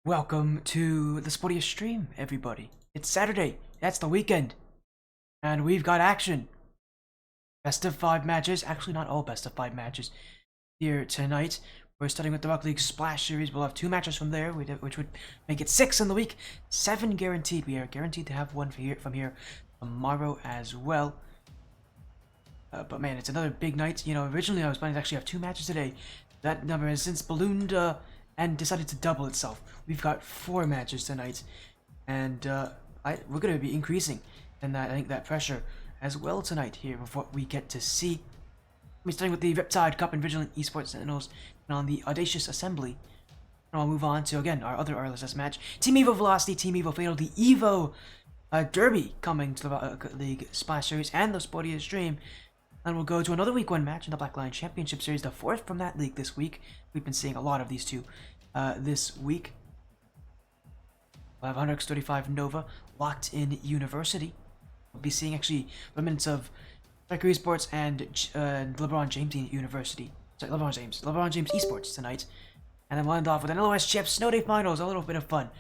Welcome to the Sportiest stream, everybody. It's Saturday, that's the weekend, and we've got action. Best of 5 matches, actually not all best of 5 matches here tonight. We're starting with the Rocket League Splash Series. We'll have 2 matches from there, which would make it 6 in the week. 7 guaranteed. We are guaranteed to have one from here tomorrow as well. But man, it's another big night. You know, originally I was planning to actually have 2 matches today. That number has since ballooned and decided to double itself. We've got 4 matches tonight, and we're going to be increasing in that. I think that pressure as well tonight here with what we get to see. We're starting with the Riptide Cup and Vigilant Esports Sentinels, and on the Audacious Assembly. And I'll move on to again our other RLSS match: Team Evo Velocity, Team Evo Fatal, the Evo Derby coming to the Rocket League Splash Series and the Sportiest stream. And we'll go to another week 1 match in the Black Lion Championship Series, the 4th from that league this week. We've been seeing a lot of these two this week. We'll have 135 Nova, Locked In University. We'll be seeing actually remnants of Mercury Esports and LeBron James University. Sorry, LeBron James Esports tonight. And then we'll end off with an LOS Chip Snow Day Finals, a little bit of fun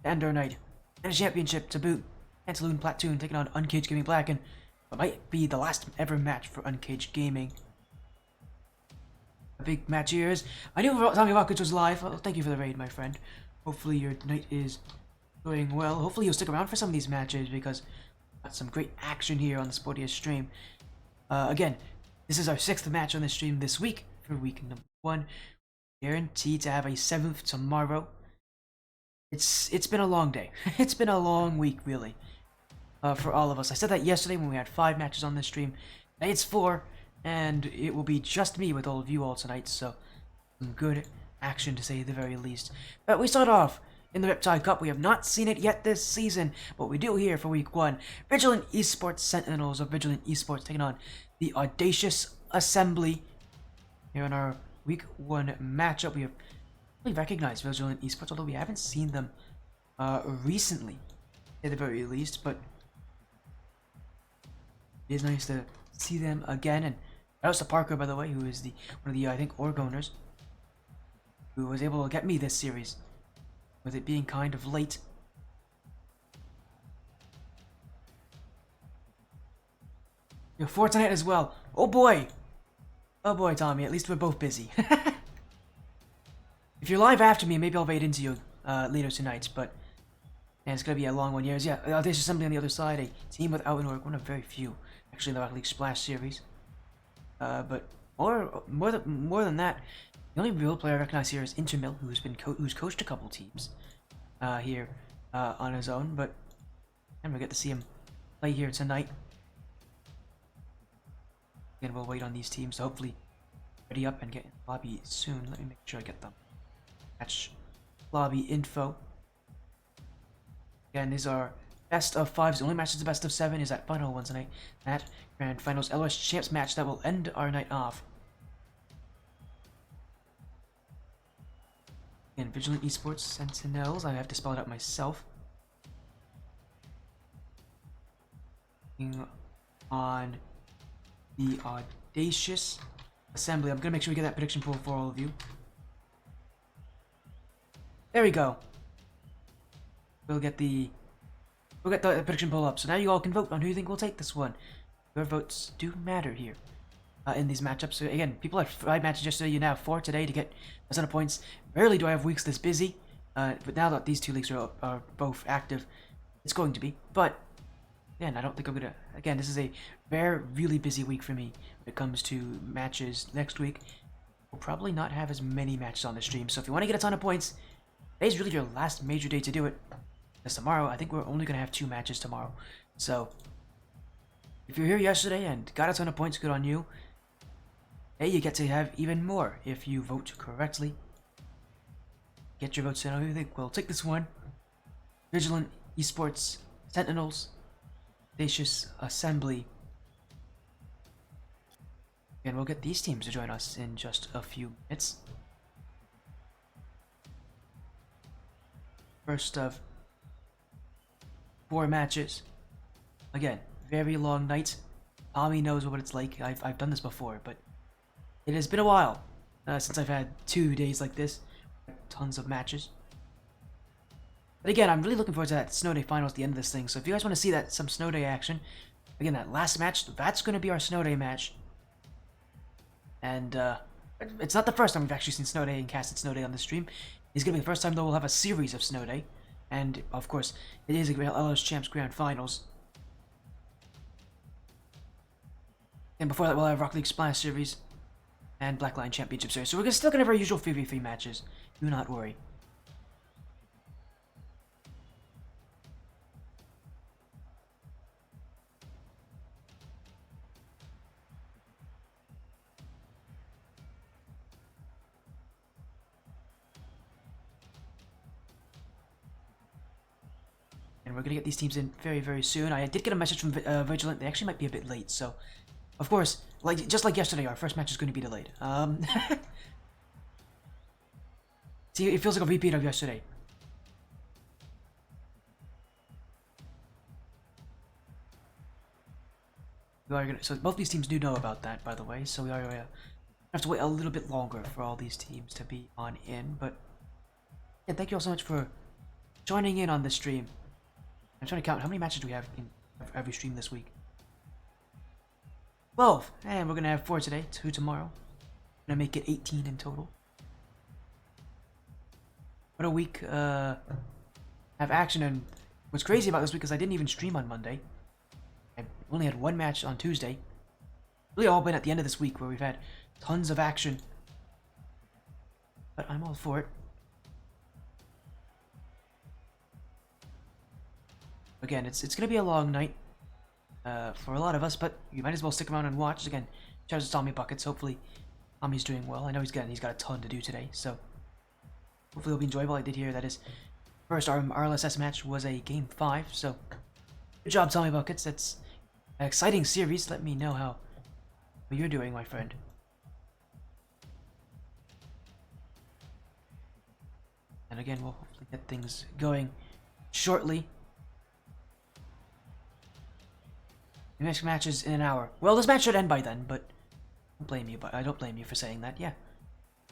to end our night. And a championship to boot. Pantaloon Platoon taking on Uncaged Gaming Black, and it might be the last ever match for Uncaged Gaming. A big match here is, I knew Tommy Rockets was live. Well, thank you for the raid, my friend. Hopefully your night is going well. Hopefully you'll stick around for some of these matches, because got some great action here on the Sportiest stream. Again, this is our 6th match on the stream this week for week number 1. Guaranteed to have a 7th tomorrow. It's been a long day. It's been a long week, really. For all of us. I said that yesterday when we had 5 matches on this stream. Today it's 4, and it will be just me with all of you all tonight, so some good action to say the very least. But we start off in the Riptide Cup. We have not seen it yet this season, but we do here for week 1. Vigilant Esports Sentinels of Vigilant Esports taking on the Audacious Assembly. Here in our week 1 matchup, we have really recognized Vigilant Esports, although we haven't seen them recently, at the very least, but it is nice to see them again. And shout out to Parker, by the way, who is one of the, I think, org owners, who was able to get me this series, with it being kind of late. You're 4 tonight as well. Oh boy, Tommy. At least we're both busy. If you're live after me, maybe I'll raid into you later tonight. But man, it's gonna be a long one. There's somebody on the other side, a team without an org, one of very few. Actually, in the Rocket League Splash Series. But more than that, the only real player I recognize here is Intermill, who's coached a couple teams here on his own. But and we get to see him play here tonight. Again, we'll wait on these teams to hopefully ready up and get in the lobby soon. Let me make sure I get the match lobby info. Again, these are best of 5s. The only match is the best of 7 is that final one tonight. That Grand Finals LOS Champs match that will end our night off. Again, Vigilant Esports Sentinels. I have to spell it out myself. On the Audacious Assembly. I'm gonna make sure we get that prediction pool for all of you. There we go. We'll get the prediction poll up, so now you all can vote on who you think will take this one. Your votes do matter here in these matchups. So again, people had 5 matches yesterday, you now have 4 today to get a ton of points. Rarely do I have weeks this busy, but now that these 2 leagues are both active, it's going to be. But again, I don't think I'm gonna. Again, this is a really busy week for me when it comes to matches. Next week, we'll probably not have as many matches on the stream. So if you want to get a ton of points, today's really your last major day to do it. Because tomorrow, I think we're only going to have 2 matches tomorrow. So, if you're here yesterday and got a ton of points, good on you. Hey, you get to have even more if you vote correctly. Get your votes in. Who do you think will take this one? Vigilant Esports Sentinels, Audacious Assembly. And we'll get these teams to join us in just a few minutes. First of 4 matches. Again, very long night. Tommy knows what it's like. I've done this before, but it has been a while since I've had 2 days like this. Tons of matches. But again, I'm really looking forward to that Snow Day Finals at the end of this thing. So if you guys want to see that some Snow Day action, again, that last match, that's going to be our Snow Day match. And it's not the first time we've actually seen Snow Day and casted Snow Day on the stream. It's going to be the first time, though, we'll have a series of Snow Day. And, of course, it is a LS Champs Grand Finals. And before that, we'll have Rocket League Splash Series and Black Lion Championship Series. So we're still going to have our usual 3v3 matches. Do not worry. And we're going to get these teams in very, very soon. I did get a message from Vigilant. They actually might be a bit late, so... Of course, just like yesterday, our first match is going to be delayed. See, it feels like a repeat of yesterday. So both these teams do know about that, by the way, so we are going to have to wait a little bit longer for all these teams to be on in, but... Yeah, thank you all so much for joining in on this stream. I'm trying to count how many matches do we have in every stream this week. 12, and we're gonna have 4 today, 2 tomorrow. Gonna make it 18 in total. What a week, have action. And what's crazy about this week is I didn't even stream on Monday. I only had 1 match on Tuesday. Really all been at the end of this week where we've had tons of action. But I'm all for it. Again, it's gonna be a long night for a lot of us, but you might as well stick around and watch. Again, shout out to Tommy Buckets. Hopefully, Tommy's doing well. I know he's got a ton to do today, so hopefully it'll be enjoyable. I did hear that his first RLSS match was a Game 5, so good job, Tommy Buckets. That's an exciting series. Let me know how you're doing, my friend. And again, we'll hopefully get things going shortly. The next match is in an hour. Well, this match should end by then, but I don't blame you for saying that. Yeah.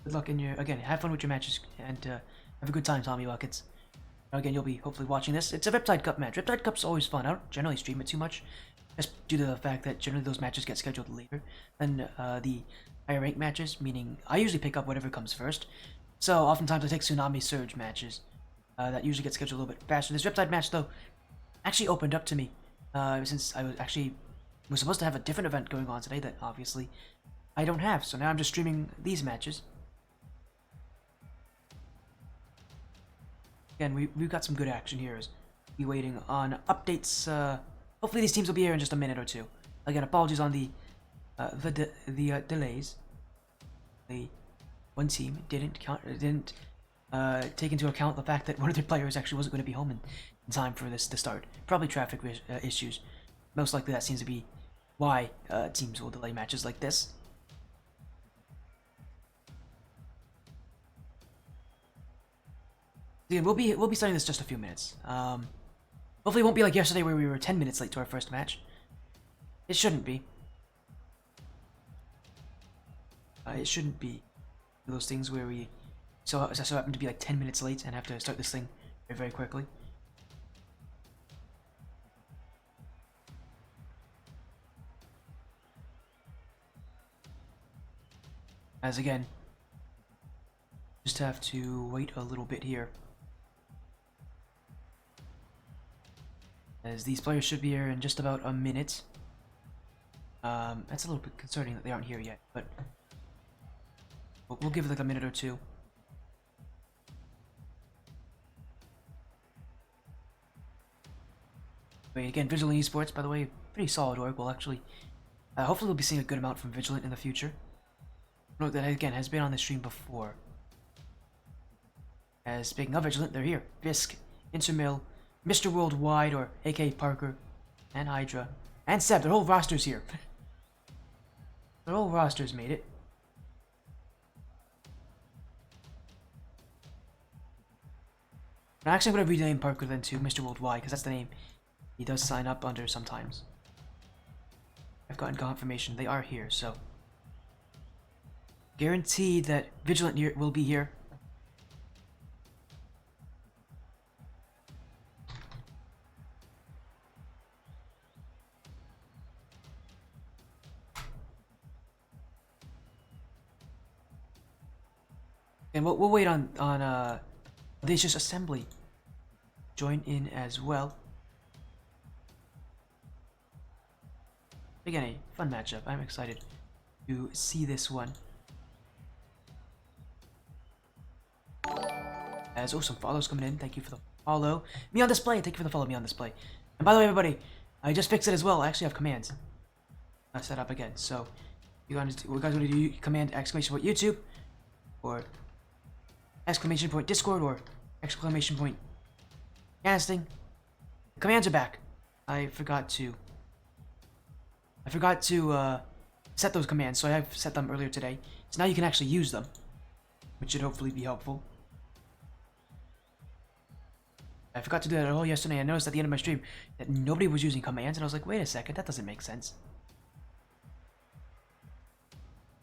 Good luck in your... Again, have fun with your matches, and have a good time, Tommy Buckets. Again, you'll be hopefully watching this. It's a Riptide Cup match. Riptide Cup's always fun. I don't generally stream it too much, just due to the fact that generally those matches get scheduled later than the higher rank matches, meaning I usually pick up whatever comes first. So, oftentimes I take Tsunami Surge matches. That usually get scheduled a little bit faster. This Riptide match, though, actually opened up to me. Since I was supposed to have a different event going on today that obviously I don't have, so now I'm just streaming these matches. Again, we've got some good action here. Be waiting on updates. Hopefully these teams will be here in just a minute or two. Again, apologies on the delays. The one team didn't take into account the fact that one of their players actually wasn't going to be home in time for this to start. Probably traffic issues. Most likely that seems to be why teams will delay matches like this. Again, we'll be starting this just a few minutes. Hopefully it won't be like yesterday where we were 10 minutes late to our first match. It shouldn't be. It shouldn't be those things where we so happen to be like 10 minutes late and have to start this thing very, very quickly. As again, just have to wait a little bit here. As these players should be here in just about a minute. That's a little bit concerning that they aren't here yet, but we'll give it like a minute or two. But again, Vigilant Esports, by the way, pretty solid work. We'll actually, hopefully we'll be seeing a good amount from Vigilant in the future. Note that, again, has been on the stream before. As speaking of Vigilant, they're here. Fisk, Intermill, Mr. Worldwide, or A.K. Parker, and Hydra, and Seb. Their whole roster's here. Their whole roster's made it. I'm actually going to rename Parker then to Mr. Worldwide, because that's the name he does sign up under sometimes. I've gotten confirmation they are here, so guaranteed that Vigilant will be here. And we'll wait on Audacious Assembly join in as well. Again, a fun matchup. I'm excited to see this one. As some follows coming in. Thank you for the follow. Me on display. Thank you for the follow. Me on display. And by the way, everybody, I just fixed it as well. I actually have commands set up again. So we're guys going to do command exclamation point YouTube, or exclamation point Discord, or exclamation point casting. The commands are back. I forgot to set those commands, so I have set them earlier today. So now you can actually use them, which should hopefully be helpful. I forgot to do that all yesterday. I noticed at the end of my stream that nobody was using commands, and I was like, wait a second, that doesn't make sense.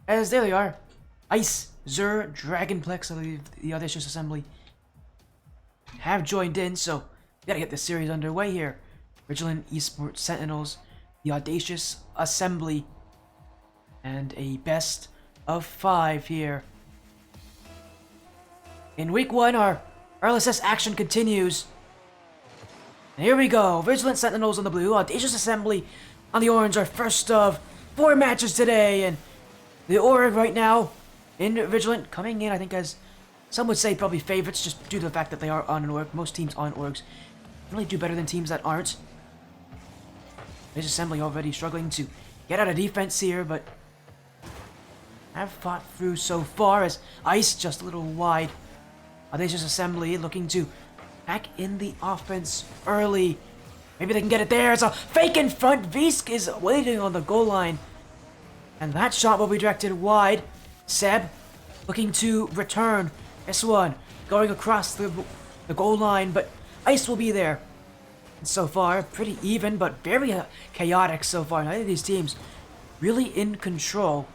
As there they are. Ice, Zur, Dragonplex of the Audacious Assembly have joined in, so we gotta get this series underway here. Vigilant, Esports, Sentinels, the Audacious Assembly, and a best of 5 here. In week 1, our RLSS action continues. And here we go. Vigilant Sentinels on the blue, Audacious Assembly on the orange. Our first of 4 matches today, and the org right now in Vigilant coming in, I think, as some would say, probably favorites, just due to the fact that they are on an org. Most teams on orgs really do better than teams that aren't. Audacious Assembly already struggling to get out of defense here, but have fought through so far, as Ice just a little wide. Audacious Assembly looking to back in the offense early. Maybe they can get it there. It's a fake in front. Visk is waiting on the goal line, and that shot will be directed wide. Seb looking to return this one, going across the goal line, but Ice will be there. And so far, pretty even, but very chaotic so far. Neither of these teams really in control.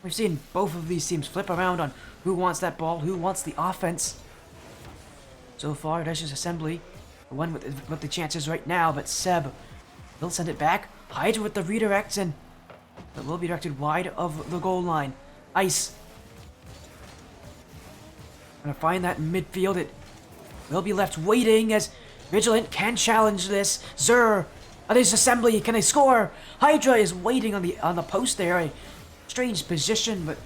We've seen both of these teams flip around on who wants that ball, who wants the offense. So far, Audacious Assembly, the one with the chances right now, but Seb will send it back. Hydra with the redirect, and it will be directed wide of the goal line. Ice gonna find that midfield. It will be left waiting as Vigilant can challenge this. Zur, Audacious Assembly, can they score? Hydra is waiting on the post there. A strange position, but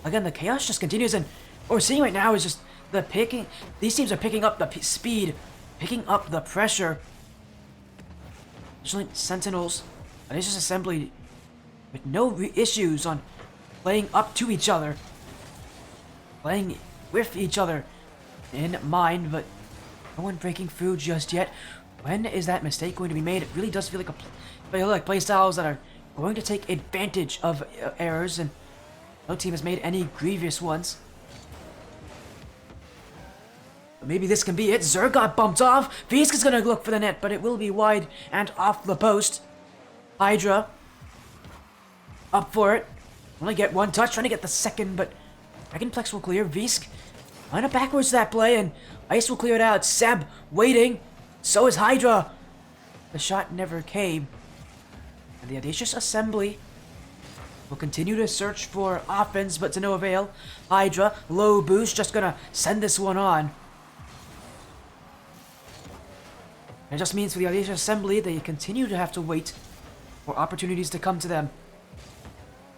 again, the chaos just continues, and what we're seeing right now is just the picking. These teams are picking up the speed, picking up the pressure. Vigilant, Sentinels, Audacious Assembly with no issues on playing up to each other, playing with each other in mind, but no one breaking through just yet. When is that mistake going to be made? It really does feel like play styles that are going to take advantage of errors, and no team has made any grievous ones. But maybe this can be it. Zur got bumped off. Visk is going to look for the net, but it will be wide and off the post. Hydra up for it. Only get one touch, trying to get the second, but Dragonplex will clear. Visk line up backwards that play, and Ice will clear it out. Seb waiting. So is Hydra. The shot never came. And the Audacious Assembly will continue to search for offense, but to no avail. Hydra, low boost, just gonna send this one on. It just means for the Audacious Assembly, they continue to have to wait for opportunities to come to them.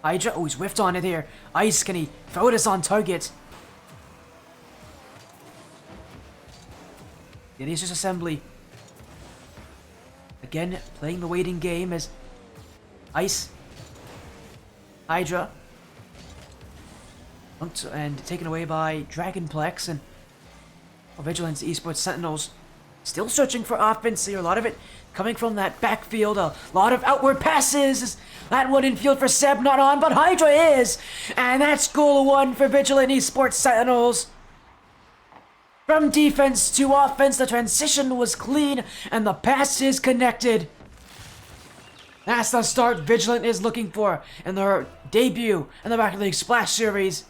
Hydra, oh, he's whiffed on it here. Ice, can he throw this on target? The Audacious Assembly, again, playing the waiting game as Ice, Hydra, and taken away by Dragonplex, and Vigilance, Esports, Sentinels still searching for offense here. A lot of it coming from that backfield. A lot of outward passes. That one in field for Seb, not on, but Hydra is. And that's goal 1 for Vigilant Esports Sentinels. From defense to offense, the transition was clean and the pass is connected. That's the start Vigilant is looking for in their debut in the Rocket League Splash Series.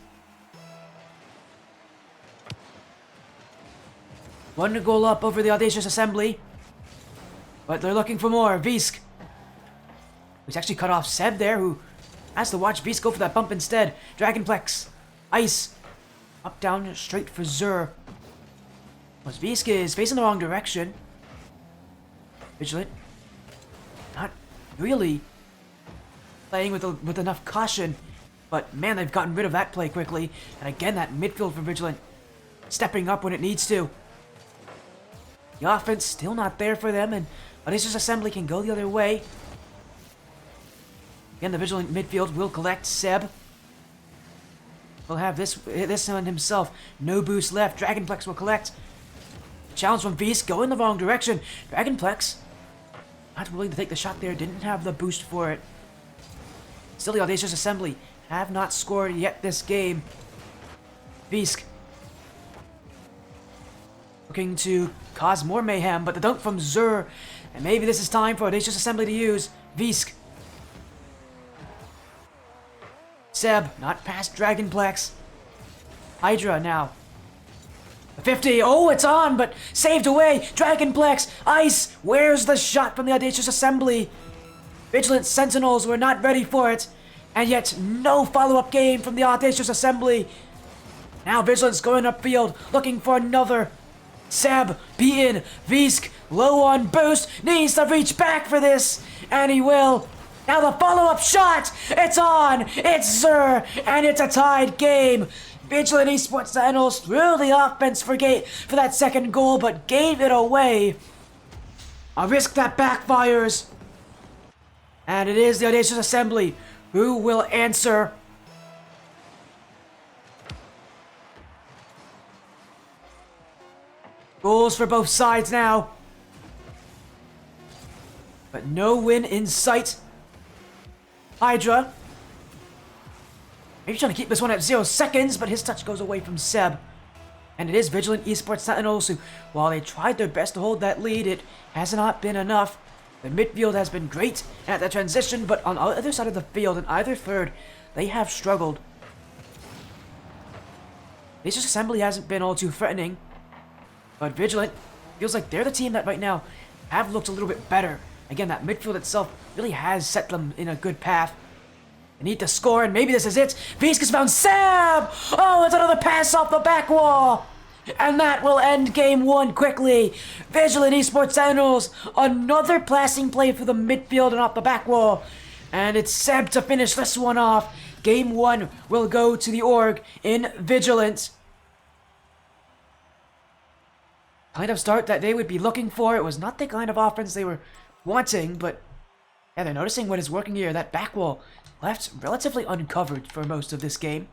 One goal up over the Audacious Assembly, but they're looking for more. Visk, who's actually cut off Seb there, who has to watch Visk go for that bump instead. Dragonplex Ice. Up, down, straight for Zur. Visk is facing the wrong direction. Vigilant. Not really playing with enough caution. But man, they've gotten rid of that play quickly. And again, that midfield for Vigilant stepping up when it needs to. The offense still not there for them, and Audacious Assembly can go the other way. Again, the Vigilant midfield will collect. Seb will have this one himself. No boost left. Dragonplex will collect. Challenge from Beast, go in the wrong direction. Dragonplex, not willing to take the shot there, didn't have the boost for it. Still, the Audacious Assembly have not scored yet this game. Visk looking to cause more mayhem, but the dunk from Zur, and maybe this is time for Audacious Assembly to use. Visk. Seb, not past Dragonplex. Hydra now. 50, oh, it's on, but saved away. Dragonplex, Ice, where's the shot from the Audacious Assembly? Vigilant Sentinels were not ready for it, and yet no follow-up game from the Audacious Assembly. Now Vigilant's going upfield, looking for another. Seb, beaten. Visk, low on boost, needs to reach back for this, and he will. Now the follow-up shot, it's on, it's Zur, and it's a tied game. Vigilant Esports Sentinels threw the offense for that second goal, but gave it away. A risk that backfires. And it is the Audacious Assembly who will answer. Goals for both sides now. But no win in sight. Hydra. Maybe trying to keep this one at 0 seconds, but his touch goes away from Seb. And it is Vigilant Esports Sentinels who, while they tried their best to hold that lead, it has not been enough. The midfield has been great at the transition, but on the other side of the field, in either third, they have struggled. Audacious Assembly hasn't been all too threatening, but Vigilant feels like they're the team that right now have looked a little bit better. Again, that midfield itself really has set them in a good path. They need to score, and maybe this is it. Visk has found Seb! Oh, it's another pass off the back wall! And that will end game one quickly. Vigilant Esports Sentinels, another passing play for the midfield and off the back wall. And it's Seb to finish this one off. Game one will go to the org in Vigilant. Kind of start that they would be looking for. It was not the kind of offense they were wanting, but yeah, they're noticing what is working here. That back wall left relatively uncovered for most of this game.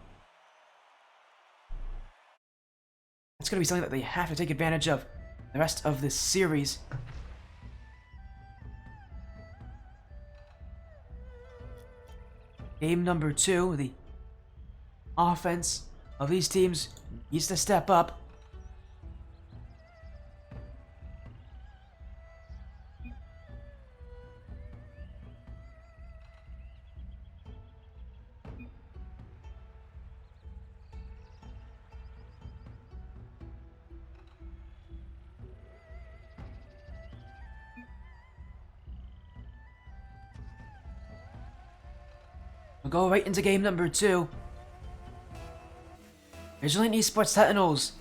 It's going to be something that they have to take advantage of the rest of this series. Game number 2, the offense of these teams needs to step up. We'll go right into game number 2. Vigilant Esports Sentinels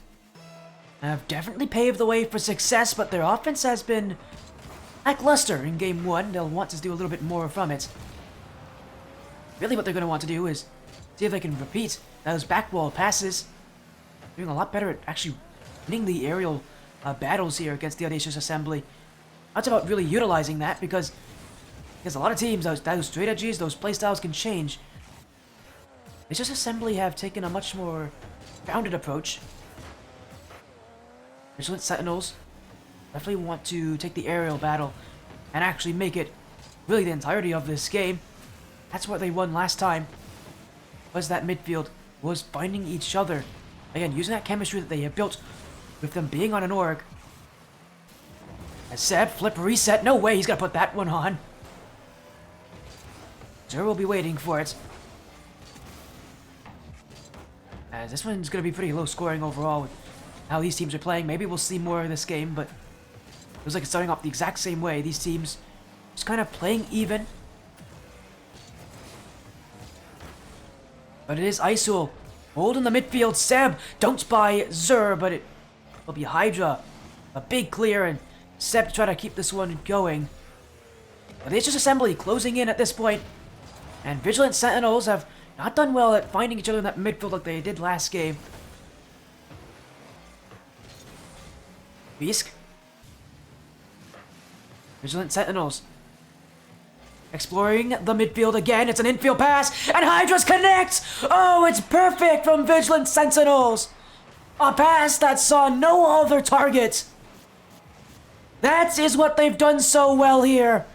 have definitely paved the way for success, but their offense has been lackluster in game 1. They'll want to do a little bit more from it. Really what they're going to want to do is see if they can repeat those back wall passes. Doing a lot better at actually winning the aerial battles here against the Audacious Assembly. That's about really utilizing that because a lot of teams, those strategies, those playstyles can change. Audacious Assembly have taken a much more grounded approach. Vigilant Sentinels definitely want to take the aerial battle and actually make it really the entirety of this game. That's what they won last time, was that midfield was finding each other. Again, using that chemistry that they have built with them being on an org. As Seb, flip reset, no way he's gonna put that one on. Zur will be waiting for it. As this one's going to be pretty low scoring overall with how these teams are playing. Maybe we'll see more of this game, but it looks like it's starting off the exact same way. These teams just kind of playing even. But it is Isul Hold in the midfield, Seb. Don't spy Zur, but it will be Hydra. A big clear, and Seb to try to keep this one going. Audacious Assembly closing in at this point. And Vigilant Sentinels have not done well at finding each other in that midfield like they did last game. Beask. Vigilant Sentinels. Exploring the midfield again. It's an infield pass. And Hydras connect! Oh, it's perfect from Vigilant Sentinels. A pass that saw no other target. That is what they've done so well here.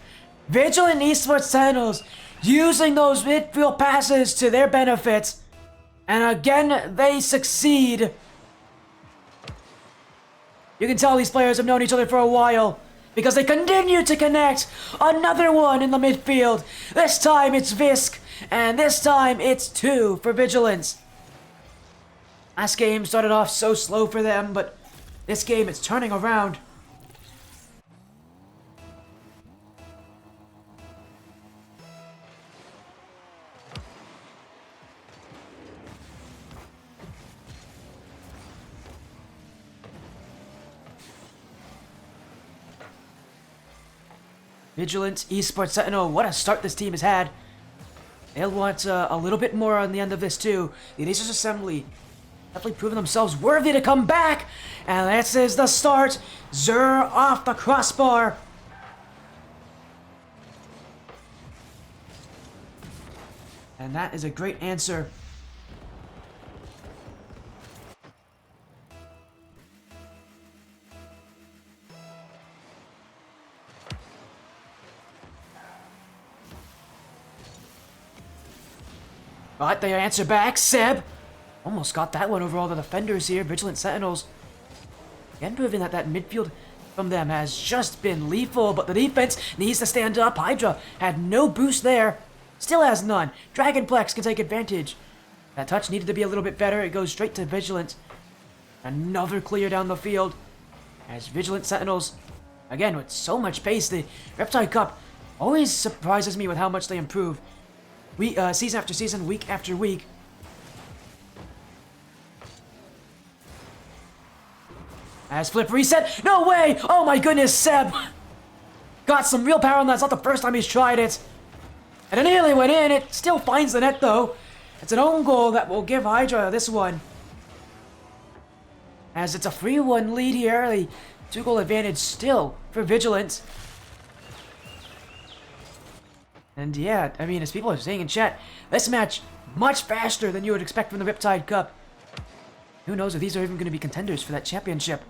Vigilant Esports Sentinels using those midfield passes to their benefit. And again, they succeed. You can tell these players have known each other for a while because they continue to connect. Another one in the midfield. This time it's Visk, and this time it's 2 for Vigilance. Last game started off so slow for them, but this game it's turning around. Vigilant Esports Sentinel, what a start this team has had. They'll want a little bit more on the end of this too. The Audacious Assembly definitely proving themselves worthy to come back. And this is the start. Zur off the crossbar. And that is a great answer. But they answer back. Seb almost got that one over all the defenders here. Vigilant Sentinels again proving that that midfield from them has just been lethal, but the defense needs to stand up. Hydra had no boost there. Still has none. Dragonplex can take advantage. That touch needed to be a little bit better. It goes straight to Vigilant. Another clear down the field as Vigilant Sentinels, again with so much pace. The Riptide Cup always surprises me with how much they improve. Season after season, week after week. As flip reset. No way! Oh my goodness, Seb! Got some real power on that. It's not the first time he's tried it. And it nearly went in. It still finds the net though. It's an own goal that will give Hydra this one. As it's a 3-1 lead here. The 2-goal advantage still for Vigilant. And yeah, I mean, as people are saying in chat, this match much faster than you would expect from the Riptide Cup. Who knows if these are even going to be contenders for that championship.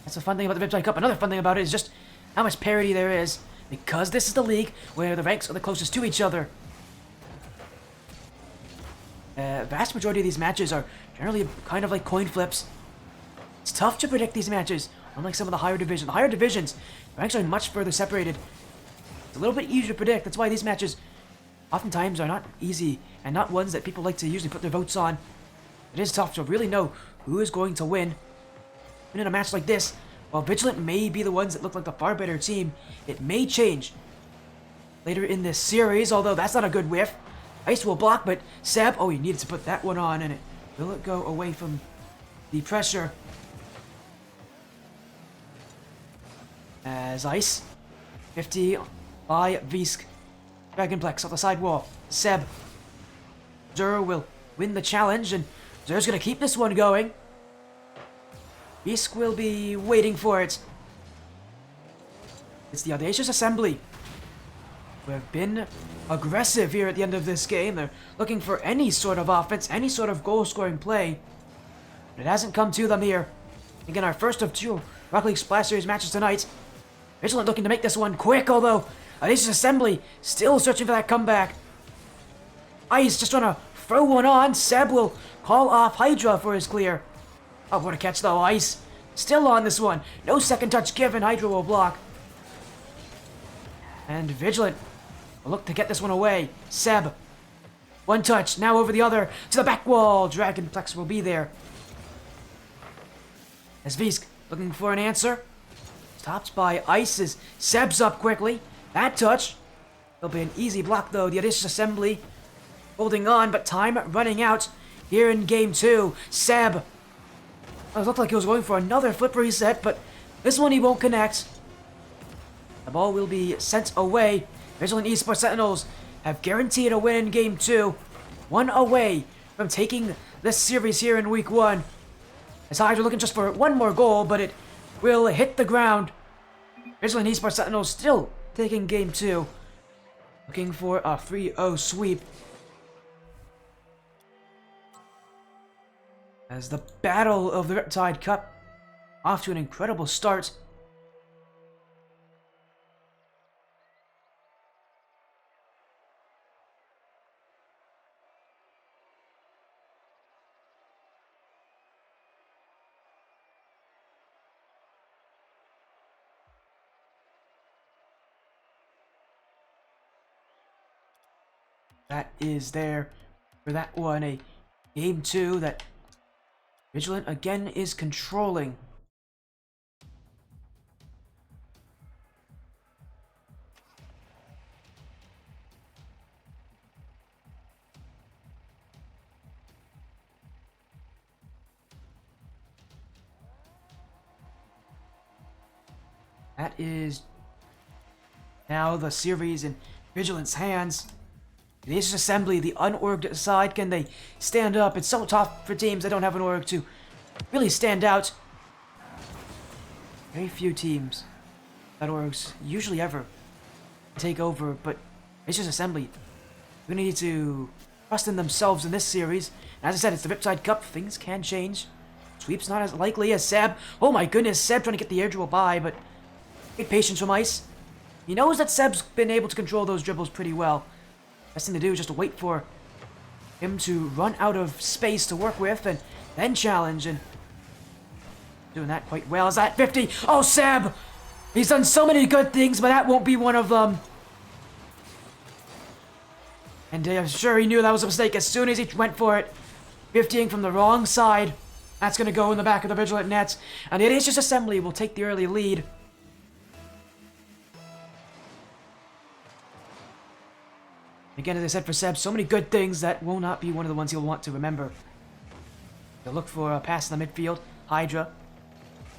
That's the fun thing about the Riptide Cup. Another fun thing about it is just how much parity there is, because this is the league where the ranks are the closest to each other. Vast majority of these matches are generally kind of like coin flips. It's tough to predict these matches, unlike some of the higher divisions. The higher divisions, the ranks are much further separated. It's a little bit easier to predict. That's why these matches oftentimes are not easy and not ones that people like to usually put their votes on. It is tough to really know who is going to win. And in a match like this, while Vigilant may be the ones that look like the far better team, it may change later in this series, although that's not a good whiff. Ice will block, but Seb, oh, he needed to put that one on, and will it go away from the pressure? As Ice, 50 by Visk. Dragonplex off the sidewall. Seb. Zur will win the challenge, and Zur's gonna keep this one going. Visk will be waiting for it. It's the Audacious Assembly who have been aggressive here at the end of this game. They're looking for any sort of offense, any sort of goal-scoring play. But it hasn't come to them here. Again, our first of 2 Rocket League Splash Series matches tonight. Vigilant looking to make this one quick, although Audacious Assembly still searching for that comeback. Ice just trying to throw one on. Seb will call off Hydra for his clear. Oh, what a catch though. Ice still on this one. No second touch given. Hydra will block. And Vigilant will look to get this one away. Seb. One touch. Now over the other. To the back wall. Dragonplex will be there. As Visk looking for an answer. Stopped by Ice as Seb's up quickly. That touch. It'll be an easy block though. The Audacious Assembly holding on, but time running out. here in game 2. Seb. It looked like he was going for another flip reset, but this one he won't connect. The ball will be sent away. Vigilant Esports Sentinels have guaranteed a win in game 2. 1 away from taking this series here in week 1. As Hydra looking just for one more goal, but it will hit the ground. Vigilant Esports Sentinels still taking game 2. Looking for a 3-0 sweep. As the battle of the Riptide Cup off to an incredible start. That is there for that one, a game 2 that Vigilant again is controlling. That is now the series in Vigilant's hands. The Audacious Assembly, the unorged side, can they stand up? It's so tough for teams that don't have an org to really stand out. Very few teams that orgs usually ever take over, but Audacious Assembly, we need to trust in themselves in this series. And as I said, it's the Riptide Cup. Things can change. Sweep's not as likely as Seb. Oh my goodness, Seb trying to get the air dribble by, but great patience from Ice. He knows that Seb's been able to control those dribbles pretty well. Best thing to do is just to wait for him to run out of space to work with and then challenge, and doing that quite well. Is that 50? Oh, Seb! He's done so many good things, but that won't be one of them. And I'm sure he knew that was a mistake as soon as he went for it. 50ing from the wrong side. That's going to go in the back of the Vigilant nets. And the Audacious Assembly will take the early lead. Again, as I said for Seb, so many good things that will not be one of the ones he'll want to remember. He'll look for a pass in the midfield. Hydra.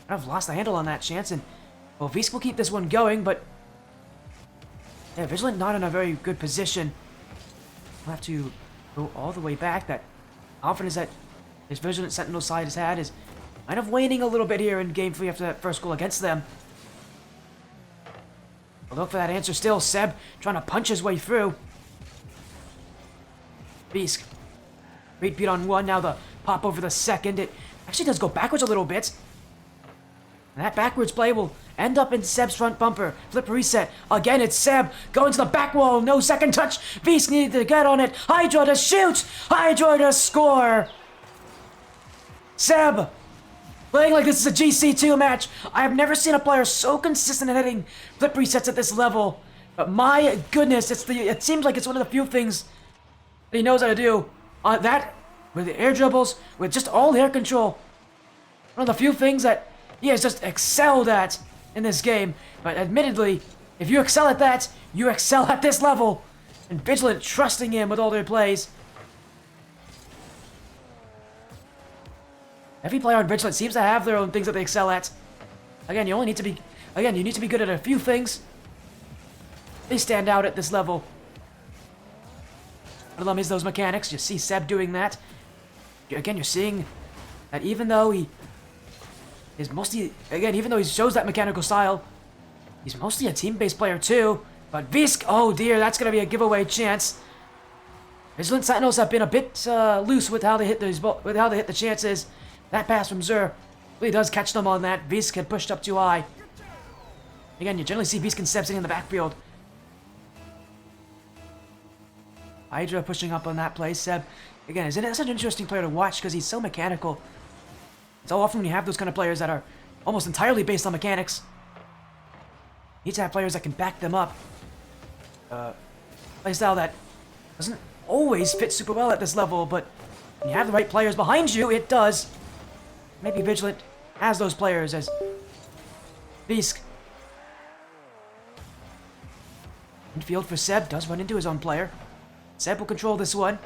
I've lost the handle on that chance, and well, Visk will keep this one going, but yeah, Vigilant not in a very good position. We'll have to go all the way back. That confidence that his Vigilant Sentinel side has had is kind of waning a little bit here in Game 3 after that first goal against them. We'll look for that answer still. Seb trying to punch his way through. Beast. Great beat on one. Now the pop over the second. It actually does go backwards a little bit. And that backwards play will end up in Seb's front bumper. Flip reset. Again, it's Seb going to the back wall. No second touch. Beast needed to get on it. Hydra to shoot. Hydra to score. Seb playing like this is a GC2 match. I have never seen a player so consistent at hitting flip resets at this level. But my goodness, it seems like it's one of the few things that he knows how to do. That, with the air dribbles, with just all air control. One of the few things that he has just excelled at in this game. But admittedly, if you excel at that, you excel at this level. And Vigilant trusting him with all their plays. Every player on Vigilant seems to have their own things that they excel at. Again, you need to be good at a few things. They stand out at this level. One of them is those mechanics. You see Seb doing that. Again, you're seeing that even though he is mostly, even though he shows that mechanical style, he's mostly a team-based player too. But Visk, oh dear, that's going to be a giveaway chance. Vigilant Sentinels have been a bit loose with how they hit the chances. That pass from Zur really does catch them on that. Visk had pushed up too high. Again, you generally see Visk and Seb sitting in the backfield. Hydra pushing up on that play. Seb, again, is such an interesting player to watch because he's so mechanical. So often when you have those kind of players that are almost entirely based on mechanics, you need to have players that can back them up. Play style that doesn't always fit super well at this level, but when you have the right players behind you, it does. Maybe Vigilant has those players as Visk. Infield for Seb, does run into his own player. Seb will control this one.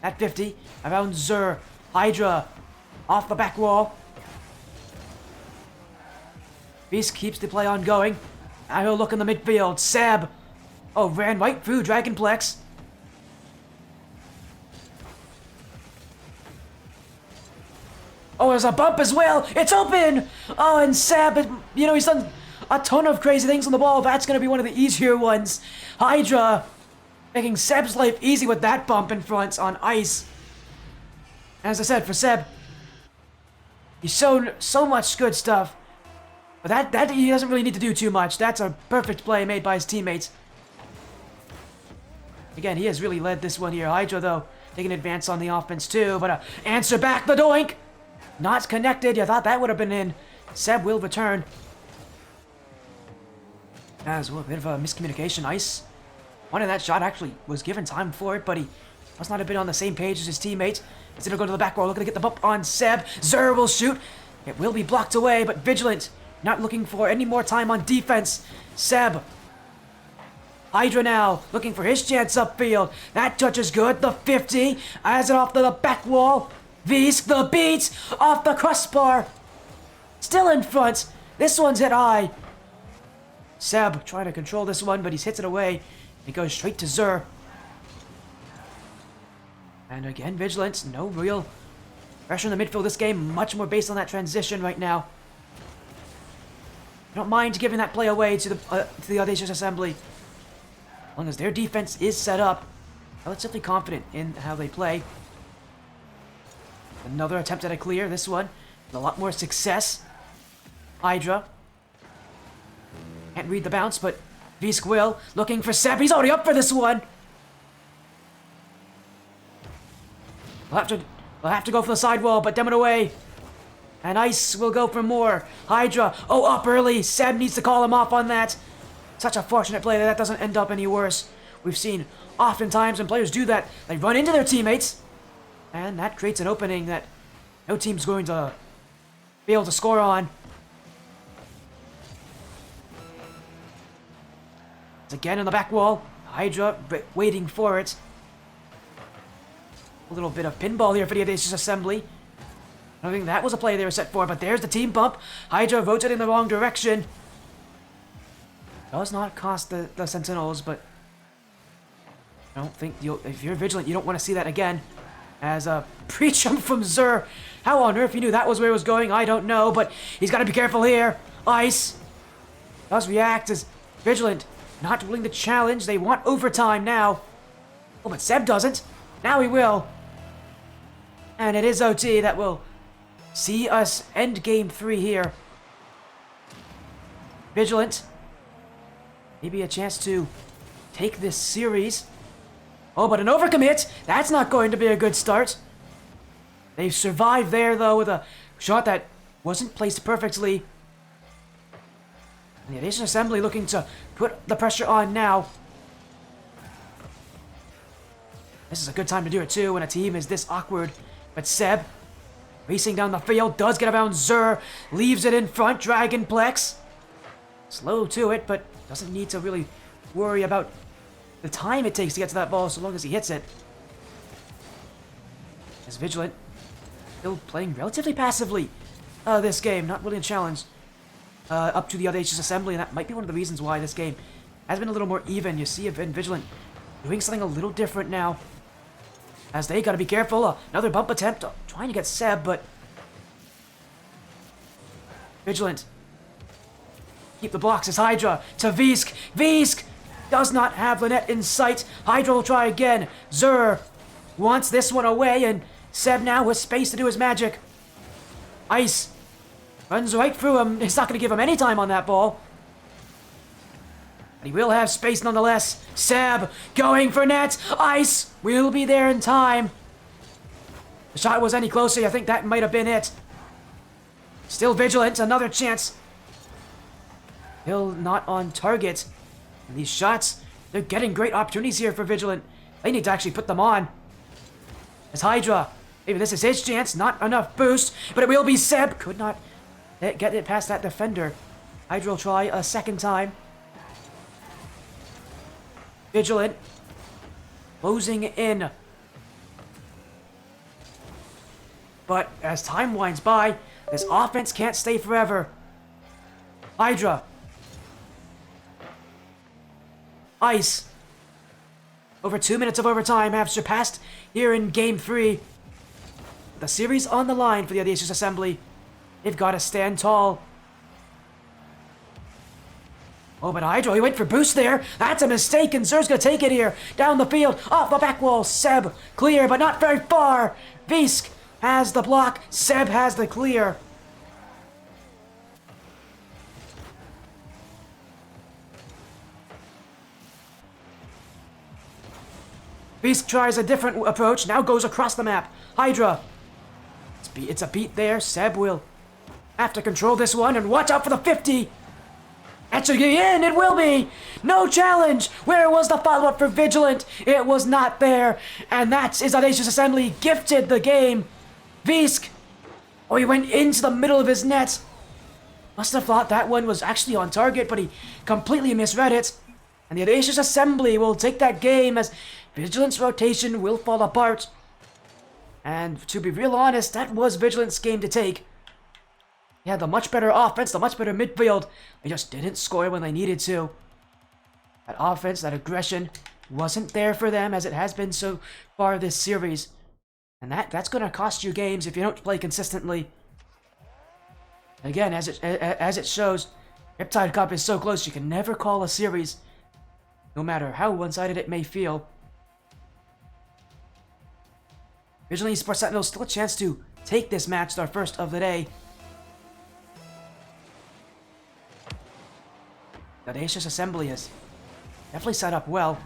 at 50. Around Zur. Hydra off the back wall. Beast keeps the play on going. Now he'll look in the midfield. Seb. Oh, ran right through Dragonplex. Oh, there's a bump as well. It's open. Oh, and Seb, you know, he's done a ton of crazy things on the ball. That's going to be one of the easier ones. Hydra making Seb's life easy with that bump in front on ice. As I said, for Seb, he's shown so much good stuff. But that he doesn't really need to do too much. That's a perfect play made by his teammates. Again, he has really led this one here. Hydra, though, taking advance on the offense, too. But answer back the doink. Not connected. You thought that would have been in. Seb will return. As well, a bit of a miscommunication. Ice. One of that shot actually was given time for it, but he must not have been on the same page as his teammates. Instead of going to the back wall, looking to get the bump on Seb. Zur will shoot. It will be blocked away, but Vigilant not looking for any more time on defense. Seb. Hydra now looking for his chance upfield. That touch is good. The 50. Has it off to the back wall. Visk, the beat off the crossbar. Still in front. This one's hit high. Seb trying to control this one, but he's hits it away. It goes straight to Zur. And again, Vigilant. No real pressure in the midfield this game. Much more based on that transition right now. I don't mind giving that play away to the Audacious Assembly. As long as their defense is set up, relatively confident in how they play. Another attempt at a clear. This one with a lot more success. Hydra. Can't read the bounce, but Visk will. Looking for Seb. He's already up for this one. We'll have to go for the sidewall, but dumb it away. And Ice will go for more. Hydra. Oh, up early. Seb needs to call him off on that. Such a fortunate play that doesn't end up any worse. We've seen oftentimes when players do that, they run into their teammates. And that creates an opening that no team's going to be able to score on. It's again on the back wall. Hydra waiting for it. A little bit of pinball here for the Audacious Assembly. I don't think that was a play they were set for, but there's the team bump. Hydra rotating in the wrong direction. Does not cost the Sentinels, but I don't think if you're Vigilant, you don't want to see that again. As a pre-jump from Zur. How on earth he knew that was where it was going, I don't know, but he's got to be careful here. Ice does react as Vigilant not willing to challenge. They want overtime now. Oh, but Seb doesn't. Now he will. And it is OT that will see us end game 3 here. Vigilant. Maybe a chance to take this series. Oh, but an overcommit. That's not going to be a good start. They've survived there, though, with a shot that wasn't placed perfectly. And the Audacious Assembly looking to put the pressure on now. This is a good time to do it, too, when a team is this awkward. But Seb, racing down the field, does get around Zur. Leaves it in front, Dragonplex. Slow to it, but doesn't need to really worry about the time it takes to get to that ball so long as he hits it. As Vigilant still playing relatively passively this game, not really a challenge up to the Audacious Assembly, and that might be one of the reasons why this game has been a little more even. You see Vigilant doing something a little different now. As they gotta be careful. Another bump attempt, trying to get Seb, but Vigilant keep the blocks as Hydra to Visk. Visk does not have the net in sight. Hydra will try again. Zur wants this one away, and Seb now with space to do his magic. Ice runs right through him. He's not going to give him any time on that ball. But he will have space nonetheless. Seb going for net. Ice will be there in time. If the shot was any closer, I think that might have been it. Still Vigilant, another chance. Still not on target. And these shots, they're getting great opportunities here for Vigilant. They need to actually put them on. As Hydra, maybe this is his chance. Not enough boost, but it will be Seb. Could not get it past that defender. Hydra will try a second time. Vigilant closing in. But as time winds by, this offense can't stay forever. Hydra. Ice. Over 2 minutes of overtime have surpassed here in Game 3. The series on the line for the Audacious Assembly. They've got to stand tall. Oh, but Hydra, he went for boost there. That's a mistake, and Zer's gonna take it here. Down the field, off the back wall. Seb, clear, but not very far. Visk has the block. Seb has the clear. Visk tries a different approach, now goes across the map. Hydra. It's a beat there. Seb will have to control this one, and watch out for the 50. Actually in, it will be! No challenge! Where was the follow-up for Vigilant? It was not there. And that is Audacious Assembly gifted the game. Visk! Oh, he went into the middle of his net. Must have thought that one was actually on target, but he completely misread it. And the Audacious Assembly will take that game as Vigilant's rotation will fall apart. And to be real honest, that was Vigilant's game to take. He had the much better offense, the much better midfield. They just didn't score when they needed to. That offense, that aggression, wasn't there for them as it has been so far this series. And that's going to cost you games if you don't play consistently. Again, as it shows, Riptide Cup is so close you can never call a series, no matter how one-sided it may feel. Vigilant Esports Sentinels still a chance to take this match, their first of the day. The Audacious Assembly is definitely set up well.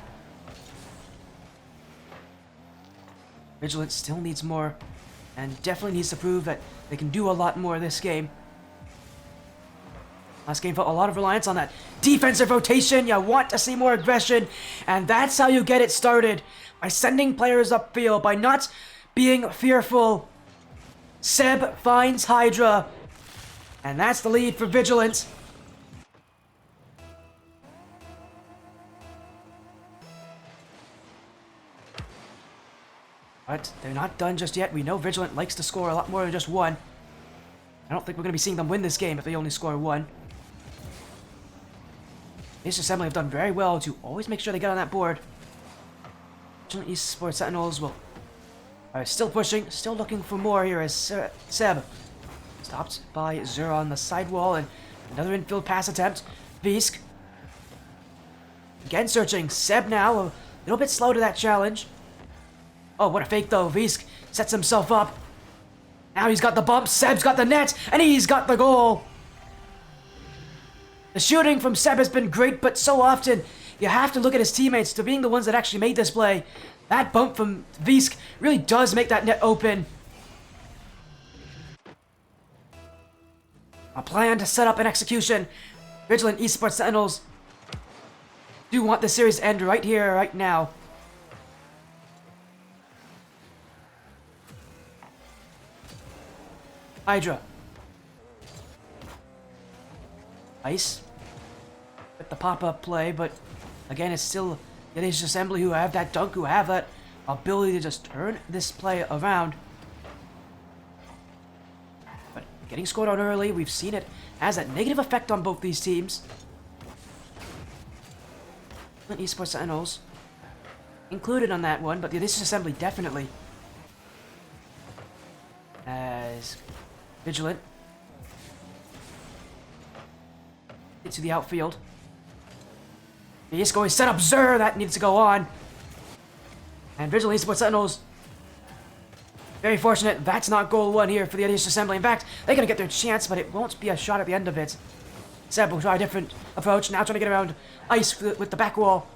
Vigilant still needs more, and definitely needs to prove that they can do a lot more this game. Last game felt a lot of reliance on that defensive rotation. You want to see more aggression, and that's how you get it started. By sending players upfield, by not being fearful. Seb finds Hydra, and that's the lead for Vigilant. But they're not done just yet. We know Vigilant likes to score a lot more than just one. I don't think we're going to be seeing them win this game if they only score one. This Assembly have done very well to always make sure they get on that board. Vigilant Esports Sentinels are still pushing, still looking for more here as Seb stopped by Zer on the sidewall, and another infield pass attempt. Visk again searching. Seb now a little bit slow to that challenge. Oh, what a fake though. Visk sets himself up. Now he's got the bump, Seb's got the net, and he's got the goal. The shooting from Seb has been great, but so often you have to look at his teammates to being the ones that actually made this play. That bump from Visk really does make that net open. A plan to set up an execution. Vigilant Esports Sentinels do want the series to end right here, right now. Hydra. Ice. With the pop-up play, but again, it's still the Audacious Assembly who have that dunk, who have that ability to just turn this play around. But getting scored on early, we've seen it has that negative effect on both these teams. Esports Sentinels included on that one, but the Audacious Assembly definitely. As Vigilant into the outfield. He's going to set up Zer. That needs to go on. And Vigilant Esports Sentinels, very fortunate. That's not goal one here for the Audacious Assembly. In fact, they're going to get their chance, but it won't be a shot at the end of it. Seb will try a different approach. Now trying to get around Ice with the back wall.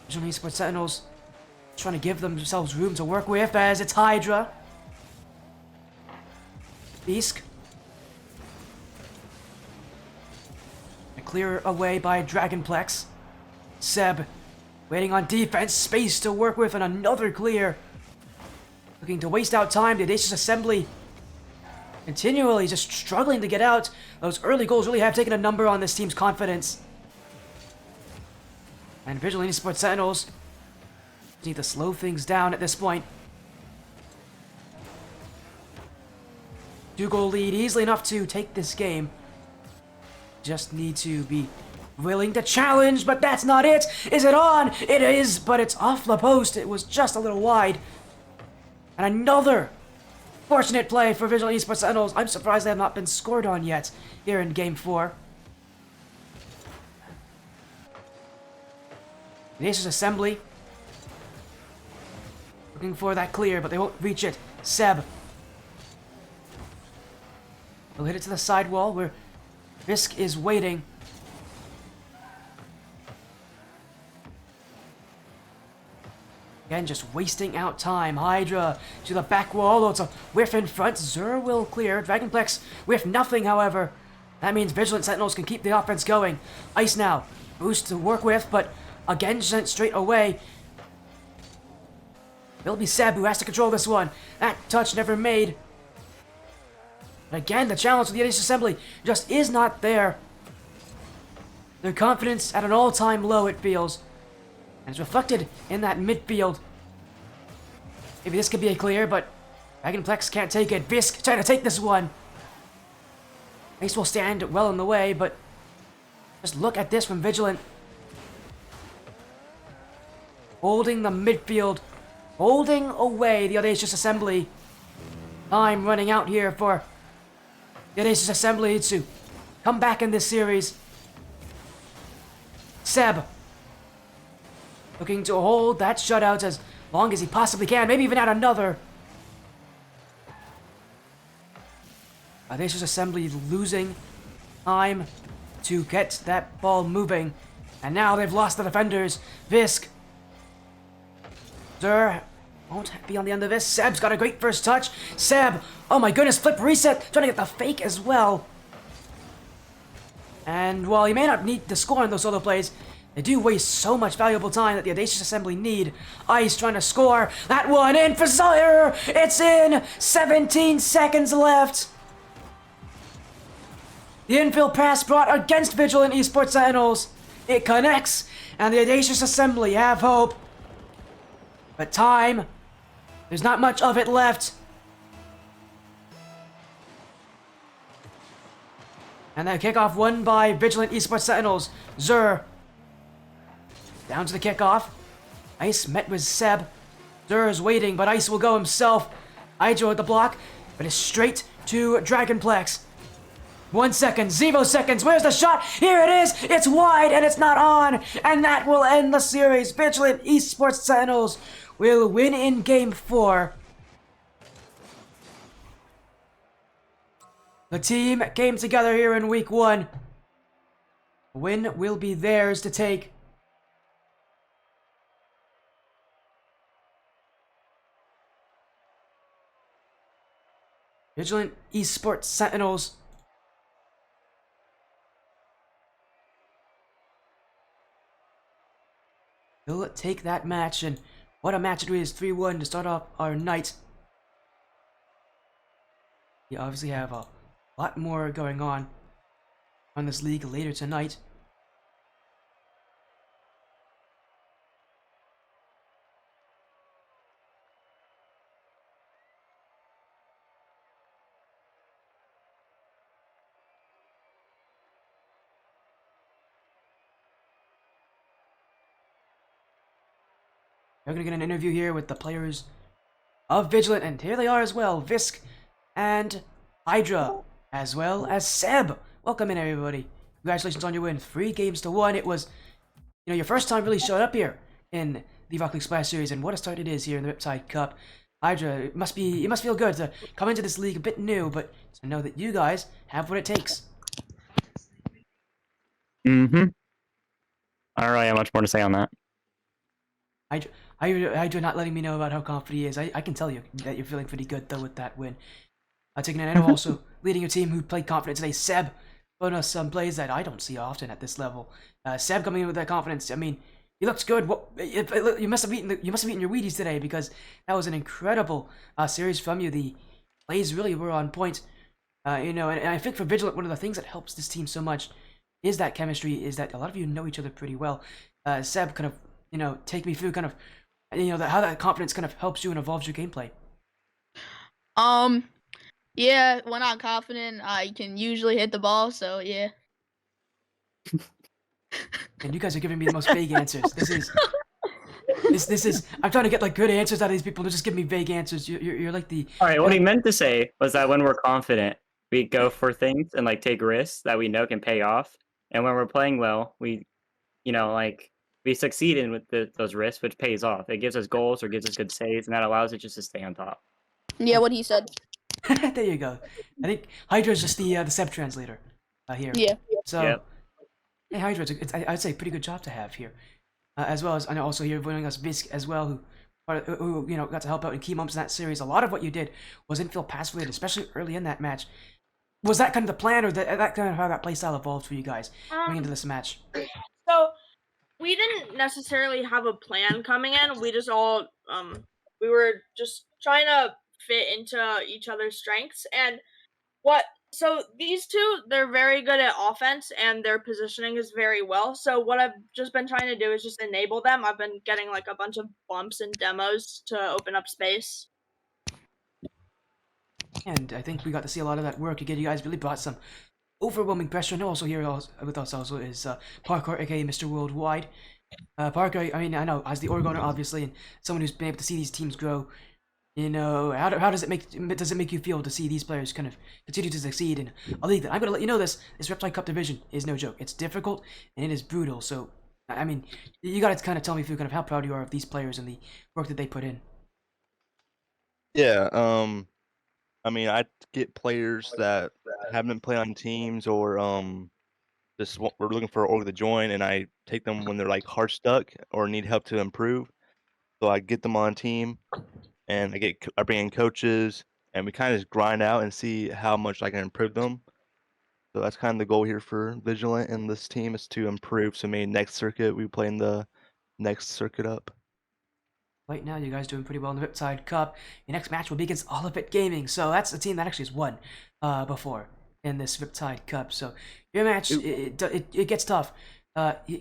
Vigilant Esports Sentinels trying to give themselves room to work with as it's Hydra. Visk. Clear away by Dragonplex. Seb waiting on defense, space to work with, and another clear. Looking to waste out time. The Audacious Assembly continually just struggling to get out. Those early goals really have taken a number on this team's confidence. And Vigilant Esports Sentinels need to slow things down at this point. 2-goal lead, easily enough to take this game. Just need to be willing to challenge, but that's not it. Is it on? It is, but it's off the post. It was just a little wide. And another fortunate play for Vigilant Esports Sentinels. I'm surprised they have not been scored on yet here in Game 4. Audacious Assembly. Looking for that clear, but they won't reach it. Seb. He'll hit it to the side wall where Visk is waiting. Again, just wasting out time. Hydra to the back wall. Oh, it's a whiff in front. Zur will clear. Dragonplex whiff nothing, however. That means Vigilant Sentinels can keep the offense going. Ice now. Boost to work with, but again sent straight away. It'll be Seb who has to control this one. That touch never made. But again, the challenge for the Audacious Assembly just is not there. Their confidence at an all-time low, it feels. And it's reflected in that midfield. Maybe this could be a clear, but Dragonplex can't take it. Visk trying to take this one. Ace will stand well in the way, but just look at this from Vigilant. Holding the midfield. Holding away the Audacious Assembly. Time running out here for the Audacious Assembly to come back in this series. Seb. Looking to hold that shutout as long as he possibly can. Maybe even add another. Audacious Assembly losing time to get that ball moving. And now they've lost the defenders. Visk. Zur won't be on the end of this. Seb's got a great first touch. Seb. Oh my goodness. Flip reset. Trying to get the fake as well. And while he may not need to score in those solo plays, they do waste so much valuable time that the Audacious Assembly need. Ice trying to score. That one in for Sawyer. It's in. 17 seconds left. The infield pass brought against Vigilant Esports Sentinels. It connects, and the Audacious Assembly have hope. But time, there's not much of it left. And that kickoff won by Vigilant Esports Sentinels. Zur. Down to the kickoff. Ice met with Seb. Zur is waiting, but Ice will go himself. Hydro at the block, but it's straight to Dragonplex. 1 second, 0 seconds. Where's the shot? Here it is. It's wide and it's not on. And that will end the series. Vigilant Esports Sentinels will win in Game 4. The team came together here in Week 1. The win will be theirs to take. Vigilant Esports Sentinels will take that match, and what a match it is. 3-1 to start off our night. We obviously have a lot more going on this league later tonight. We're gonna get an interview here with the players of Vigilant, and here they are as well, Visk and Hydra, as well as Seb. Welcome in, everybody. Congratulations on your win, 3-1. It was, your first time really showing up here in the Rocket League Splash Series, and what a start it is here in the Riptide Cup. Hydra, it must feel good to come into this league a bit new, but to know that you guys have what it takes. Mm-hmm. I don't really have much more to say on that. Hydra not letting me know about how confident he is. I can tell you that you're feeling pretty good, though, with that win. Taking an also leading your team who played confident today. Seb showing us some plays that I don't see often at this level. Seb coming in with that confidence. I mean, he looks good. You must have eaten your Wheaties today, because that was an incredible series from you. The plays really were on point. And I think for Vigilant, one of the things that helps this team so much is that chemistry. Is that a lot of you know each other pretty well. Seb kind of take me through kind of how that confidence kind of helps you and evolves your gameplay. Yeah, when I'm confident, I can usually hit the ball, so yeah. And you guys are giving me the most vague answers. This is. I'm trying to get like good answers out of these people. They're just giving me vague answers. You're like the. All right, you're what he like, meant to say was that when we're confident, we go for things and like take risks that we know can pay off. And when we're playing well, we, like we succeed in with those risks, which pays off. It gives us goals or gives us good saves, and that allows it just to stay on top. Yeah, what he said. there you go. I think Hydra is just the sub translator here. Yeah. So Yep. hey Hydra, I'd say a pretty good job to have here, as well as I know also here joining us Visk as well, who got to help out in key moments in that series. A lot of what you did was infill pass related, especially early in that match. Was that kind of the plan, or that kind of how that playstyle evolved for you guys going into this match? So we didn't necessarily have a plan coming in. We just all we were just trying to fit into each other's strengths. And so these two, they're very good at offense and their positioning is very well. So what I've just been trying to do is just enable them. I've been getting like a bunch of bumps and demos to open up space. And I think we got to see a lot of that work. Again, you guys really brought some overwhelming pressure. And also here with us also is Parker, aka Mr. Worldwide. Parker, I mean, I know as the org owner, obviously, and someone who's been able to see these teams grow. How does it make you feel to see these players kind of continue to succeed in a league that I'm gonna let you know this Riptide Cup division is no joke. It's difficult and it is brutal. So I mean, you gotta kind of tell me through kind of how proud you are of these players and the work that they put in. Yeah, I mean, I get players that haven't been playing on teams or just we're looking for an org to join, and I take them when they're like hard stuck or need help to improve. So I get them on team, and I bring in coaches, and we kind of just grind out and see how much I can improve them. So that's kind of the goal here for Vigilant and this team is to improve. So maybe next circuit we play in the next circuit up. Right now, you guys doing pretty well in the Riptide Cup. Your next match will be against All of It Gaming. So that's a team that actually has won before in this Riptide Cup. So your match, it gets tough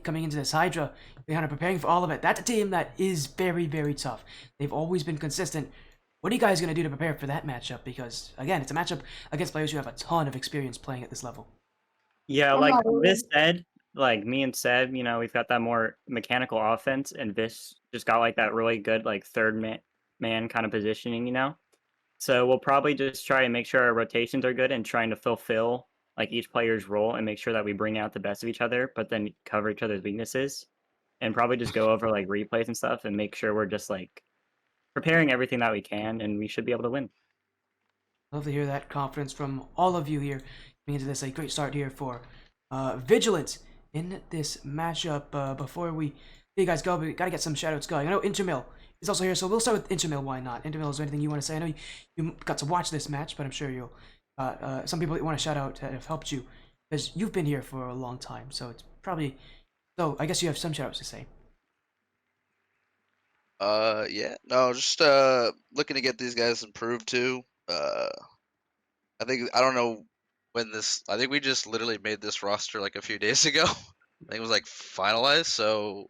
coming into this Hydra. You're kind of preparing for All of It. That's a team that is very, very tough. They've always been consistent. What are you guys going to do to prepare for that matchup? Because, again, it's a matchup against players who have a ton of experience playing at this level. Yeah, I'm like not worried. Vis said, like me and Seb, we've got that more mechanical offense, and Vis just got like that really good like third man kind of positioning. So we'll probably just try and make sure our rotations are good and trying to fulfill like each player's role and make sure that we bring out the best of each other, but then cover each other's weaknesses, and probably just go over like replays and stuff and make sure we're just like preparing everything that we can, and we should be able to win. Love to hear that confidence from all of you here. Coming into this, a great start here for Vigilant in this matchup. Before you guys go, we gotta get some shoutouts going. I know Intermill is also here, so we'll start with Intermill. Why not? Intermill, is there anything you want to say? I know you got to watch this match, but I'm sure you'll. Some people want to shout out that have helped you because you've been here for a long time, so it's probably. So I guess you have some shoutouts to say. Yeah, no, just looking to get these guys improved too. I don't know when this. I think we just literally made this roster like a few days ago. I think it was like finalized. So,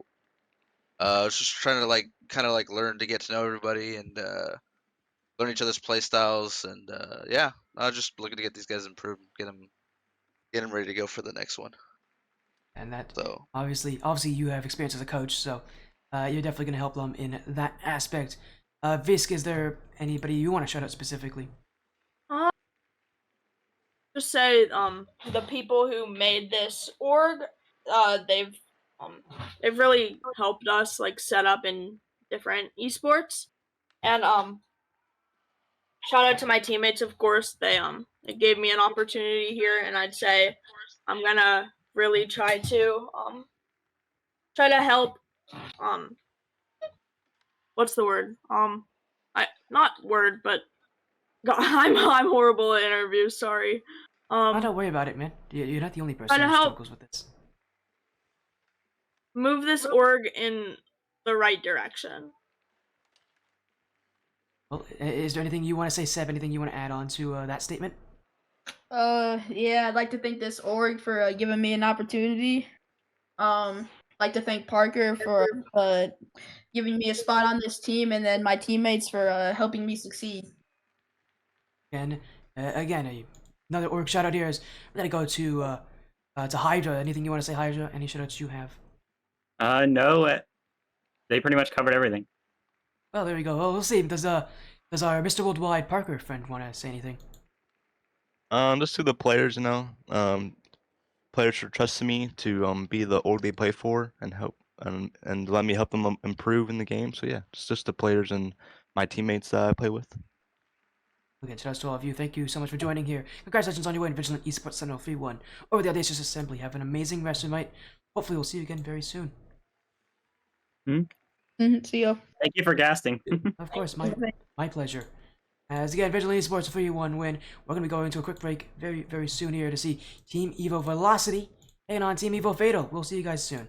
just trying to like kind of like learn to get to know everybody and learn each other's play styles and yeah, just looking to get these guys improved, get them ready to go for the next one. And that So, obviously you have experience as a coach, so you're definitely going to help them in that aspect. Visk, is there anybody you want to shout out specifically? Just say the people who made this org, they've really helped us like set up in different esports. And shout out to my teammates, of course. They gave me an opportunity here, and I'd say I'm gonna really try to help what's the word? I not word, but God, I'm horrible at interviews. Sorry. Don't worry about it, man. You're not the only person Try to who help struggles with this. move this org in the right direction. Well, is there anything you want to say, Seb? Anything you want to add on to that statement? Yeah, I'd like to thank this org for giving me an opportunity. I'd like to thank Parker for giving me a spot on this team, and then my teammates for helping me succeed. And Again, another org shout out here is we're gonna go to Hydra. Anything you want to say, Hydra? Any shout outs you have? No, they pretty much covered everything. Well, there we go. Well, we'll see. Does our Mr. Worldwide Parker friend want to say anything? Just to the players, you know, players should trust me to be the org they play for and help and let me help them improve in the game. So yeah, just the players and my teammates that I play with. Again, shout outs to all of you. Thank you so much for joining here. Congratulations on your win, Vigilant Esports Sentinel 3-1 over the Audacious Assembly. Have an amazing rest of the night. Hopefully, we'll see you again very soon. See ya. Thank you for casting. Of course, my pleasure. As again, Vigilant Esports a 3-1 win. We're gonna be going to a quick break very soon here to see Team Evo Velocity and on Team Evo Fatal. We'll see you guys soon.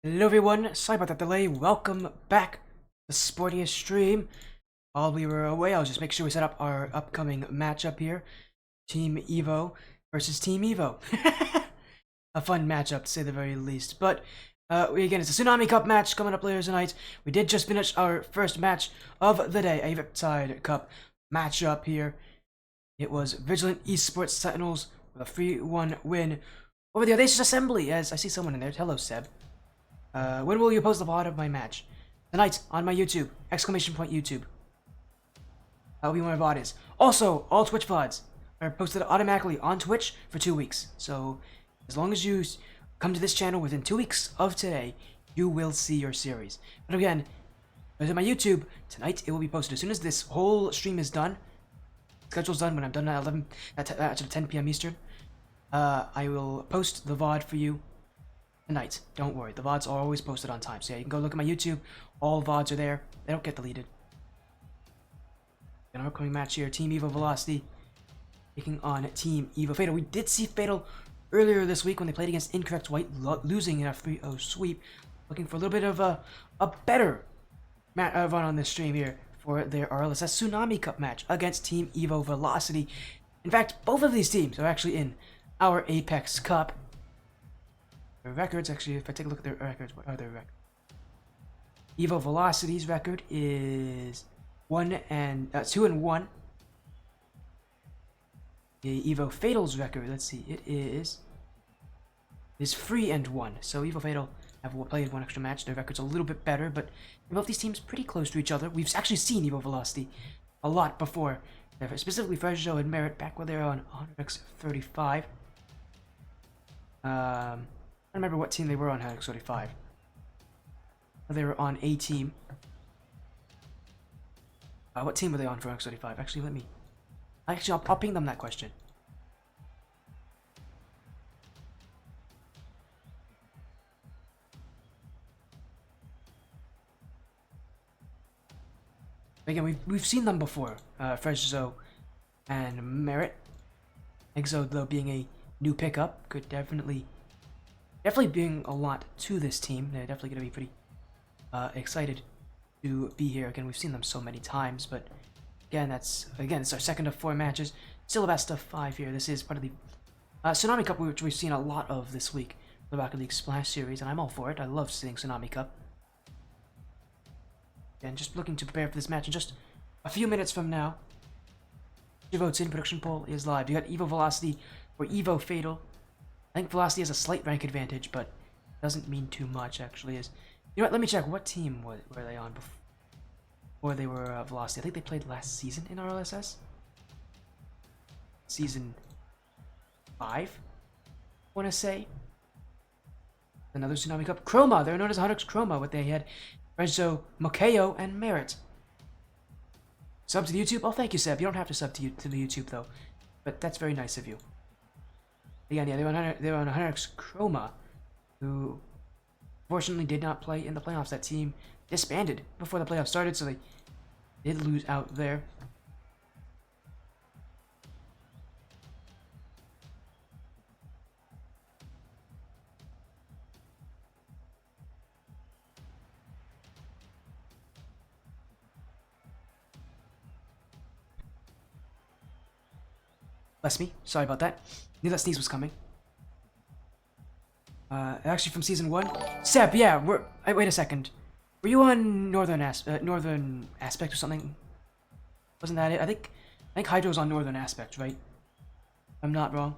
Hello everyone, sorry about that delay. Welcome back to the Sportiest stream. While we were away, I'll just make sure we set up our upcoming matchup here. Team Evo versus Team Evo. A fun matchup to say the very least. But again, it's a Tsunami Cup match coming up later tonight. We did just finish our first match of the day, a Riptide Cup matchup here. It was Vigilant Esports Sentinels with a 3-1 win over the Audacious Assembly, as I see someone in there. Hello, Seb. When will you post the VOD of my match? Tonight on my YouTube! !YouTube. That'll be where my VOD is. Also, all Twitch VODs are posted automatically on Twitch for 2 weeks. So, as long as you come to this channel within 2 weeks of today, you will see your series. But again, visit my YouTube. Tonight it will be posted as soon as this whole stream is done. Schedule's done when I'm done at 10 p.m. Eastern. I will post the VOD for you tonight. Don't worry, the VODs are always posted on time. So yeah, you can go look at my YouTube. All VODs are there. They don't get deleted. An upcoming match here, Team Evo Velocity taking on Team Evo Fatal. We did see Fatal earlier this week when they played against Incorrect White, losing in a 3-0 sweep. Looking for a little bit of a better run on this stream here for their RLSS Tsunami Cup match against Team Evo Velocity. In fact, both of these teams are actually in our Apex Cup. Their records, actually, if I take a look at their records, what are their records? Evo Velocity's record is 2-1. The Evo Fatal's record, let's see, it is 3-1. So Evo Fatal have played one extra match. Their record's a little bit better, but both these teams pretty close to each other. We've actually seen Evo Velocity a lot before. Specifically, Fresno and Merit back when they were on Honor 35. I don't remember what team they were on Honor 35. They were on A team. What team were they on for X35? Actually, I'll ping them that question. Again, we've seen them before. Fresno and Merit. Exo, though, being a new pickup, could definitely bring a lot to this team. They're definitely going to be pretty excited to be here. Again, we've seen them so many times, but again, it's our second of 4 matches. Still a best of 5 here. This is part of the Tsunami Cup, which we've seen a lot of this week. The Rocket League Splash Series, and I'm all for it. I love seeing Tsunami Cup. And just looking to prepare for this match in just a few minutes from now. Your votes in, production poll is live. You got Evo Velocity or Evo Fatal. I think Velocity has a slight rank advantage, but doesn't mean too much, actually. You know what, let me check. What team were they on before they were Velocity? I think they played last season in RLSS. Season 5, I want to say. Another Tsunami Cup. Chroma, they're known as Hunter's Chroma. What they had Renzo, Mokeo, and Merit. Sub to the YouTube? Oh, thank you, Seb. You don't have to sub to the YouTube, though. But that's very nice of you. Again, yeah, they were on Hunter's Chroma, who fortunately did not play in the playoffs. That team disbanded before the playoffs started, so they did lose out there. Bless me. Sorry about that. Knew that sneeze was coming. Actually from season 1. Seb, yeah, wait a second. Were you on Northern Aspect or something? Wasn't that it? I think Hydro's on Northern Aspect, right? I'm not wrong.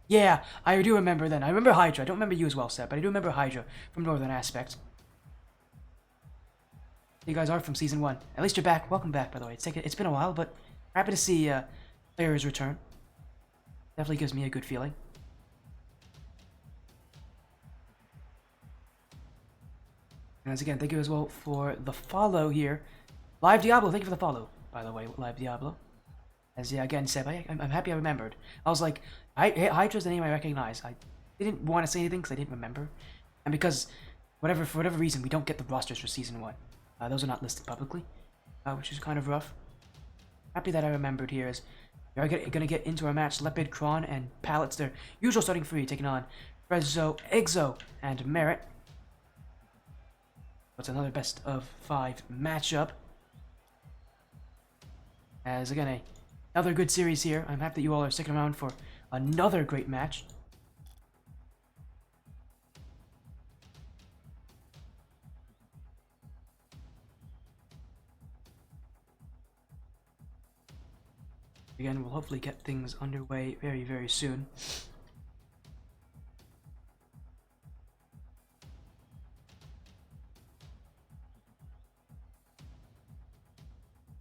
Yeah, I do remember then. I remember Hydra. I don't remember you as well, Seb, but I do remember Hydra from Northern Aspect. You guys are from season 1. At least you're back. Welcome back, by the way. It's been a while, but happy to see players return. Definitely gives me a good feeling. And once again, thank you as well for the follow here. Live Diablo, thank you for the follow, by the way, Live Diablo. As yeah, again, Seb, I'm happy I remembered. I was like, Hydra's the name I recognize. I didn't want to say anything because I didn't remember. And because, for whatever reason, we don't get the rosters for Season 1. Those are not listed publicly, which is kind of rough. Happy that I remembered here as we're gonna get into our match. Leopard, Kron, and Pallets, their usual starting 3, taking on Fresno, Exo, and Merit. It's another best of 5 matchup. As again, another good series here. I'm happy that you all are sticking around for another great match. Again, we'll hopefully get things underway very, very soon.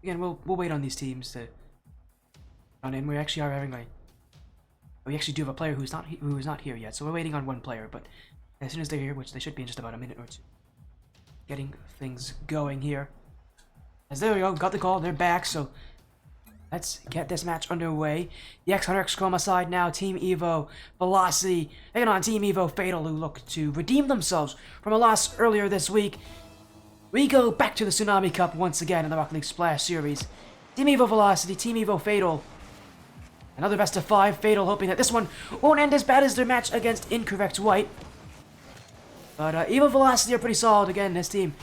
Again, we'll wait on these teams to run in. We actually are having we actually do have a player who's not here yet, so we're waiting on one player. But as soon as they're here, which they should be in just about a minute or two, getting things going here. As there we go, got the call. They're back, so let's get this match underway. The X100X Chroma side now, Team Evo Velocity taking on Team Evo Fatal, who look to redeem themselves from a loss earlier this week. We go back to the Tsunami Cup once again in the Rocket League Splash Series. Team Evo Velocity, Team Evo Fatal. Another best of 5. Fatal hoping that this one won't end as bad as their match against Incorrect White. But Evo Velocity are pretty solid again. This team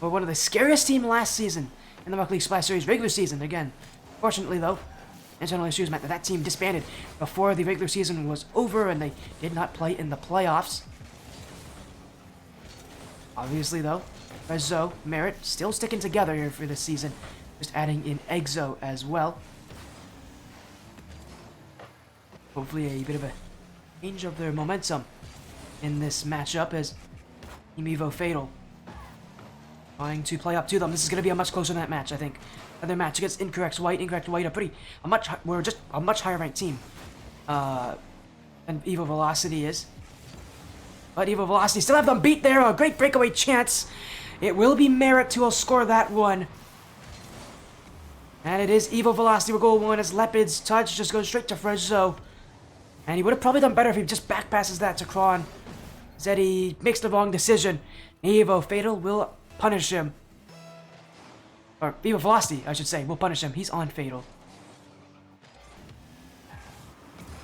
were one of the scariest teams last season in the Rocket League Splash Series regular season. Again, fortunately though, internal issues meant that that team disbanded before the regular season was over and they did not play in the playoffs. Obviously though, Rezo, Merit still sticking together here for this season. Just adding in Exo as well. Hopefully a bit of a change of their momentum in this matchup as Team Evo Fatal trying to play up to them. This is going to be a much closer than that match, I think. Another match against Incorrect White. Incorrect White we're just a much higher ranked team than Evo Velocity is. But Evo Velocity still have them beat there. A great breakaway chance. It will be Merit who will score that one. And it is Evo Velocity with goal 1 as Lepid's touch just goes straight to Frezzo. And he would have probably done better if he just back passes that to Kron. Zeddy makes the wrong decision. Evo Fatal will punish him. Or Evo Velocity, I should say, will punish him. He's on Fatal.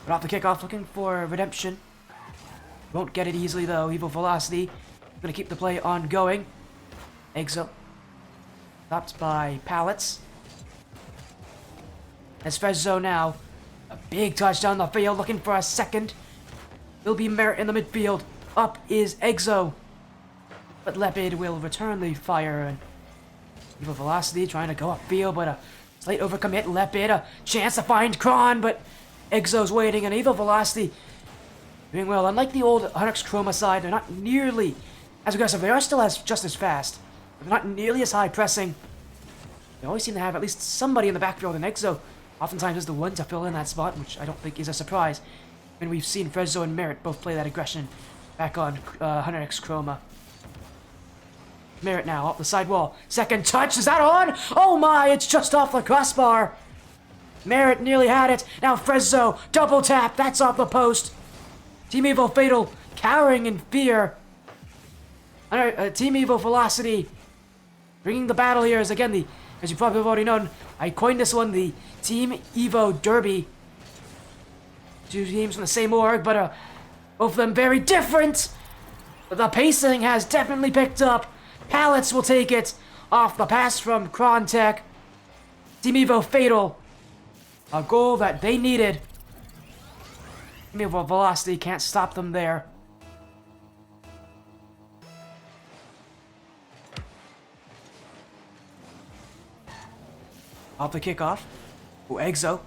But off the kickoff, looking for redemption. Won't get it easily though. Evo Velocity gonna keep the play ongoing. Exo stopped by Pallets. As Frezzo now, a big touch down the field, looking for a second. Will be Merit in the midfield. Up is Exo. But Lepid will return the fire, and Evo Velocity trying to go upfield, but a slight overcommit. Lepid, a chance to find Kron, but Exo's waiting, and Evo Velocity doing well. Unlike the old Hunix Chroma side, they're not nearly as aggressive. They are still just as fast, but they're not nearly as high pressing. They always seem to have at least somebody in the backfield, and Exo oftentimes is the one to fill in that spot, which I don't think is a surprise. And we've seen Frezzo and Merit both play that aggression back on Hunix Chroma. Merit now off the sidewall. Second touch, is that on? Oh my, it's just off the crossbar. Merit nearly had it. Now Frezzo, double tap, that's off the post. Team Evo Fatal cowering in fear. Team Evo Velocity bringing the battle here is again as you probably have already known, I coined this one the Team Evo Derby. Two teams from the same org, but both of them very different. But the pacing has definitely picked up. Pallets will take it off the pass from Krontech. Team Evo Fatal, a goal that they needed. Team Evo Velocity can't stop them there. Off the kickoff. Oh, Exo.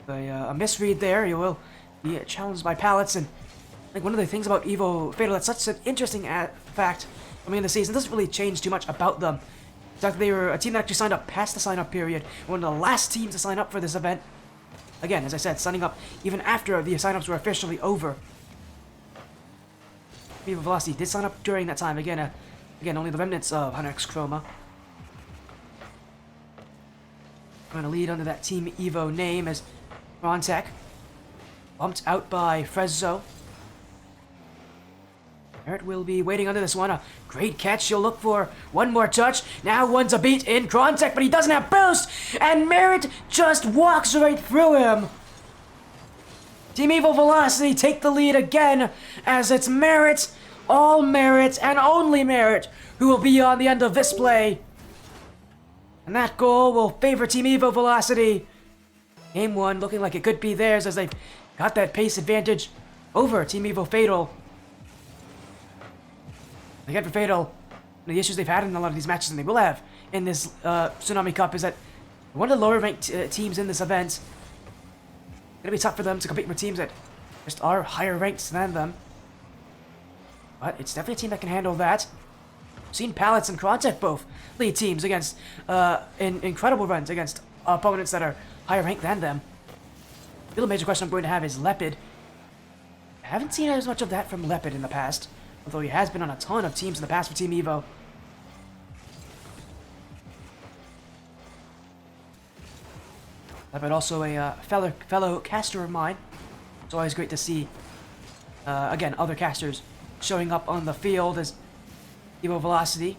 A misread there. He will be challenged by Pallets. And I think one of the things about Evo Fatal that's such an interesting fact coming in the season doesn't really change too much about them. In fact, they were a team that actually signed up past the sign-up period. One of the last teams to sign up for this event. Again, as I said, signing up even after the sign-ups were officially over. Evo Velocity did sign up during that time. Again, only the remnants of Hunix Chroma. Trying to lead under that Team Evo name as Krontech bumped out by Frezzo. Merit will be waiting under this one. A great catch. You'll look for one more touch. Now one's a beat in Krontech, but he doesn't have boost. And Merit just walks right through him. Team Evo Velocity take the lead again as it's Merit all Merit and only Merit who will be on the end of this play. And that goal will favor Team Evo Velocity. Game 1 looking like it could be theirs as they've got that pace advantage over Team Evo Fatal. Again, for Fatal, one of the issues they've had in a lot of these matches, and they will have in this Tsunami Cup, is that one of the lower ranked teams in this event, it's going to be tough for them to compete with teams that just are higher ranked than them. But it's definitely a team that can handle that. We've seen Pallets and Crontek both lead teams against in incredible runs against opponents that are higher ranked than them. The real major question I'm going to have is Leopard. I haven't seen as much of that from Leopard in the past, although he has been on a ton of teams in the past for Team Evo. Leopard also a fellow caster of mine. It's always great to see, again, other casters showing up on the field as Evo Velocity.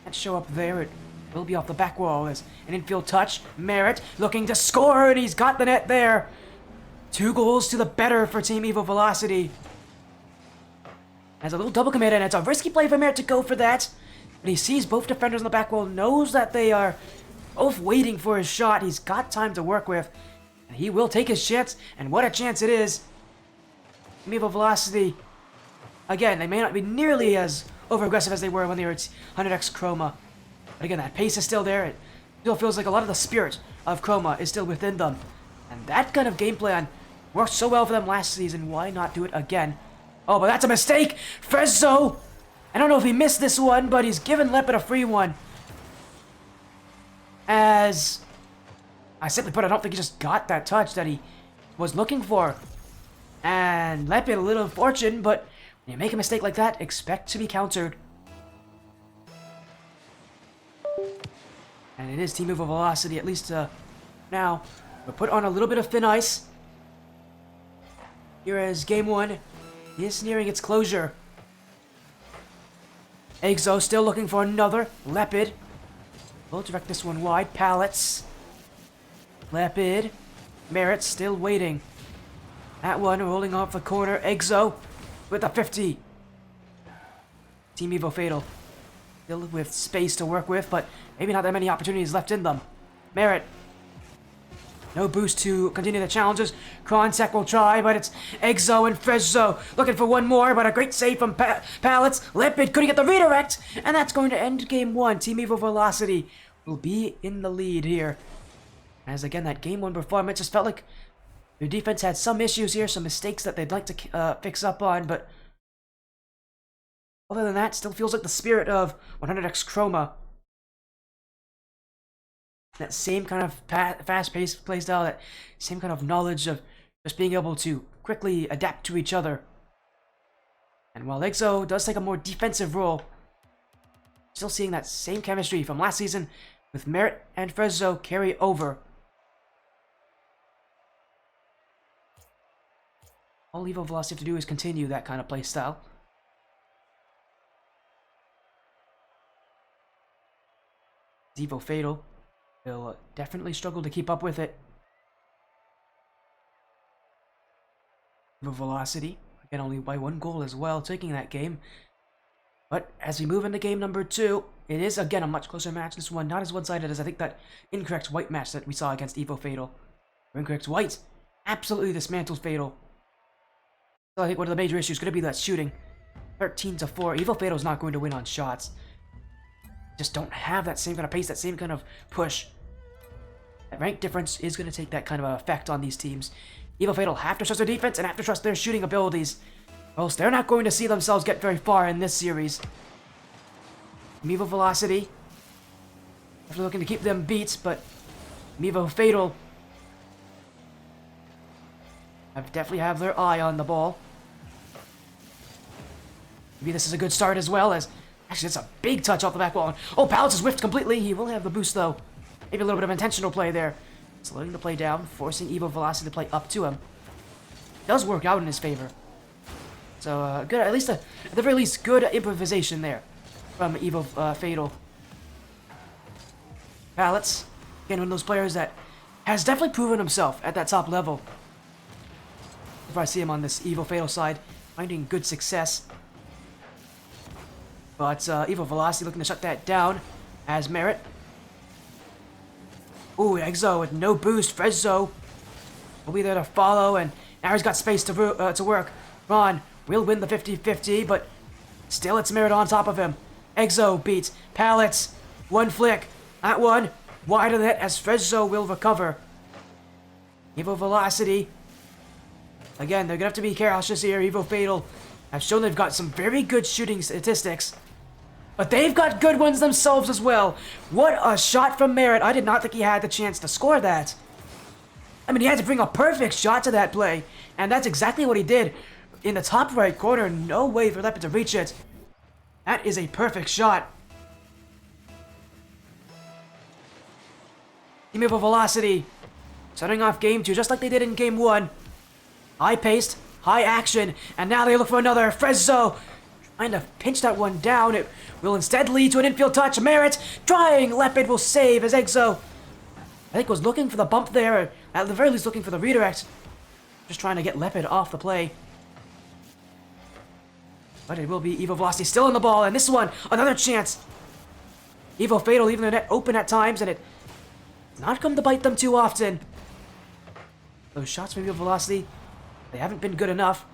Can't show up there. It will be off the back wall as an infield touch. Merit looking to score, and he's got the net there. 2 goals to the better for Team Evo Velocity. Has a little double commit, and it's a risky play for Merit to go for that. But he sees both defenders on the back wall, knows that they are both waiting for his shot. He's got time to work with, and he will take his chance, and what a chance it is. Team Evo Velocity, again, they may not be nearly as over-aggressive as they were when they were at 100x Chroma. But again, that pace is still there. It still feels like a lot of the spirit of Chroma is still within them. And that kind of game plan worked so well for them last season. Why not do it again? Oh, but that's a mistake! Frezzo! I don't know if he missed this one, but he's given Leopard a free one. As I simply put, I don't think he just got that touch that he was looking for. And Leopard, a little fortune, but when you make a mistake like that, expect to be countered. And it is Team Evo Velocity, at least now. We'll put on a little bit of thin ice. Here as Game 1 is nearing its closure. Exo still looking for another. Leopard. We'll direct this one wide. Pallets. Leopard. Merit still waiting. That one rolling off the corner. Exo with a 50. Team Evo Fatal. Still with space to work with, but maybe not that many opportunities left in them. Merit. No boost to continue the challenges. Kronsek will try, but it's Exo and Frezzo looking for one more, but a great save from Pallets. Leopard couldn't get the redirect, and that's going to end Game 1. Team Evo Velocity will be in the lead here. As again, that Game 1 performance just felt like their defense had some issues here, some mistakes that they'd like to fix up on, but other than that, still feels like the spirit of 100x Chroma. That same kind of fast-paced playstyle, that same kind of knowledge of just being able to quickly adapt to each other. And while Exo does take a more defensive role, still seeing that same chemistry from last season with Merit and Frezzo carry over. All Evo Velocity have to do is continue that kind of playstyle. Evo Fatal will definitely struggle to keep up with it. Evo Velocity, again only by 1 goal as well, taking that game. But as we move into game number 2, it is again a much closer match. This one not as one-sided as I think that Incorrect White match that we saw against Evo Fatal. Incorrect White absolutely dismantled Fatal. So I think one of the major issues is going to be that shooting. 13-4. Evo Fatal is not going to win on shots. Just don't have that same kind of pace, that same kind of push. That rank difference is going to take that kind of effect on these teams. Evo Fatal have to trust their defense and have to trust their shooting abilities, or else they're not going to see themselves get very far in this series. Evo Velocity, after looking to keep them beat, but Evo Fatal definitely have their eye on the ball. Maybe this is a good start as well, as actually it's a big touch off the back wall. Oh, Pallets is whiffed completely. He will have the boost though. Maybe a little bit of intentional play there. Slowing the play down, forcing Evo Velocity to play up to him. It does work out in his favor. So good, at least at the very least, good improvisation there from Evo Fatal. Pallets, again, one of those players that has definitely proven himself at that top level. If I see him on this Evo Fatal side, finding good success. But Evo Velocity looking to shut that down as Merit. Ooh, Exo with no boost. Frezzo will be there to follow, and now he's got space to work. Ron will win the 50-50, but still it's Merit on top of him. Exo beats Pallets. One flick. That one wide of the net as Frezzo will recover. Evo Velocity. Again, they're gonna have to be cautious here. Evo Fatal have shown they've got some very good shooting statistics, but they've got good ones themselves as well. What a shot from Merit. I did not think he had the chance to score that. I mean, he had to bring a perfect shot to that play, and that's exactly what he did. In the top right corner, no way for Leopard to reach it. That is a perfect shot. Team Evo Velocity starting off game 2 just like they did in game 1. High paced, high action, and now they look for another. Frezzo trying to pinch that one down. It will instead lead to an infield touch. Merit trying. Leopard will save as Exo, I think, was looking for the bump there, or at the very least looking for the redirect. Just trying to get Leopard off the play. But it will be Evo Velocity still on the ball, and this one, another chance. Evo Fatal leaving the net open at times, and it not come to bite them too often. Those shots from Evo Velocity, they haven't been good enough.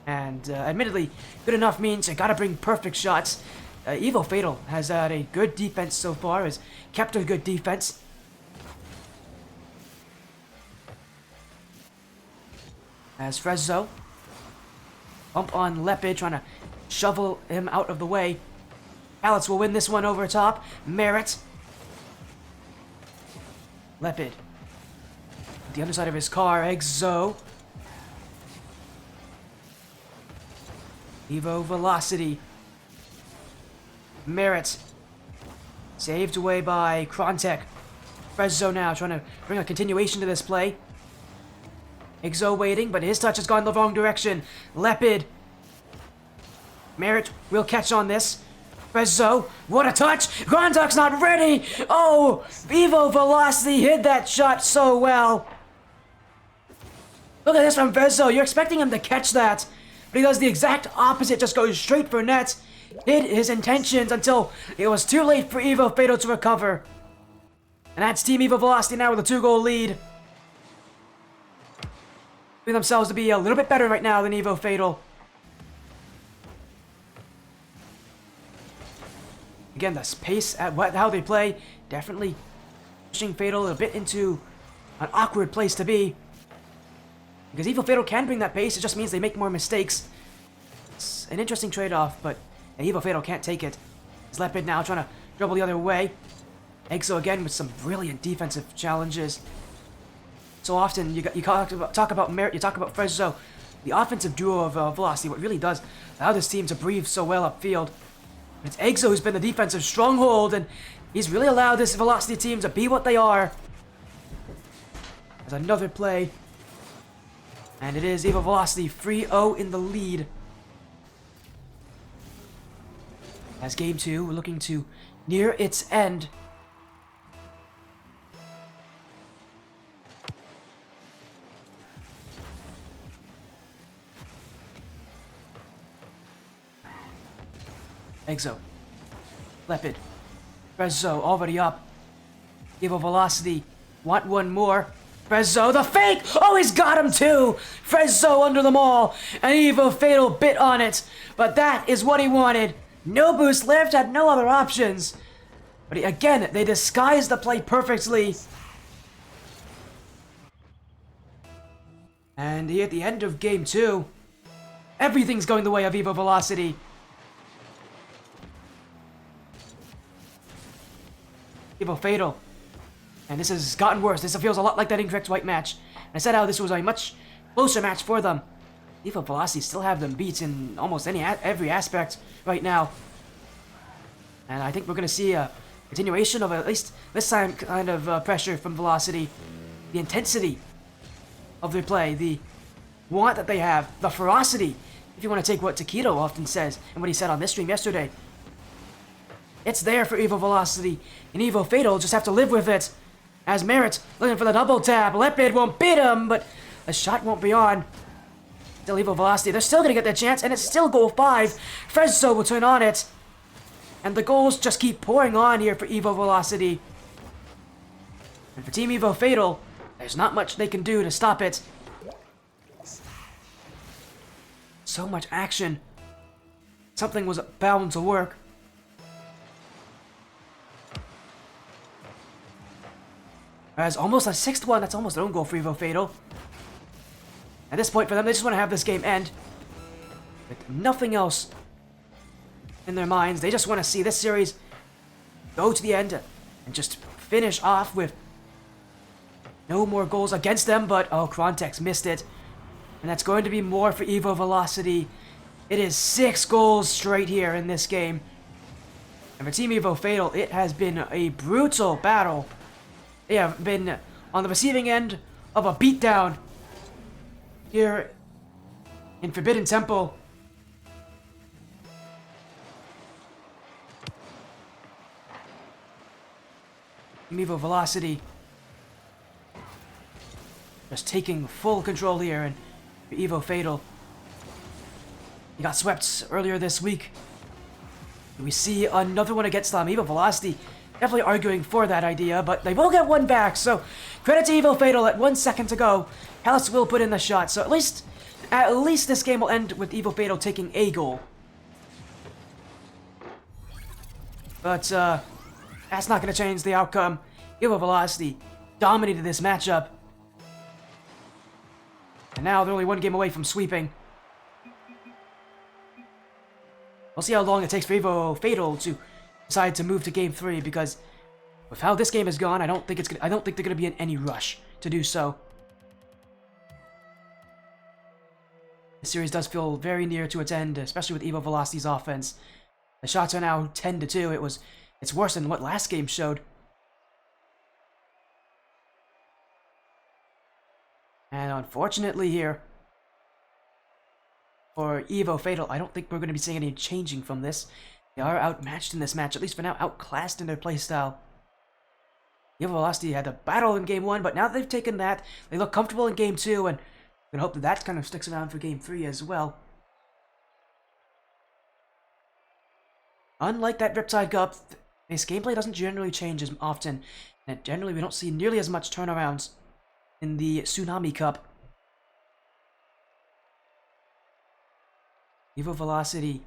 And admittedly, good enough means you gotta bring perfect shots. Evo Fatal has had a good defense so far, has kept a good defense. As Frezzo, bump on Leopard, trying to shovel him out of the way. Alex will win this one over top. Merit. Leopard. The underside of his car, Exo. Evo Velocity. Merit. Saved away by Krontek. Frezzo now trying to bring a continuation to this play. Exo waiting, but his touch has gone the wrong direction. Leopard. Merit will catch on this. Frezzo, what a touch! Gronduk's not ready! Oh, Evo Velocity hit that shot so well. Look at this from Frezzo. You're expecting him to catch that, but he does the exact opposite, just goes straight for net. Hid his intentions until it was too late for Evo Fatal to recover. And that's Team Evo Velocity now with a 2-goal lead. Proving themselves to be a little bit better right now than Evo Fatal. Again, the pace at how they play, definitely pushing Fatal a bit into an awkward place to be. Because Evo Fatal can bring that pace, it just means they make more mistakes. It's an interesting trade-off, but Evo Fatal can't take it. It's Leopard now trying to dribble the other way. Exo again with some brilliant defensive challenges. So often you talk about Merit, you talk about Frezzo. The offensive duo of Velocity, what really does allow this team to breathe so well upfield. It's Exo who's been the defensive stronghold, and he's really allowed this Velocity team to be what they are. There's another play. And it is Evo Velocity 3-0 in the lead. As game 2, we're looking to near its end. Exo. Leopard. Frezzo already up. Evo Velocity want one more. Frezzo, the fake! Oh, he's got him too! Frezzo under them all, and Evo Fatal bit on it. But that is what he wanted. No boost left, had no other options. But again, they disguised the play perfectly. And here at the end of game 2, everything's going the way of Evo Velocity. Evo Fatal. And this has gotten worse. This feels a lot like that incorrect white match. And I said how this was a much closer match for them. Evo Velocity still have them beat in almost every aspect right now. And I think we're going to see a continuation of at least this time kind of pressure from Velocity. The intensity of their play, the want that they have, the ferocity, if you want to take what Taquito often says and what he said on this stream yesterday. It's there for Evo Velocity, and Evo Fatal just have to live with it. As Merit looking for the double tap, Leopard won't beat him, but the shot won't be on. Still Evo Velocity, they're still going to get their chance, and it's still goal 5. Frezzo will turn on it. And the goals just keep pouring on here for Evo Velocity. And for Team Evo Fatal, there's not much they can do to stop it. So much action. Something was bound to work. As almost a 6th one, that's almost their own goal for Evo Fatal. At this point for them, they just want to have this game end. With nothing else in their minds. They just want to see this series go to the end and just finish off with no more goals against them, but oh, Krontex missed it. And that's going to be more for Evo Velocity. It is 6 goals straight here in this game. And for Team Evo Fatal, it has been a brutal battle. They have been on the receiving end of a beatdown here in Forbidden Temple. Team Evo Velocity just taking full control here, and for Evo Fatal, he got swept earlier this week. We see another one against them. Evo Velocity definitely arguing for that idea, but they will get one back, so credit to Evo Fatal. At 1 second to go, Palace will put in the shot, so at least this game will end with Evo Fatal taking a goal. But that's not going to change the outcome. Evo Velocity dominated this matchup, and now they're only 1 game away from sweeping. We'll see how long it takes for Evo Fatal to decide to move to Game 3, because with how this game has gone, I don't think they're gonna be in any rush to do so. The series does feel very near to its end, especially with Evo Velocity's offense. The shots are now 10-2. It's worse than what last game showed. And unfortunately here, for Evo Fatal, I don't think we're going to be seeing any changing from this. They are outmatched in this match, at least for now, outclassed in their playstyle. Evo Velocity had a battle in Game 1, but now that they've taken that, they look comfortable in Game 2, and we're going to hope that that kind of sticks around for Game 3 as well. Unlike that Riptide Cup, this gameplay doesn't generally change as often, and generally we don't see nearly as much turnarounds in the Tsunami Cup. Evo Velocity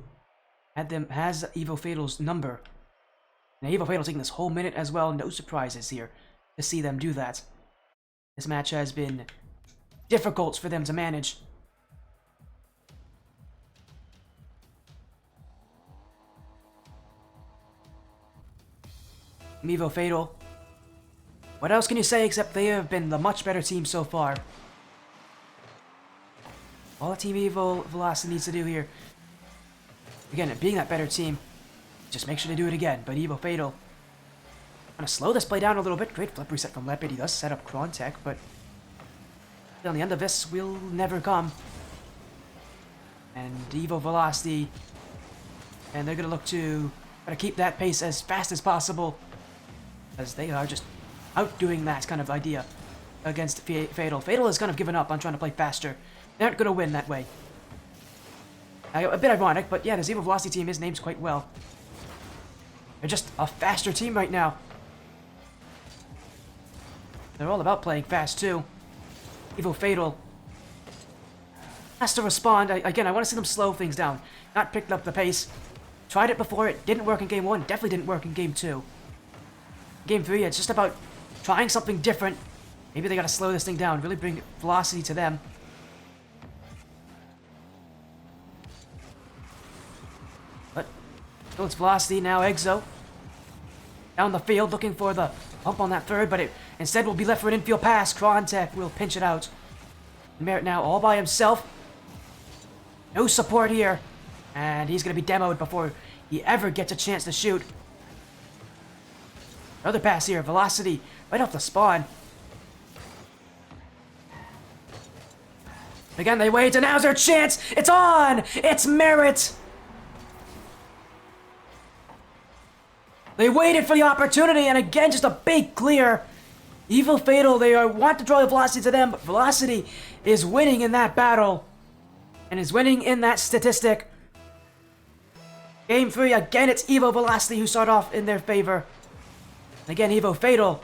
has Evo Fatal's number. And Evo Fatal taking this whole minute as well. No surprises here to see them do that. This match has been difficult for them to manage. Evo Fatal, what else can you say except they have been the much better team so far? All that Team Evo Velocity needs to do here, again, being that better team, just make sure to do it again. But Evo Fatal, I'm gonna slow this play down a little bit. Great flip reset from Leopard. He does set up Krontek, but on the end of this will never come. And Evo Velocity, and they're gonna look to try to keep that pace as fast as possible, as they are just outdoing that kind of idea against Fatal. Fatal has kind of given up on trying to play faster. They aren't going to win that way. A bit ironic, but yeah, this Evo Velocity team is named quite well. They're just a faster team right now. They're all about playing fast too. Evo Fatal has to respond. Again, I want to see them slow things down, not pick up the pace. Tried it before, it didn't work in Game 1, definitely didn't work in Game 2. Game 3, it's just about trying something different. Maybe they gotta slow this thing down, really bring velocity to them. But still it's Velocity now, Exo. Down the field looking for the bump on that third, but it instead will be left for an infield pass. Krontek will pinch it out. Merit now all by himself. No support here. And he's gonna be demoed before he ever gets a chance to shoot. Another pass here, Velocity, right off the spawn. Again, they wait, and now's their chance! It's on! It's Merit! They waited for the opportunity, and again, just a big clear. Evo Fatal, they want to draw the Velocity to them, but Velocity is winning in that battle. And is winning in that statistic. Game 3, again it's Evo Velocity who start off in their favor. And again, Evo Fatal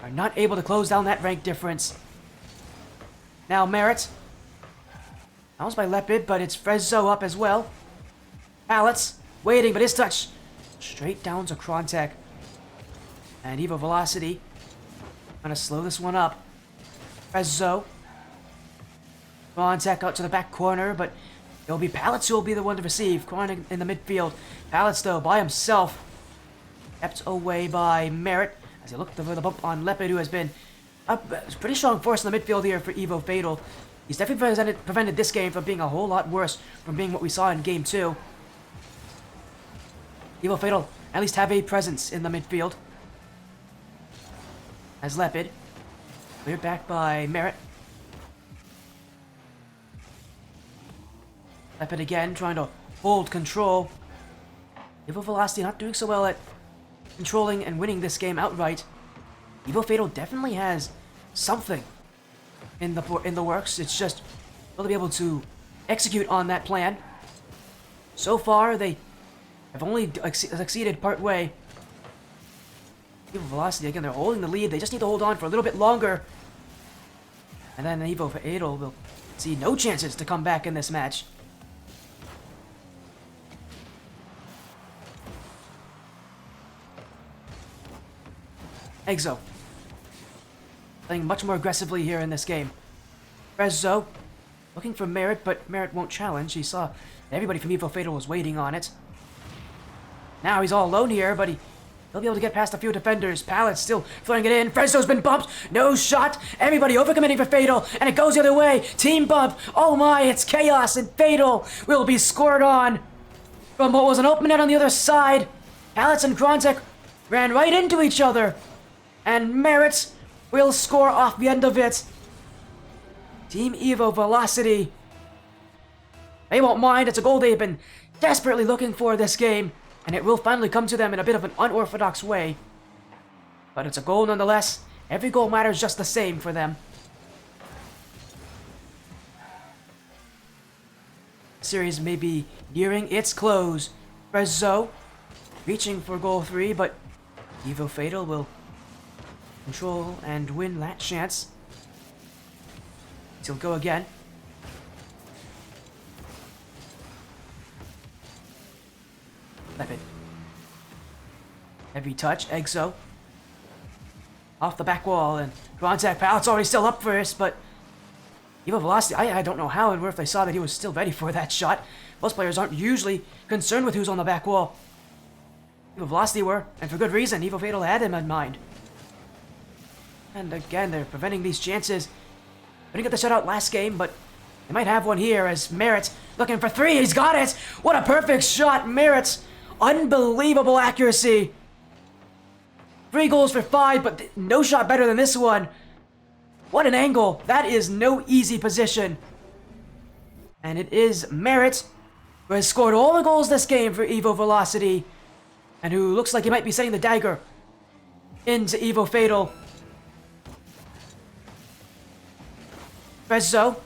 are not able to close down that rank difference. Now Merit. That was by Leopard, but it's Frezzo up as well. Pallets waiting, but his touch straight down to Krontek. And Evo Velocity gonna slow this one up. Frezzo. Krontek out to the back corner, but it'll be Pallets who will be the one to receive. Krontek in the midfield. Pallets, though, by himself. Kept away by Merit as he looked for the bump on Leopard, who has been a pretty strong force in the midfield here for Evo Fatal. He's definitely prevented this game from being a whole lot worse from being what we saw in Game 2. Evo Fatal at least have a presence in the midfield. As Leopard cleared back by Merit. Leopard again trying to hold control. Evo Velocity not doing so well at controlling and winning this game outright. Evo Fatal definitely has something in the works. It's just will they be able to execute on that plan. So far, they have only succeeded part way. Evo Velocity again, they're holding the lead. They just need to hold on for a little bit longer, and then Evo Fatal will see no chances to come back in this match. Exo playing much more aggressively here in this game. Frezzo looking for Merit, but Merit won't challenge. He saw everybody from Evo Fatal was waiting on it. Now he's all alone here, but he'll be able to get past a few defenders. Pallets still throwing it in. Frezzo's been bumped. No shot. Everybody overcommitting for Fatal, and it goes the other way. Team bump. Oh my, it's chaos, and Fatal will be scored on from what was an open net on the other side. Pallets and Krontek ran right into each other, and Merit will score off the end of it. Team Evo Velocity, they won't mind. It's a goal they've been desperately looking for this game, and it will finally come to them in a bit of an unorthodox way. But it's a goal nonetheless. Every goal matters just the same for them. The series may be nearing its close. Frezzo reaching for goal 3, but Evo Fatal will control and win that chance. He'll go again. Leopard. Heavy touch, Exo. Off the back wall, and Krontek Pallets already still up first, but Evo Velocity, I don't know how and where if they saw that he was still ready for that shot. Most players aren't usually concerned with who's on the back wall. Evo Velocity were, and for good reason. Evo Fatal had him in mind. And again, they're preventing these chances. We didn't get the shutout last game, but they might have one here as Merit looking for 3. He's got it! What a perfect shot, Merit! Unbelievable accuracy. 3 goals for 5, but no shot better than this one. What an angle. That is no easy position. And it is Merit who has scored all the goals this game for Evo Velocity, and who looks like he might be setting the dagger into Evo Fatal. Frezzo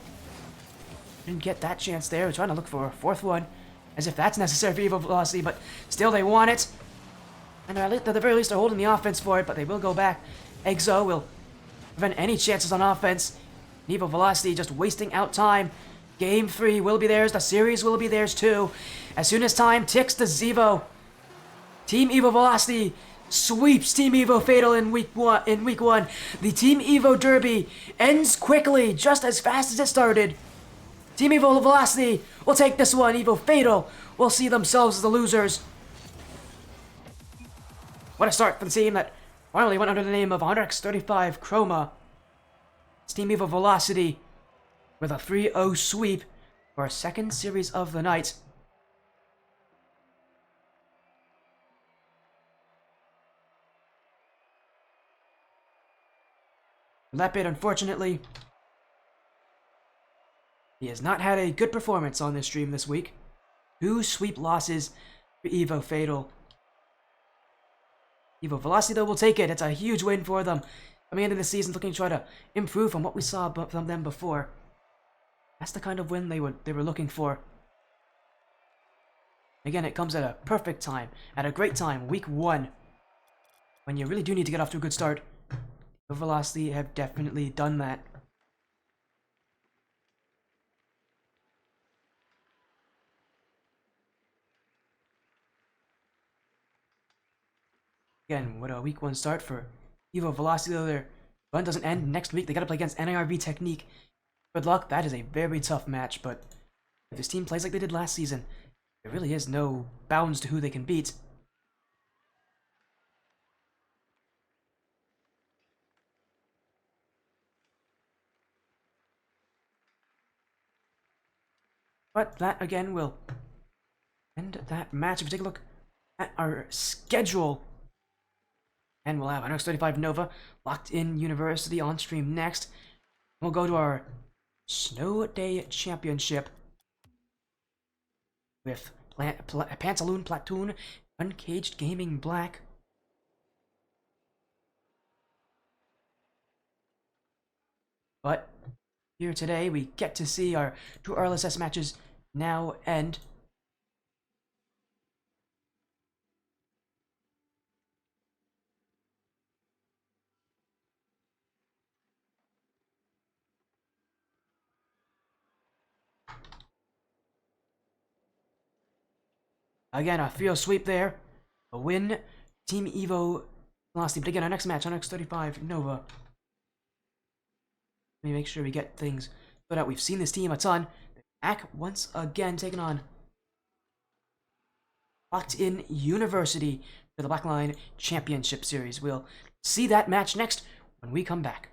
didn't get that chance there. We're trying to look for a 4th one, as if that's necessary for Evo Velocity, but still they want it. And at the very least they're holding the offense for it, but they will go back. Exo will prevent any chances on offense. Evo Velocity just wasting out time. Game 3 will be theirs. The series will be theirs too. As soon as time ticks to Zevo, Team Evo Velocity sweeps Team Evo Fatal in week one. The Team Evo Derby ends quickly, just as fast as it started. Team Evo Velocity will take this one. Evo Fatal will see themselves as the losers. What a start for the team that finally went under the name of 100x35 Chroma. It's Team Evo Velocity with a 3-0 sweep for our second series of the night. Leopard, unfortunately, he has not had a good performance on this stream this week. 2 sweep losses for Evo Fatal. Evo Velocity, though, will take it. It's a huge win for them. Coming into the season looking to try to improve from what we saw from them before. That's the kind of win they were looking for. Again, it comes at a perfect time, at a great time, week 1, when you really do need to get off to a good start. Velocity have definitely done that. Again, what a week 1 start for Evo Velocity, though their run doesn't end next week. They gotta play against NIRV Technique. Good luck, that is a very tough match, but if this team plays like they did last season, there really is no bounds to who they can beat. But that, again, will end that match. If we take a look at our schedule, and we'll have NX 35 Nova locked in University on stream next. We'll go to our Snow Day Championship with Pantaloon, Platoon, Uncaged Gaming Black. But here today, we get to see our two RLSS matches now end. Again, a field sweep there. A win. Team Evo Velocity. But again, our next match, on X35 Nova. Let me make sure we get things put out. We've seen this team a ton. Back once again, taking on Locked In University for the Blackline Championship Series. We'll see that match next when we come back.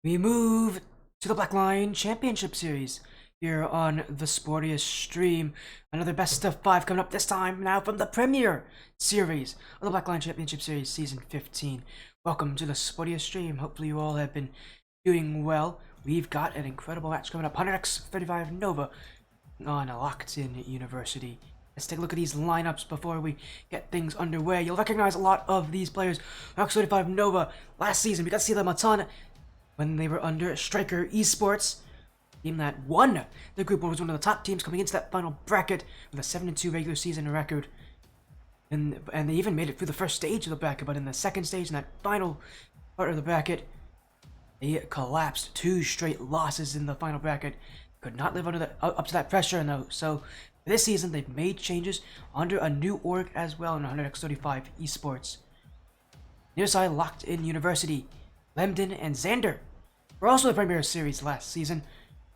we move to the Black Lion Championship Series here on the Sportiest stream. Another best of 5 coming up this time now from the Premier Series of the Black Lion Championship Series Season 15. Welcome to the Sportiest stream. Hopefully you all have been doing well. We've got an incredible match coming up. 100x35 Nova on Locked In University. Let's take a look at these lineups before we get things underway. You'll recognize a lot of these players. 100x35 Nova last season, we got to see them a ton when they were under Striker Esports. Team that won the group was one of the top teams coming into that final bracket with a 7-2 regular season record. And they even made it through the first stage of the bracket, but in the second stage, in that final part of the bracket, they collapsed. 2 straight losses in the final bracket. Could not live under up to that pressure, though. So this season, they've made changes under a new org as well in 100x35 Esports. Near side, Locked In University, Lemden and Xander were also the Premier Series last season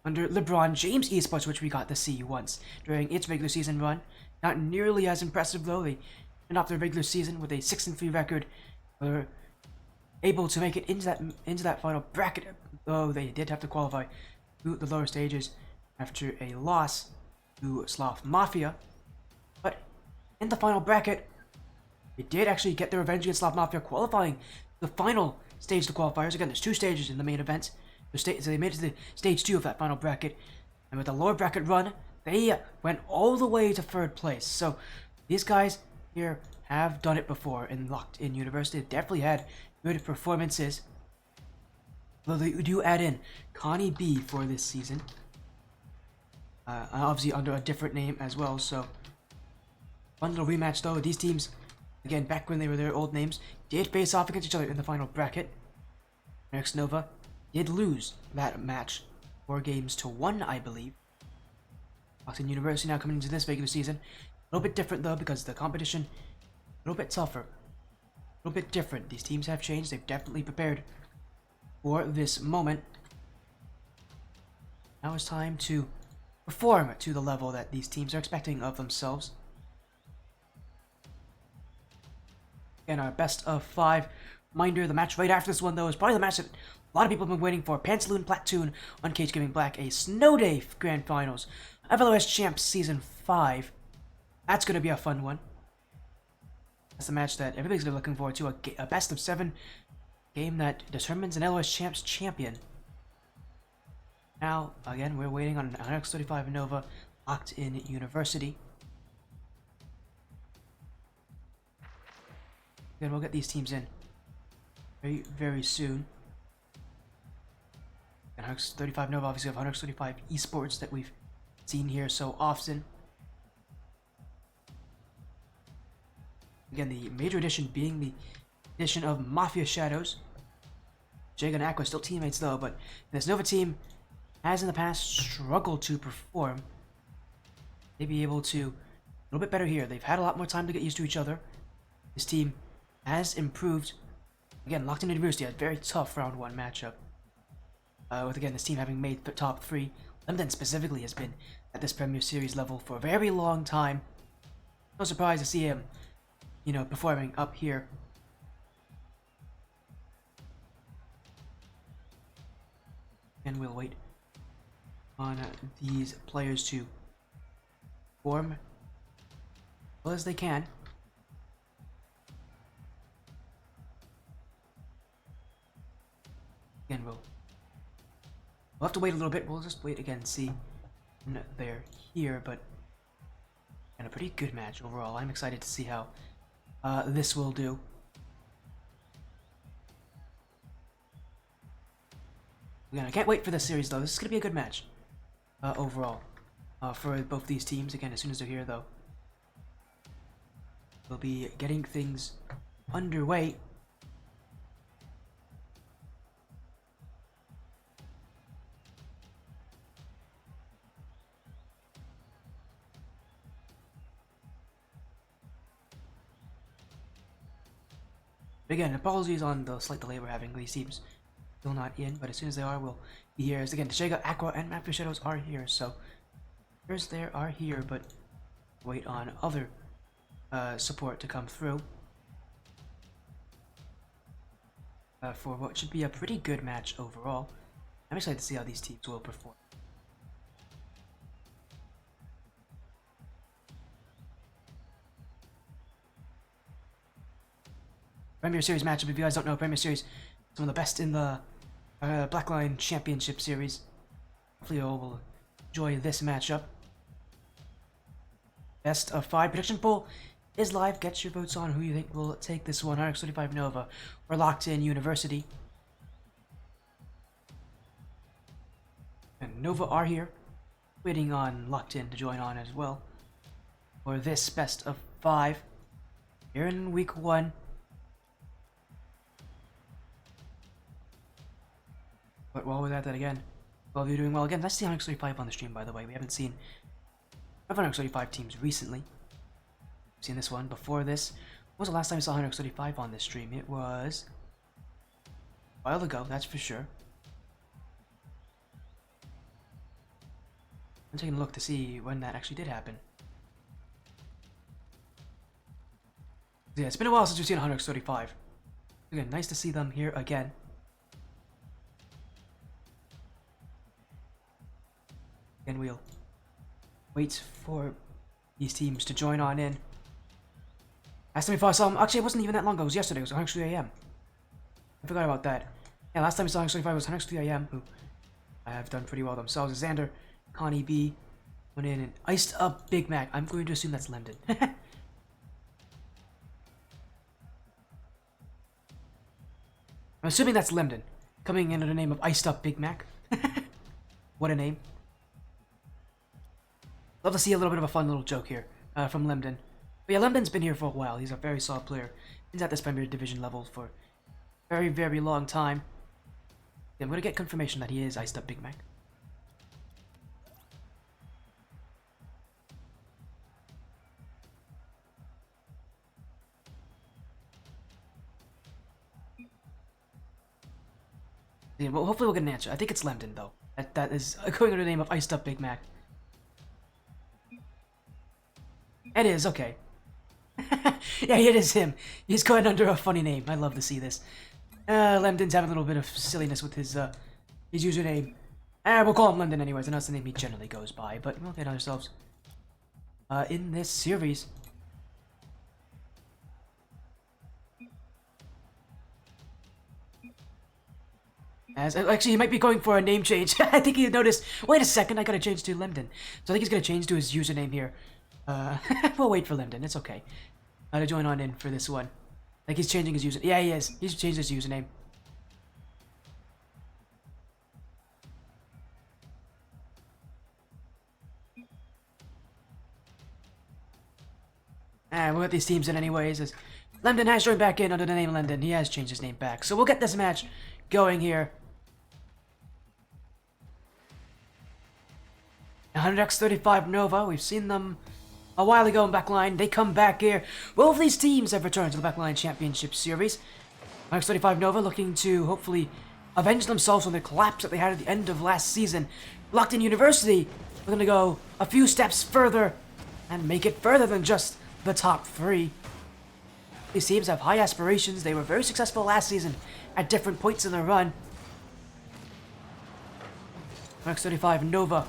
under LeBron James Esports, which we got to see once during its regular season run. Not nearly as impressive though. They ended off their regular season with a 6-3 record. Were able to make it into that final bracket, though they did have to qualify to the lower stages after a loss to Sloth Mafia. But in the final bracket, they did actually get their revenge against Sloth Mafia, qualifying the final stage of the qualifiers. Again, there's 2 stages in the main event. So they made it to the stage 2 of that final bracket, and with the lower bracket run, they went all the way to 3rd place. So these guys here have done it before in Locked In University. They definitely had good performances. Though they do add in Connie B for this season, obviously under a different name as well. So fun little rematch though. These teams, again, back when they were their old names, did face off against each other in the final bracket. Next Nova did lose that match 4-1, I believe. Locked In University now coming into this regular season. A little bit different though, because the competition a little bit tougher. A little bit different. These teams have changed. They've definitely prepared for this moment. Now it's time to perform to the level that these teams are expecting of themselves. And our best of 5 reminder, the match right after this one though is probably the match that a lot of people have been waiting for. Pantaloon, Platoon, Uncaged giving Black a Snow Day Grand Finals of LOS Champs Season 5. That's going to be a fun one. That's the match that everybody's going to be looking forward to. A best of 7 game that determines an LOS Champs champion. Now, again, we're waiting on an X35 Nova Locked In University. Then we'll get these teams in very, very soon. And 135 Nova obviously have 135 Esports that we've seen here so often. Again, the major addition being the addition of Mafia Shadows. Jaga and Aqua still teammates though, but this Nova team has in the past struggled to perform. They'd be able to a little bit better here. They've had a lot more time to get used to each other. This team has improved. Again, Locked In University had a very tough round 1 matchup. With again this team having made the top 3. Lemden specifically has been at this Premier Series level for a very long time. No surprise to see him, you know, performing up here. And we'll wait on these players to form as well as they can. Again, we'll have to wait a little bit. We'll just wait again and see when they're here, but and a pretty good match overall. I'm excited to see how this will do. Again, I can't wait for this series though. This is gonna be a good match overall for both these teams. Again, as soon as they're here though, we'll be getting things underway. Again, apologies on the slight delay we're having. These teams still not in, but as soon as they are, we'll be here. As again, Tashega, Aqua, and Mafia Shadows are here, so players there are here, but wait on other support to come through for what should be a pretty good match overall. I'm excited to see how these teams will perform. Premier Series matchup, if you guys don't know, Premier Series, some of the best in the Blackline Championship Series. Hopefully you all will enjoy this matchup. Best of 5 prediction poll is live. Get your votes on who you think will take this one. RX35 Nova or Locked In University. And Nova are here, waiting on Locked In to join on as well for this best of 5 here in week 1. But while we're at that again, well, you're doing well again. Let's see RX35 on the stream, by the way. We haven't seen RX35 teams recently. We've seen this one before this. When was the last time we saw RX35 on this stream? It was a while ago, that's for sure. I'm taking a look to see when that actually did happen. Yeah, it's been a while since we've seen RX35. Again, nice to see them here again. And we'll wait for these teams to join on in. Last time we saw them, actually it wasn't even that long ago, it was yesterday, it was 103 AM. I forgot about that. Yeah, last time we saw 135 was 103 AM, who have done pretty well themselves. Xander, Connie B, went in and iced up Big Mac. I'm going to assume that's Lemden. I'm assuming that's Lemden, coming in under the name of Iced Up Big Mac. What a name. Love to see a little bit of a fun little joke here from Lemden. But yeah, Lemden's been here for a while. He's a very solid player. He's at this Premier Division level for a very, very long time. Yeah, I'm going to get confirmation that he is Iced Up Big Mac. Yeah, well, hopefully we'll get an answer. I think it's Lemden, though. That is going under the name of Iced Up Big Mac. It is, okay. Yeah, it is him. He's going under a funny name. I love to see this. Lemden's having a little bit of silliness with his username. We'll call him Lemden anyways. I know that's the name he generally goes by, but we'll get ourselves in this series. As actually, he might be going for a name change. I think he noticed. Wait a second, I gotta change to Lemden. So I think he's gonna change to his username here. We'll wait for Lemden. It's okay. To join on in for this one. Like he's changing his username. Yeah, he is. He's changed his username. We'll get these teams in anyways. As Lemden has joined back in under the name Lemden. He has changed his name back. So we'll get this match going here. 100x35 Nova. We've seen them a while ago in Backline. They come back here. Both of these teams have returned to the Backline Championship Series. 100x35 Nova looking to hopefully avenge themselves on the collapse that they had at the end of last season. Locked In University, we're going to go a few steps further and make it further than just the top 3. These teams have high aspirations. They were very successful last season at different points in their run. 100x35 Nova.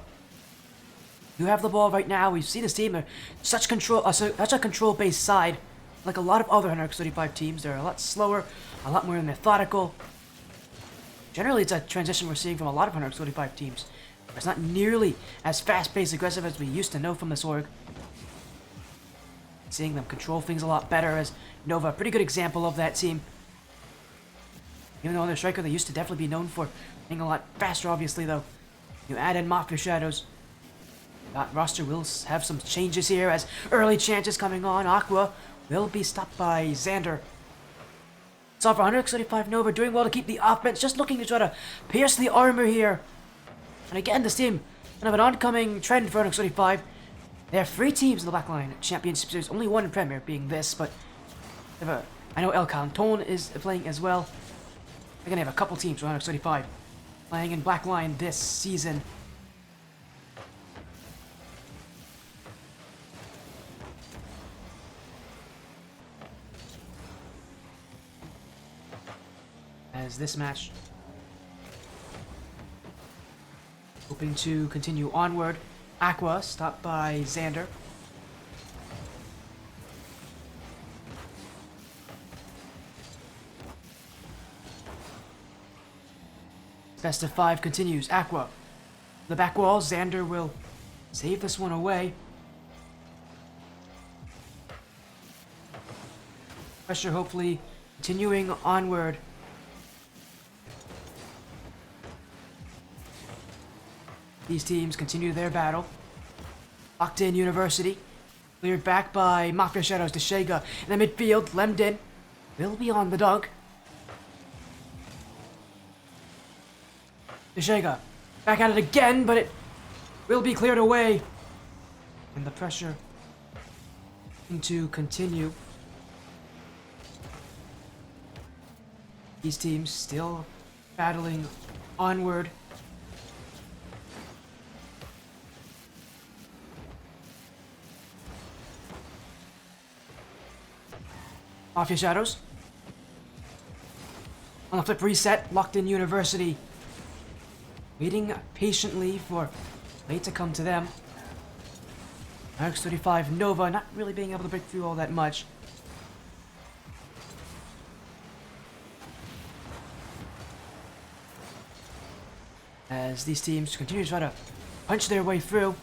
You have the ball right now. We've seen this team such a control-based side. Like a lot of other 100x35 teams, they're a lot slower, a lot more methodical. Generally, it's a transition we're seeing from a lot of 100x35 teams. It's not nearly as fast-paced, aggressive as we used to know from this org. Seeing them control things a lot better as Nova, a pretty good example of that team. Even though on their striker, they used to definitely be known for being a lot faster, obviously, though. You add in Mafia Shadows. That roster will have some changes here as early chances coming on. Aqua will be stopped by Xander. So for 100x35 Nova, doing well to keep the offense, just looking to try to pierce the armor here. And again, this team, kind of an oncoming trend for 100x35. They have 3 teams in the Backline Championship Series, only one in Premier, being this, but I know El Canton is playing as well. They're gonna have a couple teams for 100x35 playing in Backline this season. As this match hoping to continue onward. Aqua stopped by Xander. Best of 5 continues. Aqua. The back wall. Xander will save this one away. Pressure hopefully continuing onward. These teams continue their battle. Locked in University. Cleared back by Mafia Shadows to Shega. In the midfield, Lemden will be on the dunk. Deshega back at it again, but it will be cleared away. And the pressure to continue. These teams still battling onward. Mafia Shadows. On the flip reset, locked in University. Waiting patiently for play to come to them. X35 Nova not really being able to break through all that much. As these teams continue to try to punch their way through.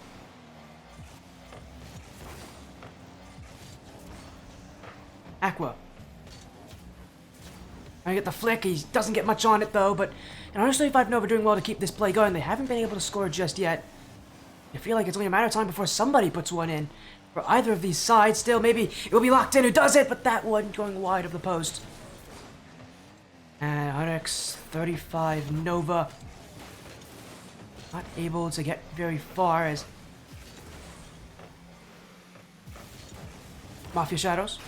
Aqua. Trying to get the flick, he doesn't get much on it though, but honestly, 5 Nova doing well to keep this play going. They haven't been able to score just yet. I feel like it's only a matter of time before somebody puts one in. For either of these sides, still maybe it will be locked in who does it, but that one going wide of the post. And Onyx 35 Nova not able to get very far as Mafia Shadows.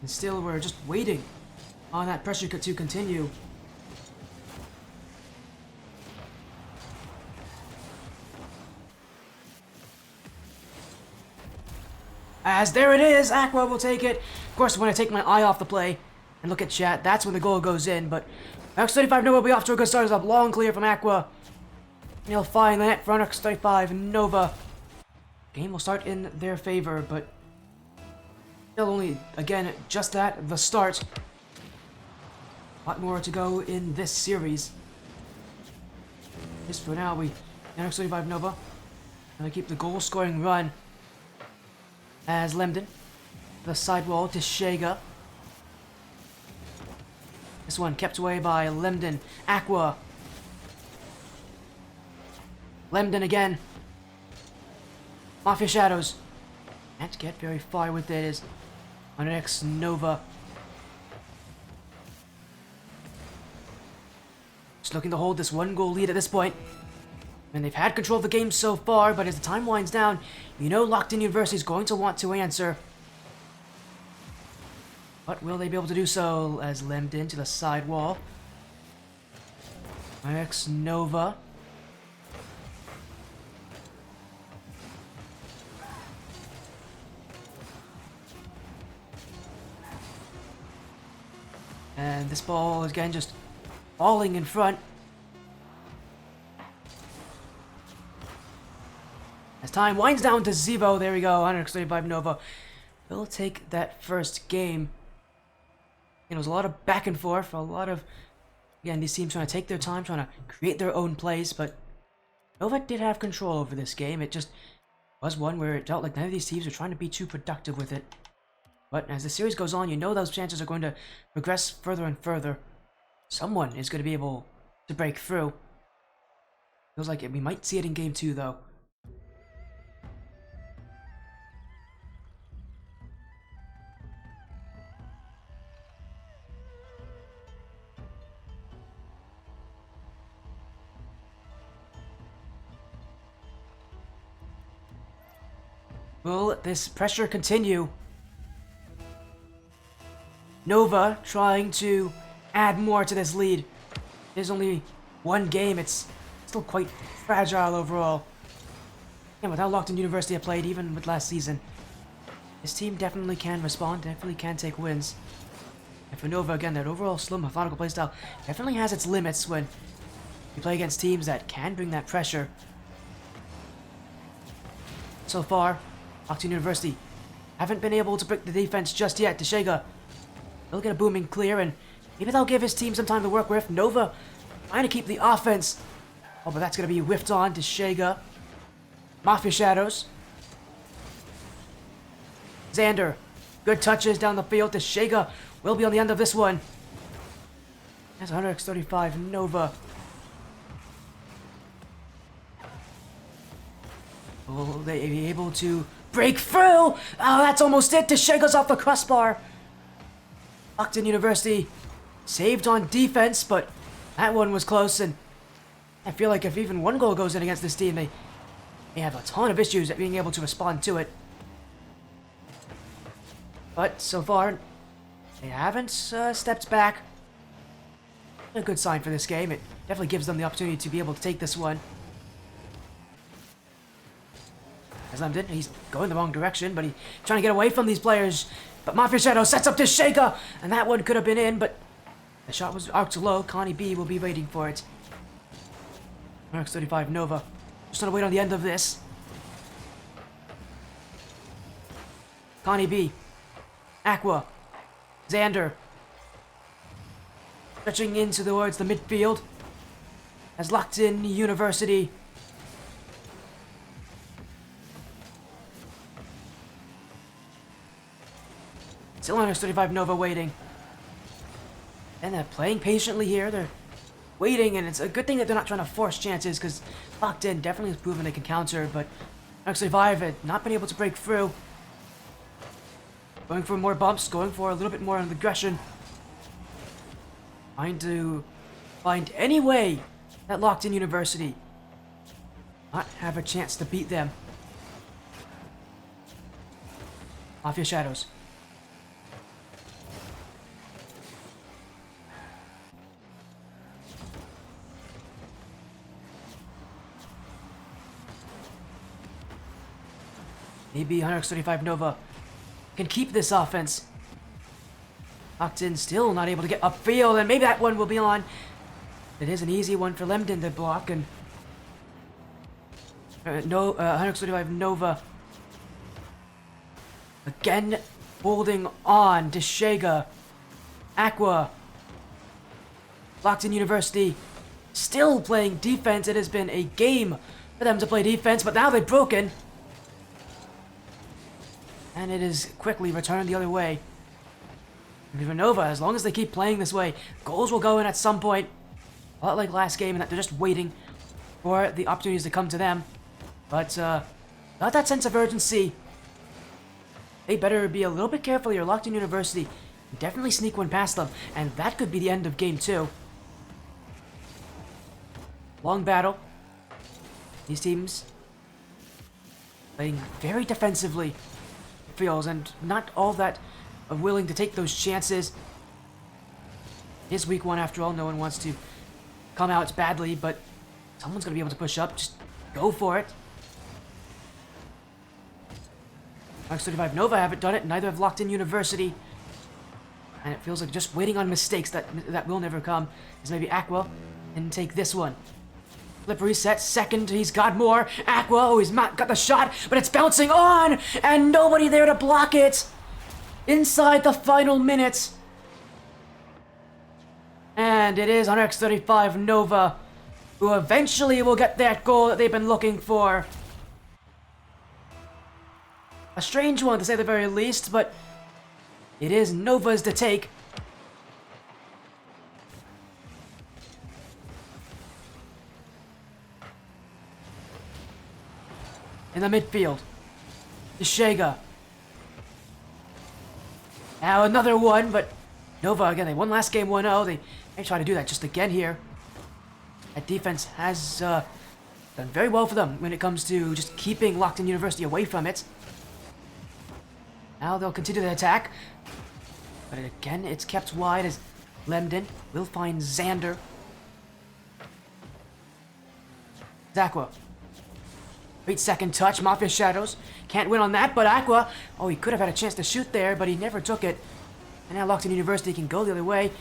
And still we're just waiting on that pressure to continue. As there it is, Aqua will take it. Of course, when I take my eye off the play and look at chat, that's when the goal goes in. But X35 Nova will be off to a good start as a long clear from Aqua. And he'll find the net for X35 Nova. Game will start in their favor, but still only, again, just at the start. A lot more to go in this series. Just for now, we X35 Nova gonna keep the goal scoring run. As Lemden, the sidewall to Shega. This one kept away by Lemden. Aqua. Lemden again. Mafia Shadows. Can't get very far with it as Onyx Nova. Just looking to hold this 1-goal lead at this point. And they've had control of the game so far, but as the time winds down, you know Locked In University is going to want to answer. But will they be able to do so as Lemden to the side wall? X Nova. And this ball is again just falling in front. As time winds down to Zevo, there we go, 135 Nova will take that first game. And it was a lot of back and forth, a lot of, again, these teams trying to take their time, trying to create their own plays, but Nova did have control over this game. It just was one where it felt like none of these teams were trying to be too productive with it. But as the series goes on, you know those chances are going to progress further and further. Someone is going to be able to break through. Feels like we might see it in Game 2, though. Will this pressure continue? Nova trying to add more to this lead. There's only one game, it's still quite fragile overall. And with how Locked In University have played, even with last season, this team definitely can respond, definitely can take wins. And for Nova, again, that overall slow, methodical playstyle definitely has its limits when You play against teams that can bring that pressure. So far, Platoon University haven't been able to break the defense just yet. Deshega will get a booming clear, and maybe they'll give his team some time to work with. Nova trying to keep the offense. Oh, but that's going to be whiffed on. Deshega. Mafia Shadows. Xander. Good touches down the field. Deshega will be on the end of this one. That's 100x35 Nova. Will they be able to break through? Oh, that's almost it. Deshega's off the crossbar. Platoon University saved on defense, but that one was close, and I feel like if even one goal goes in against this team, they have a ton of issues at being able to respond to it. But so far, they haven't stepped back. A good sign for this game. It definitely gives them the opportunity to be able to take this one. As Lemden, he's going the wrong direction, but he's trying to get away from these players. But Mafia Shadow sets up Deshega, and that one could have been in, but the shot was arced low. Connie B will be waiting for it. RX-35 Nova. Just gonna wait on the end of this. Connie B. Aqua. Xander. Stretching into towards the midfield. Has locked in University. Still on RX-35 Nova waiting. And they're playing patiently here. They're waiting, and it's a good thing that they're not trying to force chances, because locked in definitely has proven they can counter, but RX-35 had not been able to break through. Going for more bumps, going for a little bit more of aggression. Trying to find any way that locked in University not have a chance to beat them. Mafia Shadows. Maybe 135 Nova can keep this offense. Locked in, still not able to get upfield, and maybe that one will be on. It is an easy one for Lemden to block, and 135 Nova again holding on. Deshega, Aqua, locked in University, still playing defense. It has been a game for them to play defense, but now they've broken. And it is quickly returned the other way. And Nova, as long as they keep playing this way, goals will go in at some point. A lot like last game, in that they're just waiting for the opportunities to come to them. But, not that sense of urgency. They better be a little bit careful here. Locked in University. Definitely sneak one past them. And that could be the end of game 2. Long battle. These teams playing very defensively. Feels, and not all that willing to take those chances. It is week 1 after all. No one wants to come out badly, but someone's going to be able to push up. Just go for it. RX-35 Nova haven't done it. Neither have locked in University. And it feels like just waiting on mistakes that will never come. As maybe Aqua can take this one. Flip reset, second, he's got more. Aqua, oh, he's not got the shot, but it's bouncing on, and nobody there to block it. Inside the final minutes. And it is RX-35 Nova who eventually will get that goal that they've been looking for. A strange one to say the very least, but it is Nova's to take. In the midfield, Deshega. Now another one, but Nova again. They won last game 1-0. They may try to do that just again here. That defense has done very well for them when it comes to just keeping Locked in University away from it. Now they'll continue the attack, but again it's kept wide as Lemden will find Xander. Aqua. Great second touch, Mafia Shadows. Can't win on that, but Aqua, oh, he could have had a chance to shoot there, but he never took it. And now Locked in University can go the other way.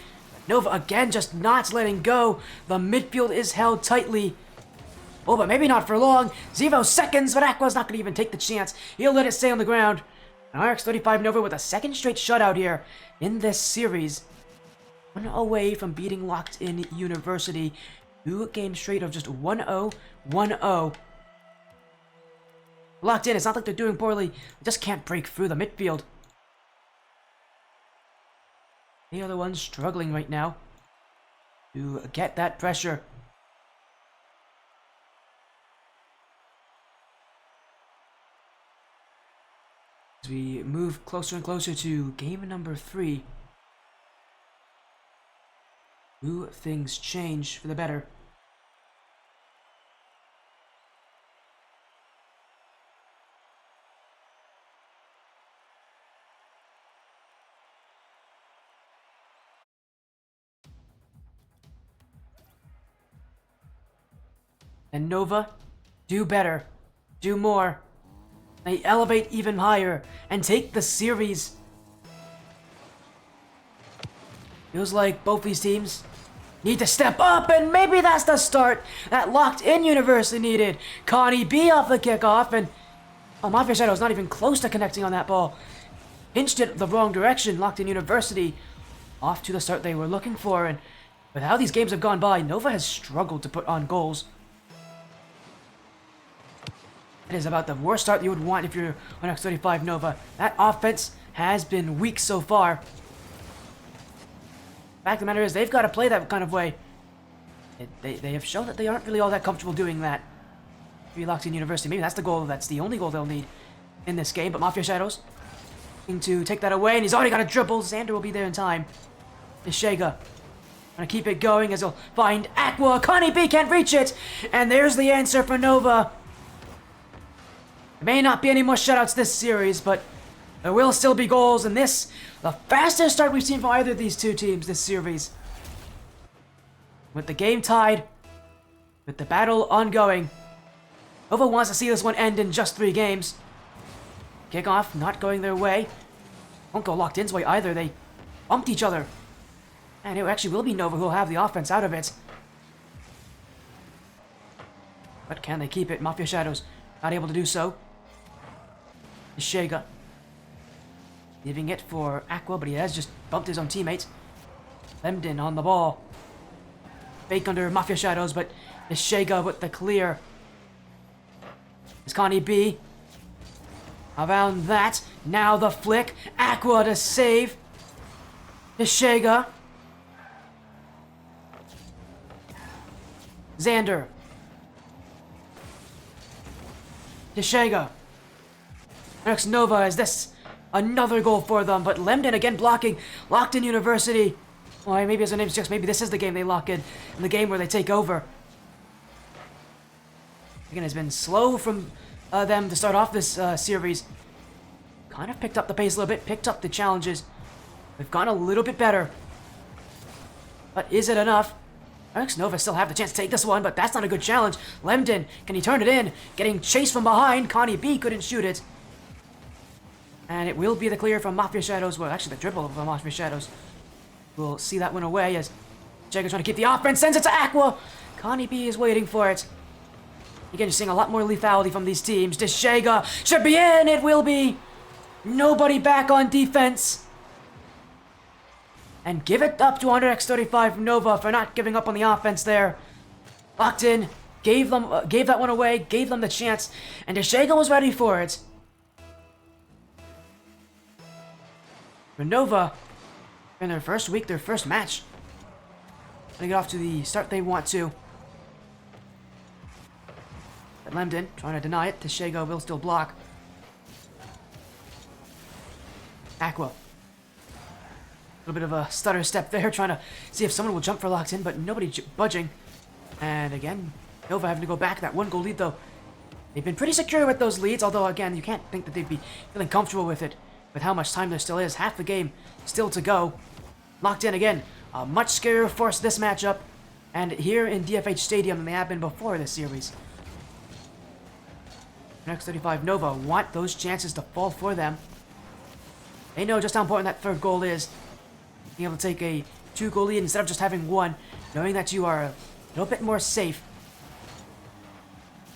Nova again just not letting go. The midfield is held tightly. Oh, but maybe not for long. 0 seconds, but Aqua's not going to even take the chance. He'll let it stay on the ground. And RX-35 Nova with a second straight shutout here in this series. 1 away from beating Locked In University. 2 games straight of just 1-0, 1-0. Locked In, it's not like they're doing poorly. They just can't break through the midfield. They are the ones struggling right now to get that pressure. As we move closer and closer to game number 3, do things change for the better? And Nova, do better, do more. They elevate even higher and take the series. Feels like both these teams need to step up, and maybe that's the start that Locked In University needed. Connie B off the kickoff, and Mafia Shadow's not even close to connecting on that ball. Pinched it the wrong direction. Locked In University off to the start they were looking for, and with how these games have gone by, Nova has struggled to put on goals. It is about the worst start you would want if you're on X35 Nova. That offense has been weak so far. Fact of the matter is, they've got to play that kind of way. They have shown that they aren't really all that comfortable doing that. Locked In University, maybe that's the goal. That's the only goal they'll need in this game. But Mafia Shadows looking to take that away, and he's already got a dribble. Xander will be there in time. Ishega gonna keep it going as he'll find Aqua. Connie B can't reach it, and there's the answer for Nova. There may not be any more shutouts this series, but there will still be goals, and this, the fastest start we've seen from either of these two teams this series. With the game tied, with the battle ongoing, Nova wants to see this one end in just 3 games. Kickoff not going their way. Won't go Locked In's way either. They bumped each other. And it actually will be Nova who'll have the offense out of it. But can they keep it? Mafia Shadows not able to do so. Ishega leaving it for Aqua, but he has just bumped his own teammate. Lemden on the ball. Fake under Mafia Shadows, but Ishega with the clear. It's Connie B. Around that. Now the flick. Aqua to save. Ishega. Xander. Ishega. Next Nova, is this another goal for them? But Lemden again blocking. Locked In University. Well, maybe as the name suggests, maybe this is the game they lock in the game where they take over. Again, it's been slow from them to start off this series. Kind of picked up the pace a little bit, picked up the challenges. They've gone a little bit better. But is it enough? RX Nova still have the chance to take this one, but that's not a good challenge. Lemden, can he turn it in? Getting chased from behind. Connie B couldn't shoot it. And it will be the clear from Mafia Shadows. Well, actually the dribble from Mafia Shadows. We'll see that one away as Jagger trying to keep the offense. Sends it to Aqua. Connie B is waiting for it. Again, you're seeing a lot more lethality from these teams. Deshega should be in. It will be. Nobody back on defense. And give it up to X35 Nova for not giving up on the offense there. Locked In. Gave that one away. Gave them the chance. And Deshega was ready for it. For Nova, in their first week, their first match. Gonna get off to the start they want to. But Lemden trying to deny it. Deshega will still block. Aqua. A little bit of a stutter step there, trying to see if someone will jump for Locked In, but nobody budging. And again, Nova having to go back. That 1 goal lead, though. They've been pretty secure with those leads, although, again, you can't think that they'd be feeling comfortable with it, with how much time there still is. Half the game still to go. Locked In again. A much scarier force this matchup. And here in DFH Stadium than they have been before this series. X35 Nova want those chances to fall for them. They know just how important that 3rd goal is. Being able to take a 2-goal lead instead of just having one, knowing that you are a little bit more safe.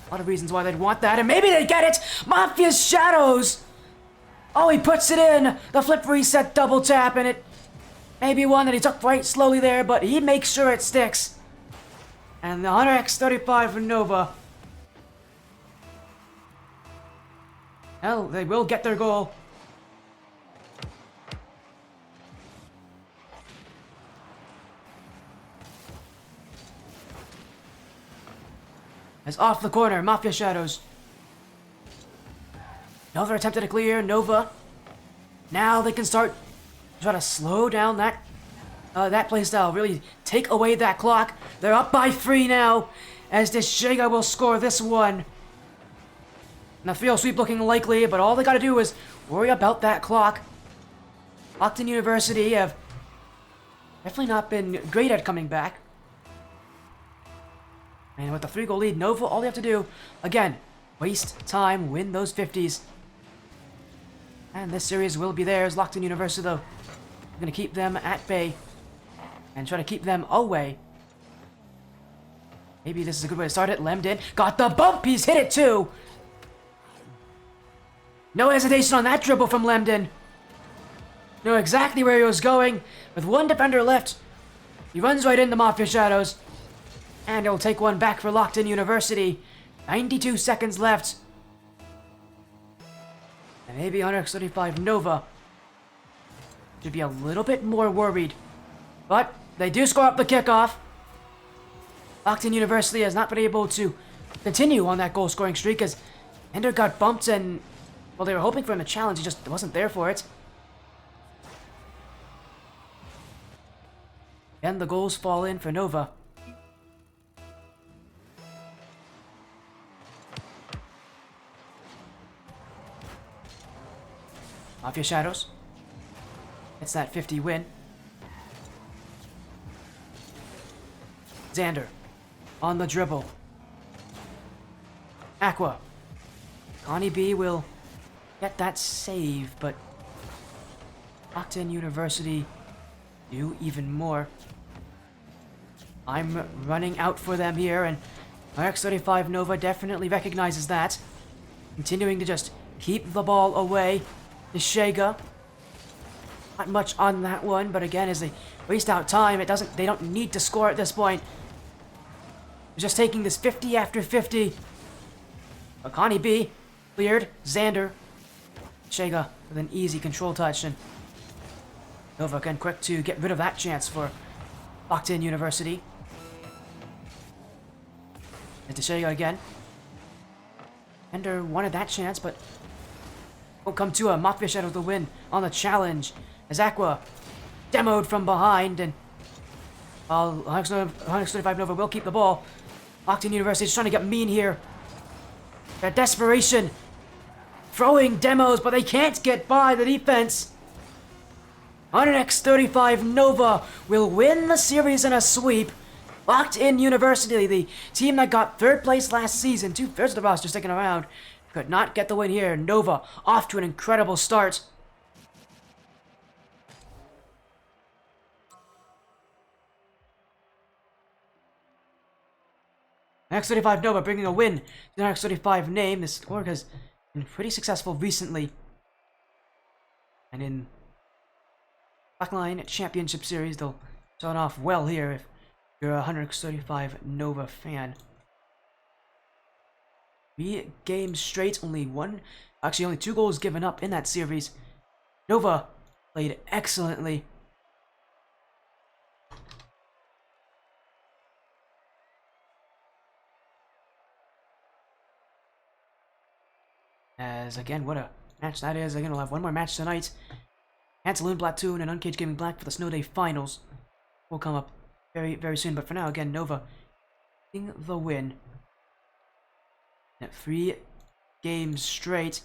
A lot of reasons why they'd want that, and maybe they get it! Mafia's Shadows! Oh, he puts it in! The flip reset double tap, and it maybe one that he took right slowly there, but he makes sure it sticks. And the Hunter X35 Nova. Hell, they will get their goal. As off the corner, Mafia Shadows. Another attempted to clear, Nova. Now they can start try to slow down that playstyle, really take away that clock. They're up by 3 now, as this Shega will score this one. And the field sweep looking likely, but all they gotta do is worry about that clock. Lockton University have definitely not been great at coming back. And with the 3-goal lead, Nova, all they have to do, again, waste time, win those 50s. And this series will be theirs. Lockton University, though, we're going to keep them at bay and try to keep them away. Maybe this is a good way to start it. Lemden got the bump. He's hit it, too. No hesitation on that dribble from Lemden. Knew exactly where he was going. With one defender left, he runs right into Mafia Shadows. And he'll take one back for Lockton University. 92 seconds left. And maybe Hunter X35 Nova should be a little bit more worried. But they do score up the kickoff. Lockton University has not been able to continue on that goal-scoring streak as Ender got bumped and, well, they were hoping for him a challenge. He just wasn't there for it. And the goals fall in for Nova. Mafia Shadows. It's that 50 win. Xander on the dribble. Aqua. Connie B will get that save, but Lockton University do even more. I'm running out for them here, and RX35 Nova definitely recognizes that. Continuing to just keep the ball away. The Shega. Not much on that one, but again, as they waste out time, they don't need to score at this point. They're just taking this 50 after 50. Akani B cleared. Xander. Shega with an easy control touch, and Nova again quick to get rid of that chance for Lockton University. Into Shega again. Ender wanted that chance, but won't come to a Mafia Shadow with the win on the challenge as Aqua demoed from behind, and 135 Nova will keep the ball. Lockton University is trying to get mean here. Their desperation, throwing demos, but they can't get by the defense. 100x35 Nova will win the series in a sweep. Lockton University, the team that got 3rd place last season, 2/3 of the roster sticking around, could not get the win here. Nova off to an incredible start. X35 Nova bringing a win to the X35 name. This org has been pretty successful recently. And in Blackline Championship Series, they'll start off well here if you're a 135 Nova fan. 3 games straight, only 2 goals given up in that series. Nova played excellently. As again, what a match that is. Again, we'll have one more match tonight. Pantaloon, Platoon, and Uncaged Gaming Black for the Snow Day Finals will come up very, very soon. But for now, again, Nova getting the win. At 3 games straight.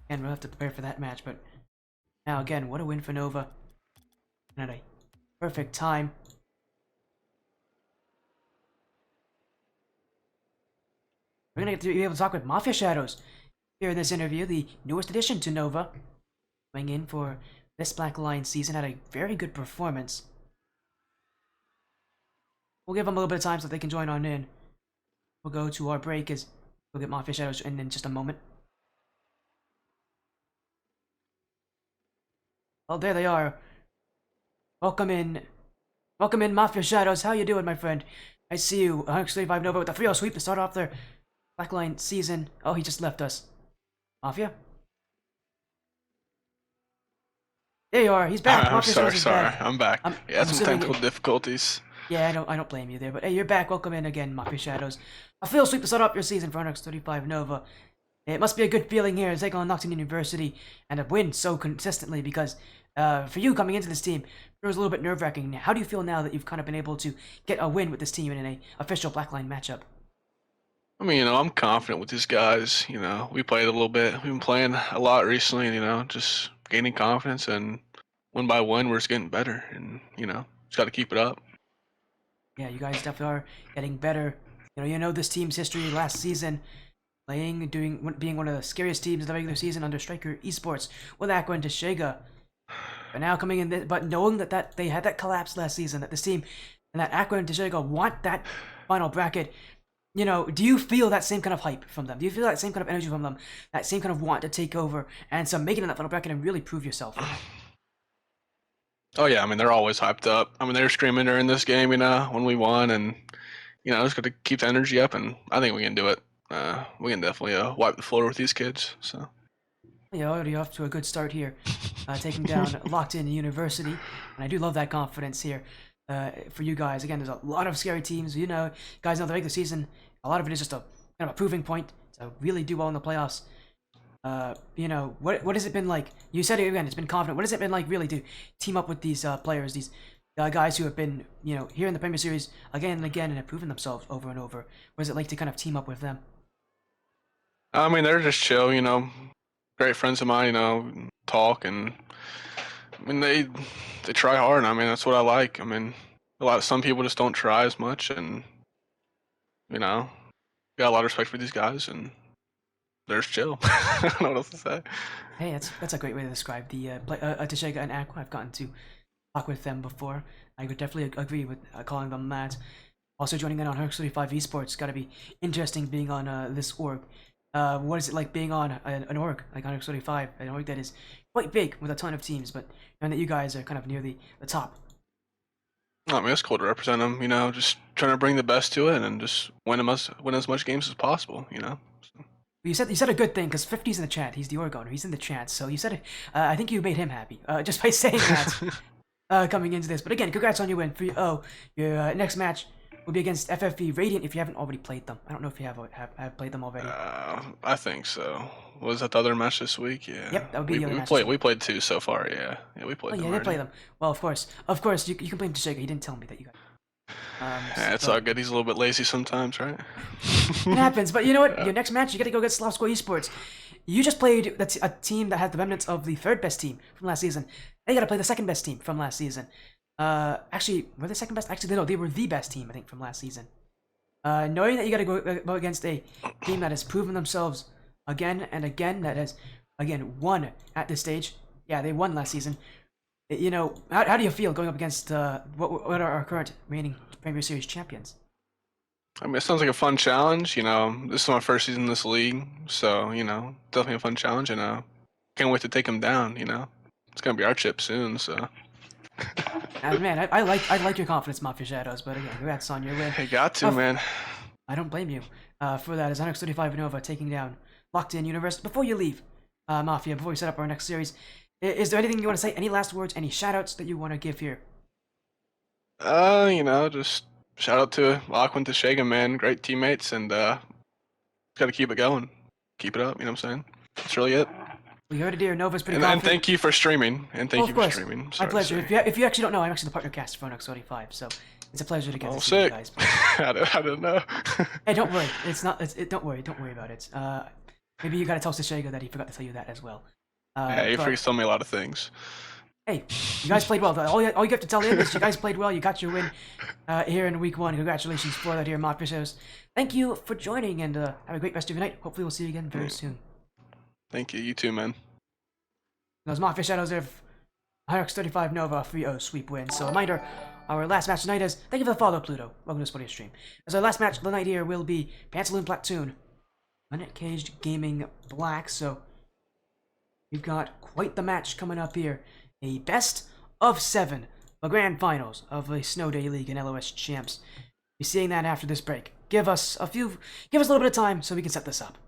And we'll have to prepare for that match, but now again, what a win for Nova. And at a perfect time. we're gonna get to be able to talk with Mafia Shadows here in this interview, the newest addition to Nova, coming in for this Black Lion season, had a very good performance. We'll give them a little bit of time so they can join on in. We'll go to our break as we'll get Mafia Shadows in just a moment. Oh, there they are. Welcome in, Mafia Shadows. How you doing, my friend? I see you. 135 Nova with the 3-0 sweep to start off their Black Lion season. Oh, he just left us. Mafia? There you are. He's back. I'm Mafia sorry, Shadows is back. I'm back. I'm Yeah, some assuming technical difficulties. Yeah, I don't blame you there. But hey, you're back. Welcome in again, Mafia Shadows. A field sweep to start off your season for 135 Nova. It must be a good feeling here to take on Nocturne University and to win so consistently because for you coming into this team, it was a little bit nerve-wracking. How do you feel now that you've kind of been able to get a win with this team in an official Blackline matchup? I mean, I'm confident with these guys. We played a little bit. We've been playing a lot recently, just gaining confidence, and one by one, we're just getting better, and, just got to keep it up. Yeah, you guys definitely are getting better. You know this team's history last season, being one of the scariest teams of the regular season under Striker Esports with Aqua and Teshega. But now coming in, but knowing that they had that collapse last season, that this team and that Aqua and Teshega want that final bracket, do you feel that same kind of hype from them? Do you feel that same kind of energy from them? That same kind of want to take over and so make it in that final bracket and really prove yourself? Oh, yeah, I mean, they're always hyped up. I mean, they were screaming during this game, when we won, and, just got to keep the energy up, and I think we can do it. We can definitely wipe the floor with these kids, so. You're already off to a good start here, taking down Locked In University, and I do love that confidence here for you guys. Again, there's a lot of scary teams. Guys know the regular season, a lot of it is just a kind of a proving point to really do well in the playoffs. What has it been like? You said it again, it's been confident. What has it been like really to team up with these players, these guys who have been, here in the Premier Series again and again and have proven themselves over and over? What is it like to kind of team up with them? I mean, they're just chill, great friends of mine, talk, and I mean, they try hard. I mean, that's what I like. I mean, some people just don't try as much, and got a lot of respect for these guys, and they're just chill. I don't know what else to say. Hey, that's a great way to describe the Teshega and Aqua. I've gotten to talk with them before. I would definitely agree with calling them that. Also joining in on 135 Esports. Got to be interesting being on this org. What is it like being on an org like 135, an org that is quite big with a ton of teams, but knowing that you guys are kind of near the top? I mean, it's cool to represent them, just trying to bring the best to it and just win as much games as possible, So. You said a good thing because 50's in the chat. He's the org owner. He's in the chat, so you said it. I think you made him happy just by saying that coming into this. But again, congrats on your win. Your next match will be against FFV Radiant if you haven't already played them. I don't know if you have played them already. I think so. Was that the other match this week? Yeah. Yep, that would be the other match. We played 2 so far. Yeah, we played. Oh yeah, they play them. Well, of course, you can blame Teshega. He didn't tell me that you got. It's all good. He's a little bit lazy sometimes, right? It happens, but you know what? Your next match, you got to go against Slav Squad Esports. You just played a team that had the remnants of the third best team from last season. They got to play the second best team from last season. Actually, were they second best? Actually, no, they were the best team, I think, from last season. Knowing that you got to go against a team that has proven themselves again and again, that has, again, won at this stage. Yeah, they won last season. How do you feel going up against what are our current reigning Premier Series champions? I mean, it sounds like a fun challenge. This is my first season in this league, so definitely a fun challenge, and can't wait to take them down. It's gonna be our chip soon, so. Man, I like your confidence, Mafia Shadows, but again, congrats on your win. You got to, man. I don't blame you. For that, is NX35 Nova taking down Locked In University. Before you leave, Mafia, before we set up our next series, is there anything you want to say? Any last words? Any shoutouts that you want to give here? Just shout out to Aqua and Teshega, man. Great teammates, and got to keep it going. Keep it up, you know what I'm saying? That's really it. We heard it here. Nova's pretty confident. And thank you for streaming. My pleasure. If you actually don't know, I'm actually the partner cast for NX35, so it's a pleasure to get to see sick. you guys. I didn't know. Hey, don't worry. Don't worry about it. Maybe you got to tell Teshega that he forgot to tell you that as well. Yeah, he forgets to tell me a lot of things. Hey, you guys played well. All you have to tell him is you guys played well. You got your win here in week 1. Congratulations for that here, Mockfishers. Thank you for joining, and have a great rest of your night. Hopefully we'll see you again very soon. Thank you. You too, man. Those Mockfish Shadows have Hyrux 35 Nova 3-0 sweep win. So reminder, our last match tonight is, thank you for the follow, Pluto. Welcome to Sporty Stream. As our last match of the night here will be Pantaloon Platoon, Uncaged Gaming Black. So we've got quite the match coming up here. A best of 7, the grand finals of the Snow Day League and LOS champs. Be seeing that after this break. Give us a little bit of time so we can set this up.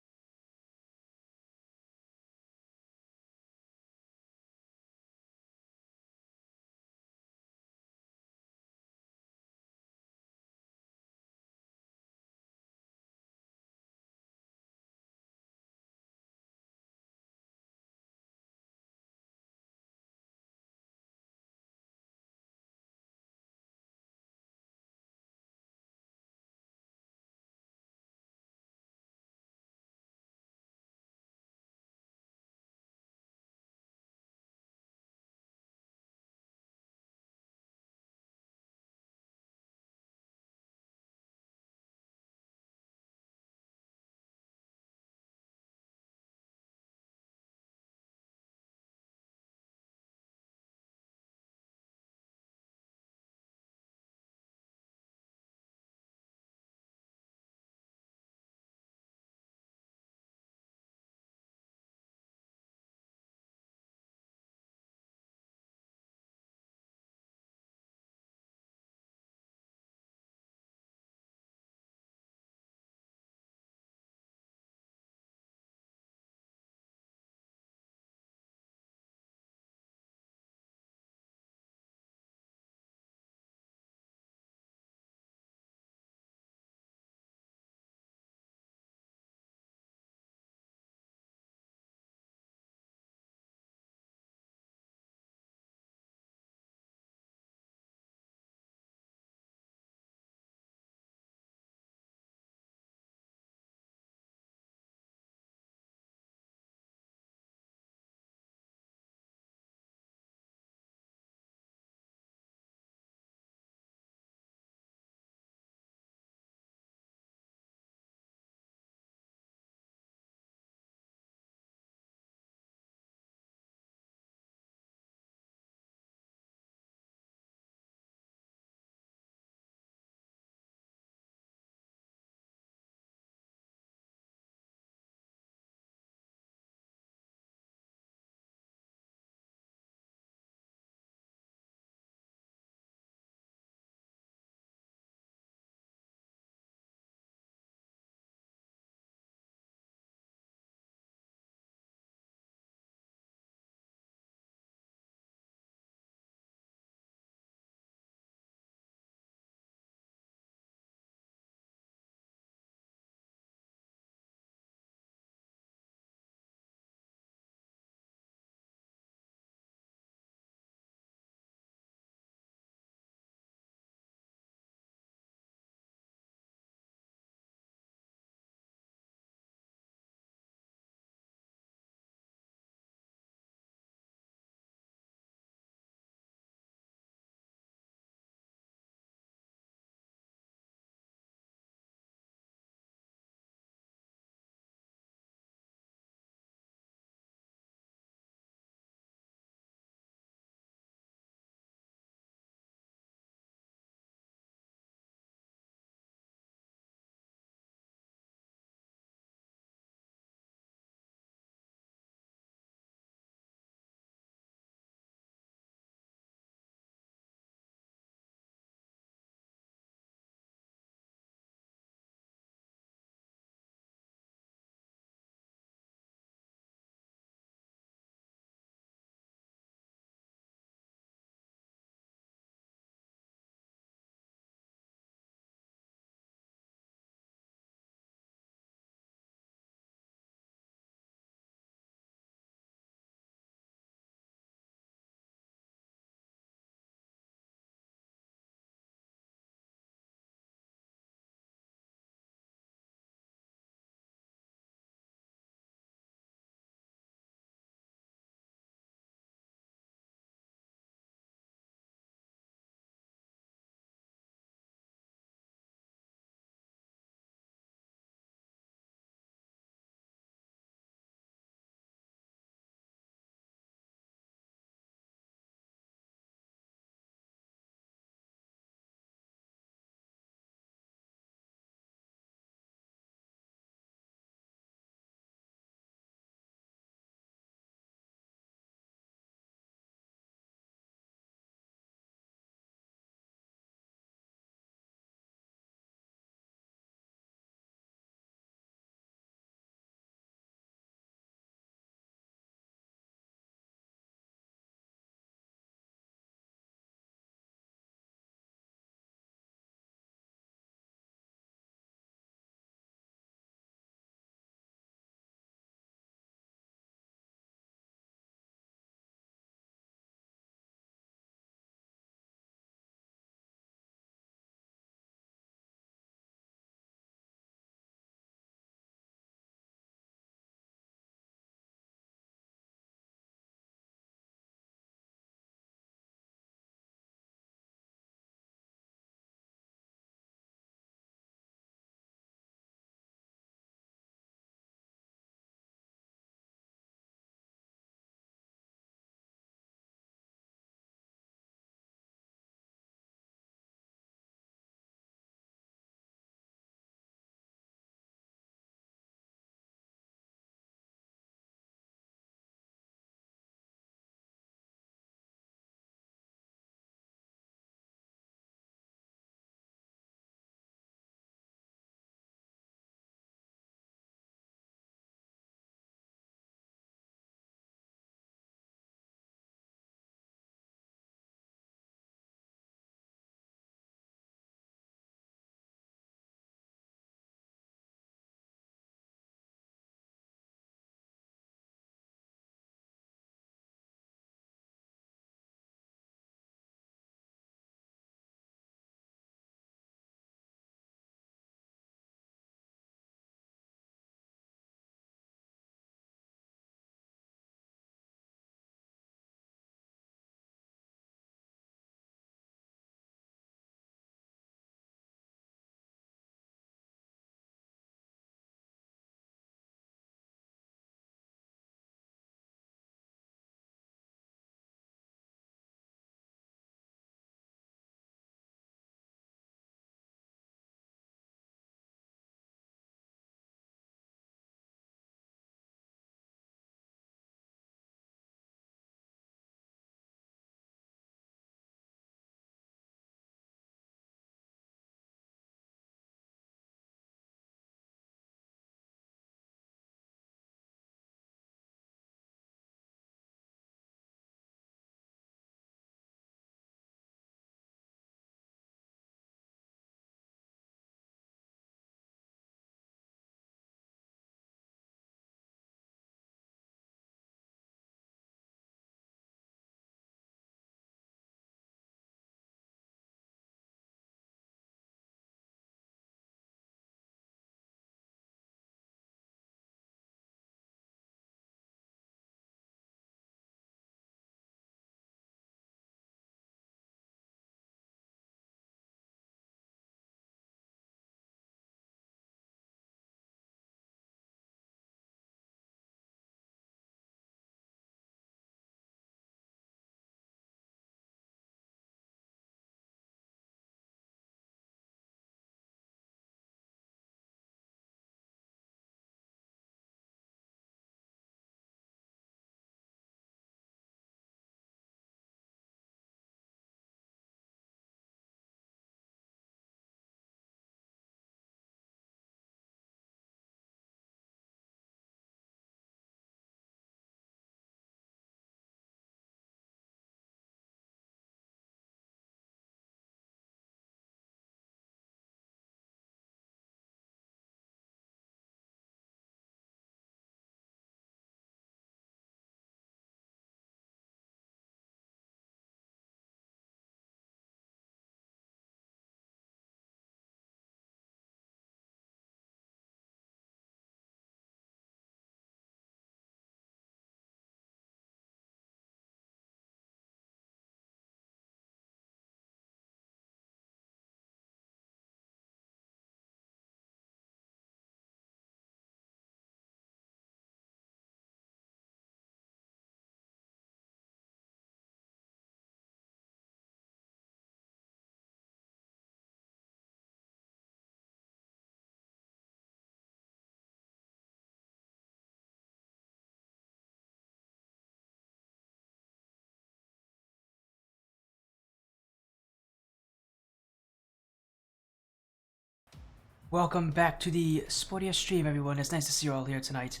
Welcome back to the Sportiest stream, everyone. It's nice to see you all here tonight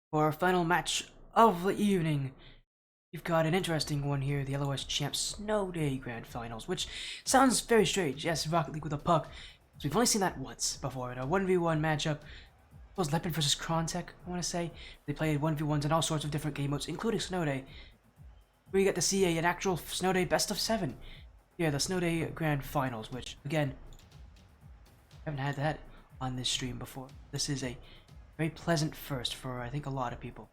for our final match of the evening. We've got an interesting one here, the LOS Champs Snow Day Grand Finals, which sounds very strange. Yes, Rocket League with a puck. So we've only seen that once before in a 1v1 matchup. It was Leopard versus Krontech, I want to say. They played 1v1s in all sorts of different game modes, including Snow Day. We get to see an actual Snow Day best of 7. Yeah, the Snow Day Grand Finals, which, again, haven't had that on this stream before. This is a very pleasant first for, I think, a lot of people.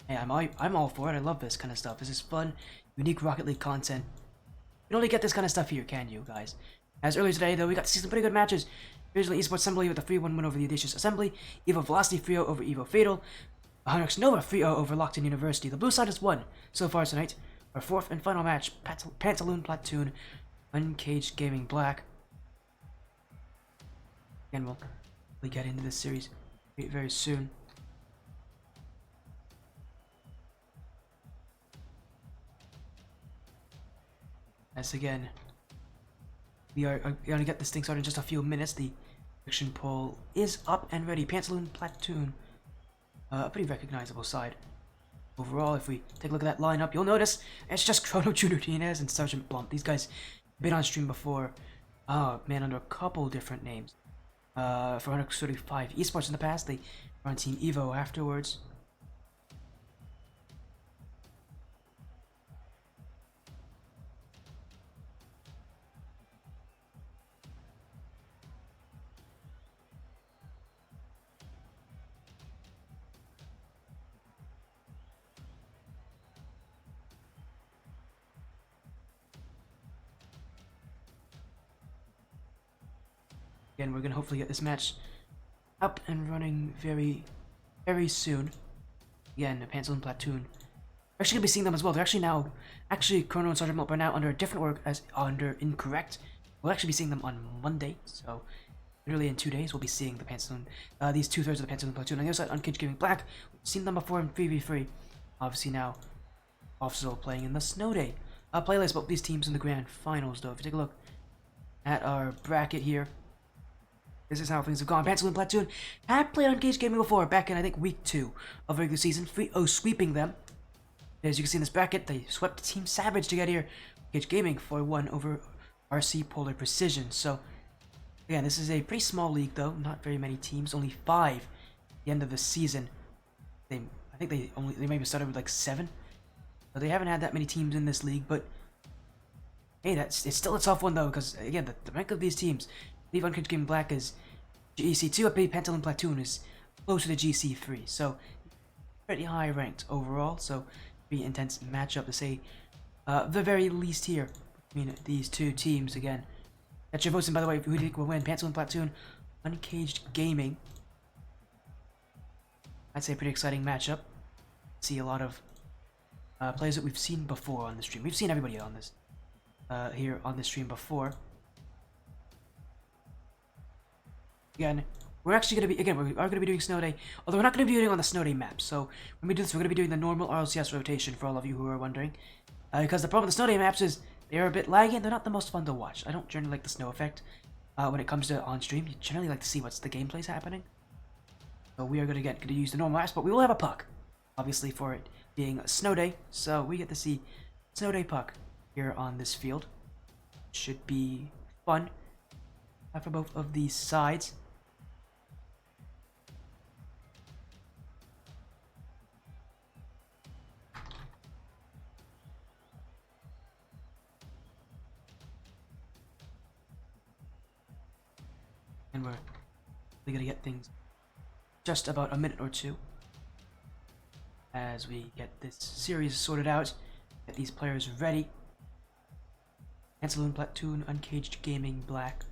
Hey, I'm all for it. I love this kind of stuff. This is fun, unique Rocket League content. You don't only get this kind of stuff here, can you, guys? As earlier today, though, we got to see some pretty good matches. Vigilant Esports Assembly with a 3-1 win over the Audacious Assembly. Evo Velocity 3-0 over Evo Fatal. Hunrix Nova 3-0 over Lockton University. The blue side has won so far tonight. Our fourth and final match, Pantaloon Platoon, Uncaged Gaming Black. Again, we'll get into this series very soon. As again, we are going to get this thing started in just a few minutes. The prediction poll is up and ready. Pantaloon Platoon, a pretty recognizable side. Overall, if we take a look at that lineup, you'll notice it's just Chrono Junior Tinez and Sergeant Blump. These guys have been on stream before, man, under a couple different names. For 135 Esports in the past, they were on Team Evo afterwards. Again, we're gonna hopefully get this match up and running very soon. Again, Pantaloon Platoon. We're actually gonna be seeing them as well. They're actually Chrono and Sergeant Milp are now under a different org as under Incorrect. We'll actually be seeing them on Monday, so literally in 2 days we'll be seeing the Pantaloon, these 2/3 of the Pantaloon Platoon. On the other side, Uncaged Gaming Black. We've seen them before in 3v3. Obviously now, also playing in the Snow Day playlist. About these teams in the Grand Finals, though. If you take a look at our bracket here. This is how things have gone. Pantaloon Platoon had played Uncaged Gaming before, back in, I think, week 2 of regular season. 3-0 sweeping them. As you can see in this bracket, they swept Team Savage to get here. Uncaged Gaming 4-1 over RC Polar Precision. So, again, this is a pretty small league, though. Not very many teams. Only 5 at the end of the season. I think they maybe started with like 7. So they haven't had that many teams in this league, but hey, it's still a tough one, though, because, again, the rank of these teams. I believe Uncaged Gaming Black is GC2, I believe Pantaloon Platoon is closer to GC3, so pretty high ranked overall, so pretty intense matchup to say the very least here between these two teams. Again, that's your votes, and by the way, who do you think will win? Pantaloon Platoon, Uncaged Gaming. I'd say a pretty exciting matchup. See a lot of players that we've seen before on the stream. We've seen everybody on this here on the stream before. Again, we're actually going to be, we are going to be doing Snow Day, although we're not going to be doing it on the Snow Day map. So when we do this, we're going to be doing the normal RLCS rotation for all of you who are wondering. Because the problem with the Snow Day maps is they're a bit laggy and they're not the most fun to watch. I don't generally like the snow effect when it comes to on stream. You generally like to see what's the gameplay's happening. So we are going to use the normal maps, but we will have a puck, obviously, for it being a Snow Day. So we get to see Snow Day puck here on this field. Should be fun for both of these sides. And we're gonna get things just about a minute or two as we get this series sorted out, get these players ready. Pantaloon Platoon, Uncaged Gaming Black.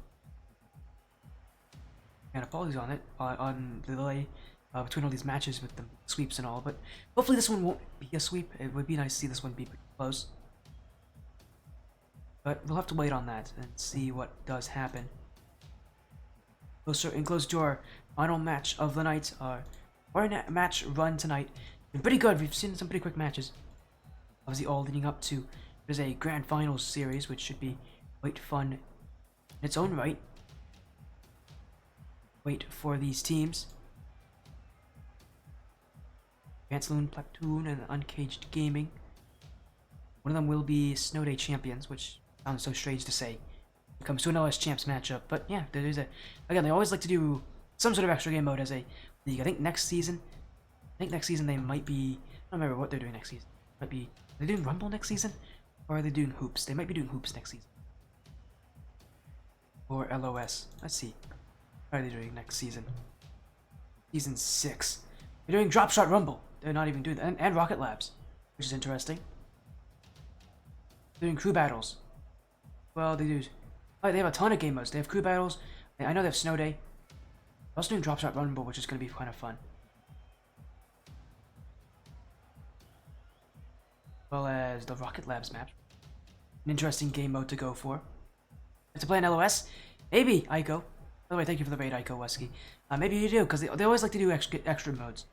And apologies on it, on the delay between all these matches with the sweeps and all, but hopefully this one won't be a sweep. It would be nice to see this one be pretty close. But we'll have to wait on that and see what does happen. Close to our final match of the night, our match run tonight. Been pretty good. We've seen some pretty quick matches. Obviously, all leading up to there's a grand finals series, which should be quite fun in its own right. wait for these teams. Pantaloon, Platoon, and Uncaged Gaming. One of them will be Snow Day champions, which sounds so strange to say. It comes to an LS champs matchup, but yeah, there is a. Again, they always like to do some sort of extra game mode as a league. I think next season they might be. I don't remember what they're doing next season. Might be. Are they doing Rumble next season, or are they doing hoops? They might be doing hoops next season. Or LOS. Let's see. What are they doing next season? Season 6. They're doing Drop Shot Rumble. They're not even doing that. And Rocket Labs, which is interesting. They're doing crew battles. Well, they do. Oh, they have a ton of game modes. They have crew battles. I know they have Snow Day. They're also doing Drop Shot Rumble, which is going to be kind of fun. As well as the Rocket Labs map. An interesting game mode to go for. To play an LOS? Maybe, Aiko. By the way, thank you for the raid, Aiko Wesky. Maybe you do, because they always like to do extra modes.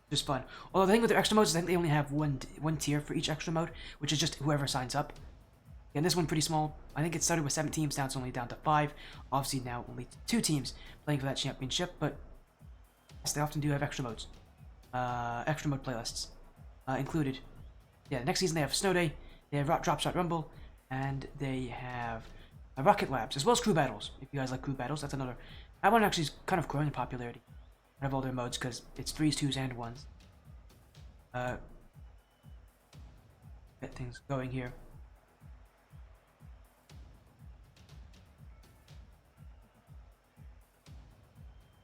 Just fun. Although the thing with their extra modes is I think they only have one tier for each extra mode, which is just whoever signs up. And this one pretty small. I think it started with 7 teams, now it's only down to 5. Obviously now only 2 teams playing for that championship, but yes, they often do have extra modes. Extra mode playlists included. Yeah, next season they have Snow Day, they have Drop Shot Rumble, and they have Rocket Labs, as well as crew battles. If you guys like crew battles, that's another. That one actually is kind of growing in popularity out of all their modes because it's 3s, 2s, and 1s. Get things going here.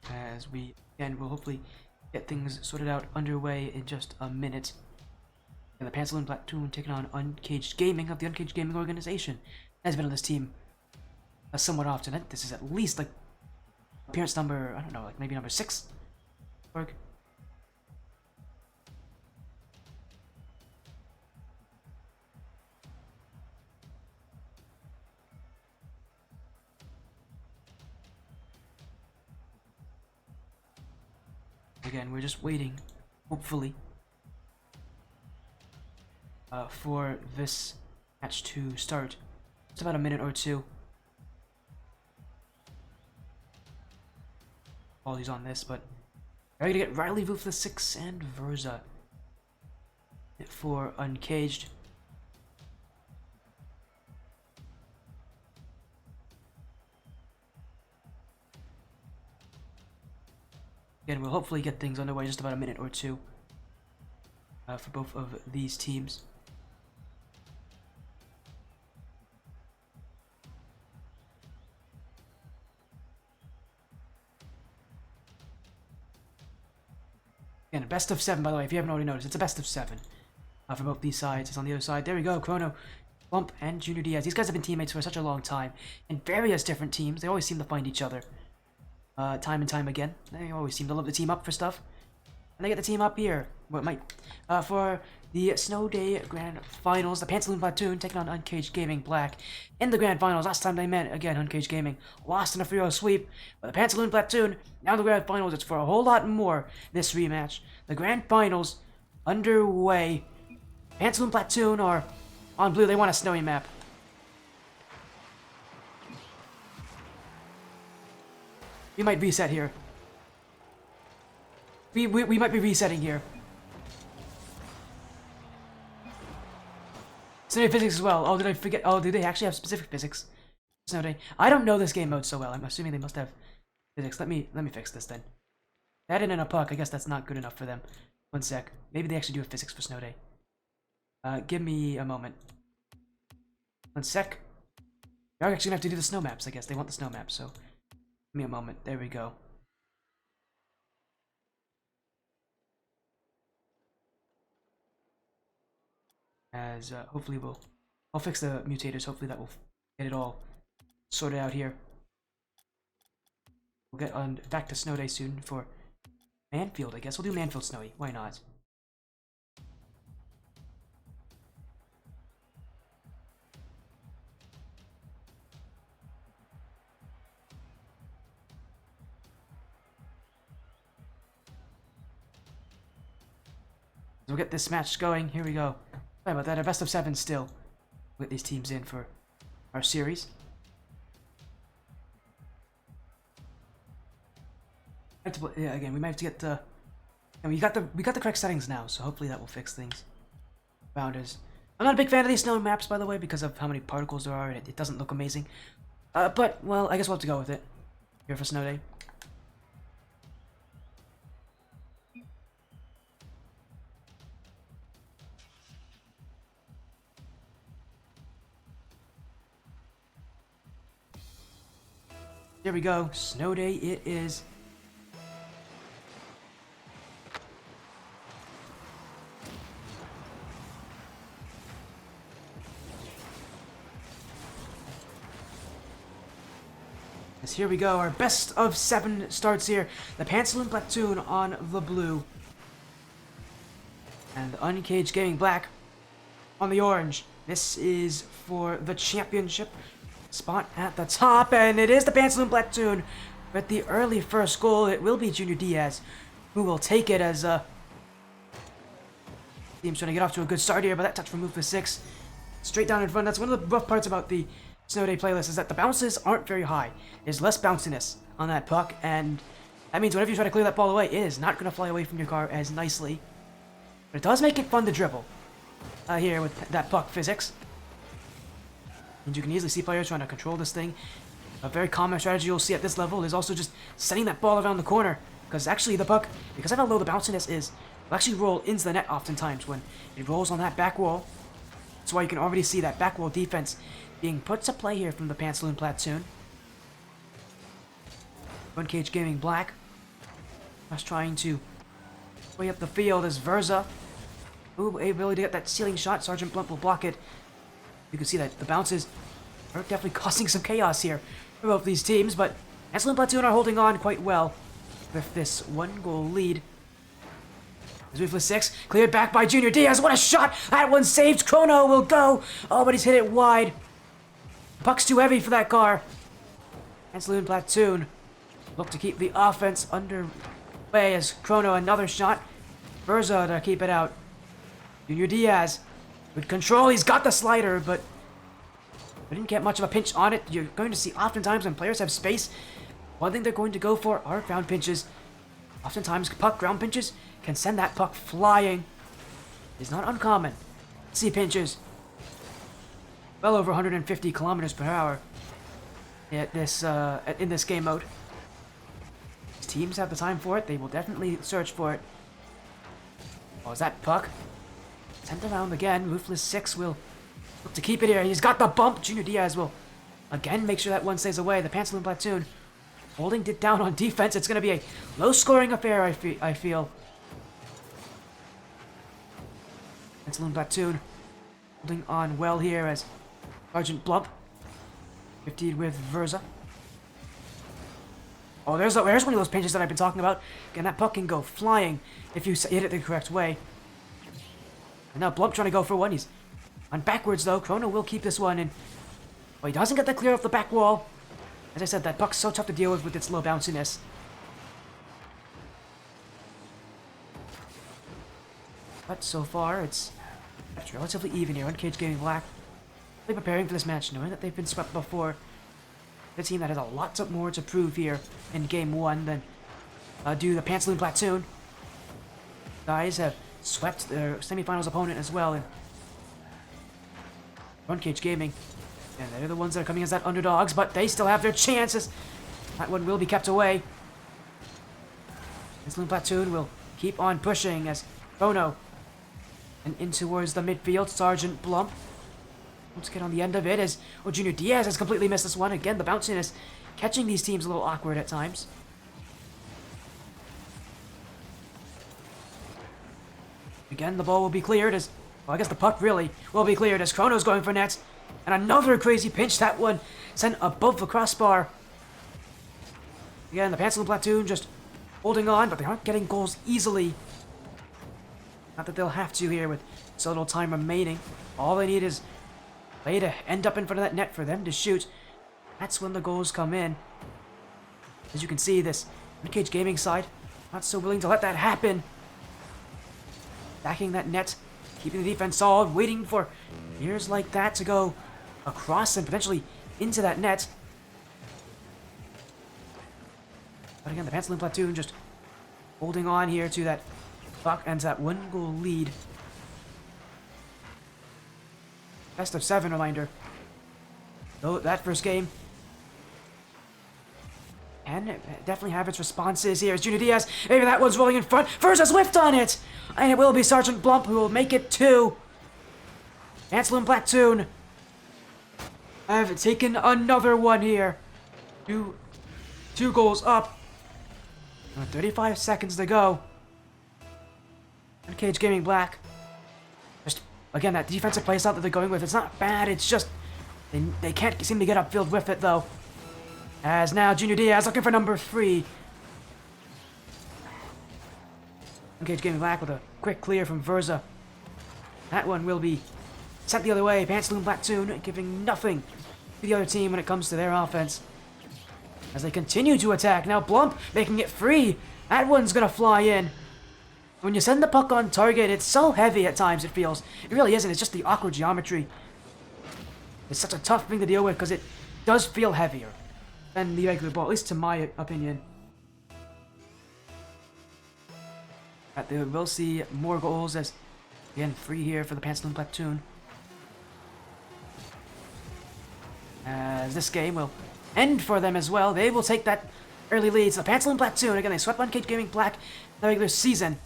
As we again will hopefully get things sorted out underway in just a minute. And the Pantaloon Platoon taking on Uncaged Gaming of the Uncaged Gaming organization has been on this team somewhat often. I think this is at least like appearance number, I don't know, like maybe number 6. Org. Again, we're just waiting, hopefully, for this match to start. It's about a minute or two. Apologies on this, but we're gonna get Riley Voof the 6 and Verza for Uncaged. Again, we'll hopefully get things underway in just about a minute or two for both of these teams. Again, best of 7, by the way, if you haven't already noticed, it's a best of 7 for both these sides. It's on the other side. There we go, Chrono, Bump, and Junior Diaz. These guys have been teammates for such a long time in various different teams. They always seem to find each other time and time again. They always seem to love to team up for stuff. And they get the team up here. What might for the Snow Day Grand Finals, the Pantaloon Platoon taking on Uncaged Gaming Black in the Grand Finals. Last time they met, again, Uncaged Gaming lost in a 3-0 sweep. But the Pantaloon Platoon, now in the Grand Finals, it's for a whole lot more this rematch. The Grand Finals underway. Pantaloon Platoon are on blue. They want a snowy map. We might reset here. We might be resetting here. Snow Day physics as well. Oh, did I forget? Oh, do they actually have specific physics? Snow Day. I don't know this game mode so well. I'm assuming they must have physics. Let me fix this then. That in a puck. I guess that's not good enough for them. One sec. Maybe they actually do have physics for Snow Day. Give me a moment. One sec. They're actually gonna have to do the snow maps. I guess they want the snow maps. So, give me a moment. There we go. As hopefully I'll fix the mutators. Hopefully that will get it all sorted out here. We'll get on back to Snow Day soon for Manfield. I guess we'll do Manfield Snowy. Why not? We'll get this match going. Here we go. Sorry about that. A best of 7 still. We'll get these teams in for our series. Yeah, again, we might have to get the. And we got the correct settings now, so hopefully that will fix things. Bounders. I'm not a big fan of these snow maps, by the way, because of how many particles there are, and it doesn't look amazing. But well, I guess we'll have to go with it. Here for snow day. Here we go. Snow day it is. Yes, here we go. Our best of 7 starts here. The Pantaloon Platoon on the blue. And the Uncaged Gaming Black on the orange. This is for the championship spot at the top, and it is the Pantaloon Platoon. With the early first goal, it will be Junior Diaz who will take it as team's trying to get off to a good start here, but that touch from Ruthless 6 straight down in front. That's one of the rough parts about the Snow Day playlist, is that the bounces aren't very high. There's less bounciness on that puck, and that means whenever you try to clear that ball away, it is not going to fly away from your car as nicely. But it does make it fun to dribble here with that puck physics. And you can easily see players trying to control this thing. A very common strategy you'll see at this level is also just sending that ball around the corner. Because actually the puck, because of how low the bounciness is, will actually roll into the net oftentimes when it rolls on that back wall. That's why you can already see that back wall defense being put to play here from the Pantaloon Platoon. Uncaged Gaming Black just trying to way up the field as Verza. Ooh, ability to get that ceiling shot. Sergeant Blunt will block it. You can see that the bounces are definitely causing some chaos here for both these teams, but Pantaloon Platoon are holding on quite well with this 1-goal lead. As Ruthless 6 cleared back by Junior Diaz. What a shot! That one saved. Chrono will go. Oh, but he's hit it wide. Puck's too heavy for that car. Pantaloon Platoon look to keep the offense underway as Chrono another shot. Verza to keep it out. Junior Diaz with control. He's got the slider, but we didn't get much of a pinch on it. You're going to see oftentimes when players have space, one thing they're going to go for are ground pinches. Oftentimes puck ground pinches can send that puck flying. It's not uncommon. See pinches well over 150 kilometers per hour at this in this game mode. If teams have the time for it, they will definitely search for it. Oh, is that puck sent around again? Ruthless 6 will look to keep it here. He's got the bump. Junior Diaz will again make sure that one stays away. The Pantaloon Platoon holding it down on defense. It's going to be a low-scoring affair, I feel. Pantaloon Platoon holding on well here as Sergeant Blump 50 with Verza. Oh, there's one of those pinches that I've been talking about. Again, that puck can go flying if you hit it the correct way. And now Blump trying to go for one. He's on backwards, though. Chrono will keep this one in. Oh, he doesn't get that clear off the back wall. As I said, that puck's so tough to deal with its low bounciness. But so far, it's relatively even here. Uncaged Gaming Black really preparing for this match, knowing that they've been swept before. The team that has a lot more to prove here in Game 1 than do the Pantaloon Platoon. Guys have swept their semifinals opponent as well in Uncaged Gaming. And they're the ones that are coming as that underdogs, but they still have their chances. That one will be kept away. Pantaloon Platoon will keep on pushing as Chrono and in towards the midfield. Sergeant Blump. Let's get on the end of it as Junior Diaz has completely missed this one. Again, the bounciness catching these teams a little awkward at times. Again, the ball will be cleared as, well, I guess the puck really will be cleared as Chrono's going for net. And another crazy pinch. That one sent above the crossbar. Again, the Pantaloon Platoon just holding on, but they aren't getting goals easily. Not that they'll have to here with so little time remaining. All they need is play to end up in front of that net for them to shoot. That's when the goals come in. As you can see, this Uncaged Gaming side not so willing to let that happen. Backing that net, keeping the defense solid, waiting for years like that to go across and potentially into that net. But again, the Pantaloon Platoon just holding on here to that buck and that 1-goal lead. Best of 7 reminder. So that first game can definitely have its responses here. As Junior Diaz, maybe that one's rolling in front. Versus whiffed on it! And it will be Sergeant Blump who will make it 2. Pantaloon Platoon have taken another one here. Two goals up. 35 seconds to go. Uncaged Gaming Black. Just, again, that defensive playstyle that they're going with, it's not bad, it's just they can't seem to get upfield with it, though. As now Junior Diaz looking for number 3. Uncaged Gaming Black with a quick clear from Verza. That one will be sent the other way. Pantaloon Platoon giving nothing to the other team when it comes to their offense. As they continue to attack. Now Blump making it free. That one's gonna fly in. When you send the puck on target, it's so heavy at times, it feels. It really isn't. It's just the awkward geometry. It's such a tough thing to deal with because it does feel heavier than the regular ball, at least to my opinion. But they will see more goals as, again, 3 here for the Pantaloon Platoon. As this game will end for them as well. They will take that early lead. So the Pantaloon Platoon, again, they swept Uncaged Gaming Black in the regular season.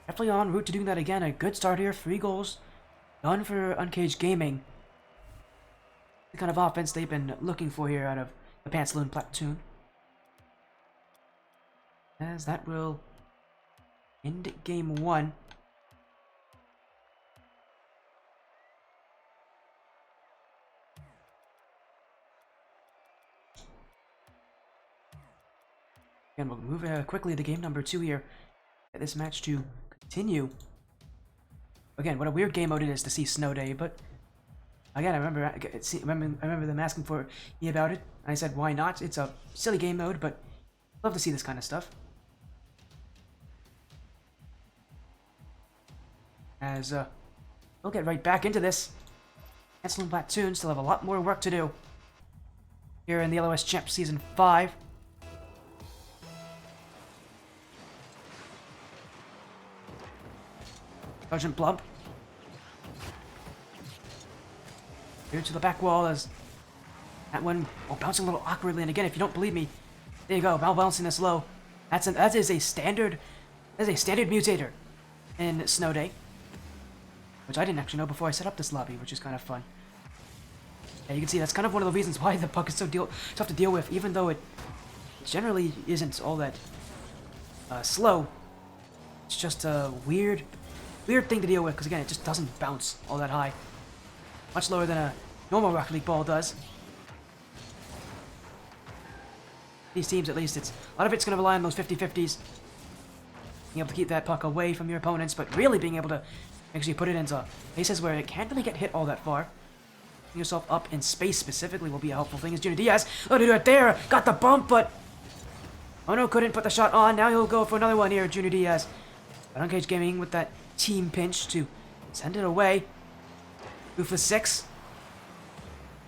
Definitely en route to doing that again. A good start here. 3 goals done for Uncaged Gaming. The kind of offense they've been looking for here out of the Pantaloon Platoon. As that will end game 1. Again, we'll move quickly to game number 2 here. Get this match to continue. Again, what a weird game mode it is to see Snow Day, but again, I remember them asking for me about it. I said, why not? It's a silly game mode, but love to see this kind of stuff. As we'll get right back into this. Pantaloon Platoon still have a lot more work to do here in the LOS Champ Season 5. Sergeant Blump. Here to the back wall as that one bouncing a little awkwardly. And again, if you don't believe me, there you go, bouncing this low. That is a standard mutator in Snow Day, which I didn't actually know before I set up this lobby, which is kind of fun. Yeah, you can see that's kind of one of the reasons why the puck is so tough to deal with, even though it generally isn't all that slow. It's just a weird thing to deal with, because again, it just doesn't bounce all that high. Much lower than a normal Rocket League ball does. These teams, at least, a lot of it's going to rely on those 50-50s. Being able to keep that puck away from your opponents, but really being able to actually put it into places where it can't really get hit all that far. Putting yourself up in space specifically will be a helpful thing. As Junior Diaz, oh, to do it there, got the bump, but oh no, couldn't put the shot on. Now he'll go for another one here, Junior Diaz. But Uncaged Gaming with that team pinch to send it away. Ruthless 6.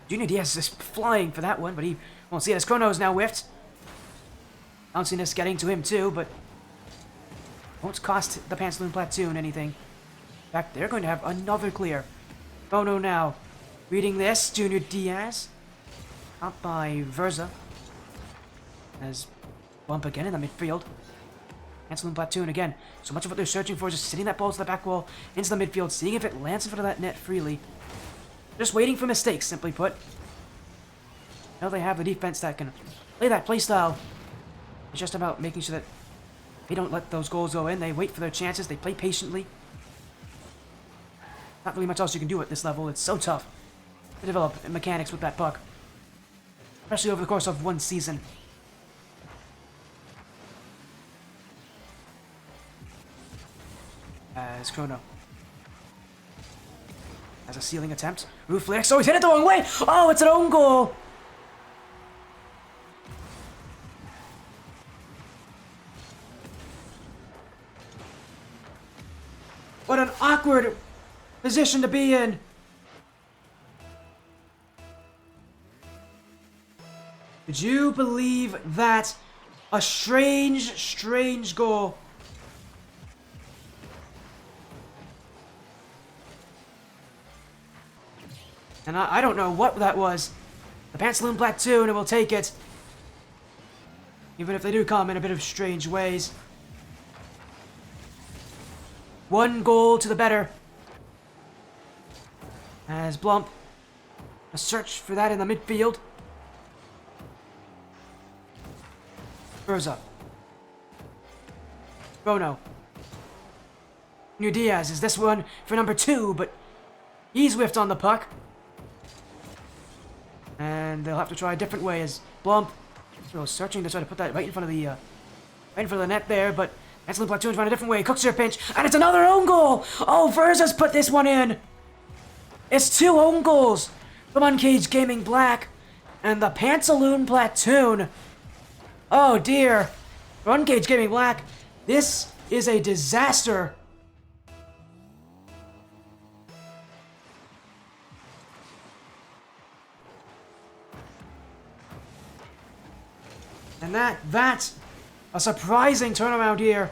Junior Diaz is flying for that one, but he won't see it as Chrono's now whiffed. Bounciness getting to him too, but won't cost the Pantaloon Platoon anything. In fact, they're going to have another clear. Chrono now reading this. Junior Diaz out by Verza. As Bump again in the midfield. Pantaloon Platoon again. So much of what they're searching for is just sitting that ball to the back wall into the midfield, seeing if it lands in front of that net freely. Just waiting for mistakes, simply put. Now they have the defense that can play that playstyle. It's just about making sure that they don't let those goals go in. They wait for their chances. They play patiently. Not really much else you can do at this level. It's so tough to develop mechanics with that puck, especially over the course of one season. As Chrono has a sealing attempt. Ruthless. Oh, he's hit it the wrong way. Oh, it's an own goal. What an awkward position to be in. Did you believe that? A strange, strange goal. And I don't know what that was. The Pantaloon Platoon will take it. Even if they do come in a bit of strange ways. 1 goal to the better. As Blump, a search for that in the midfield. Verza. Bono. New Diaz is this one for number 2, but he's whiffed on the puck. And they'll have to try a different way as Blump searching to try to put that right in front of the net there, but Pantaloon Platoon's run a different way. Cooks your pinch, and it's another own goal! Oh, Verza's put this one in! It's 2 own goals from Uncaged Gaming Black and the Pantaloon Platoon. Oh dear. For Uncaged Gaming Black, this is a disaster. And that's a surprising turnaround here.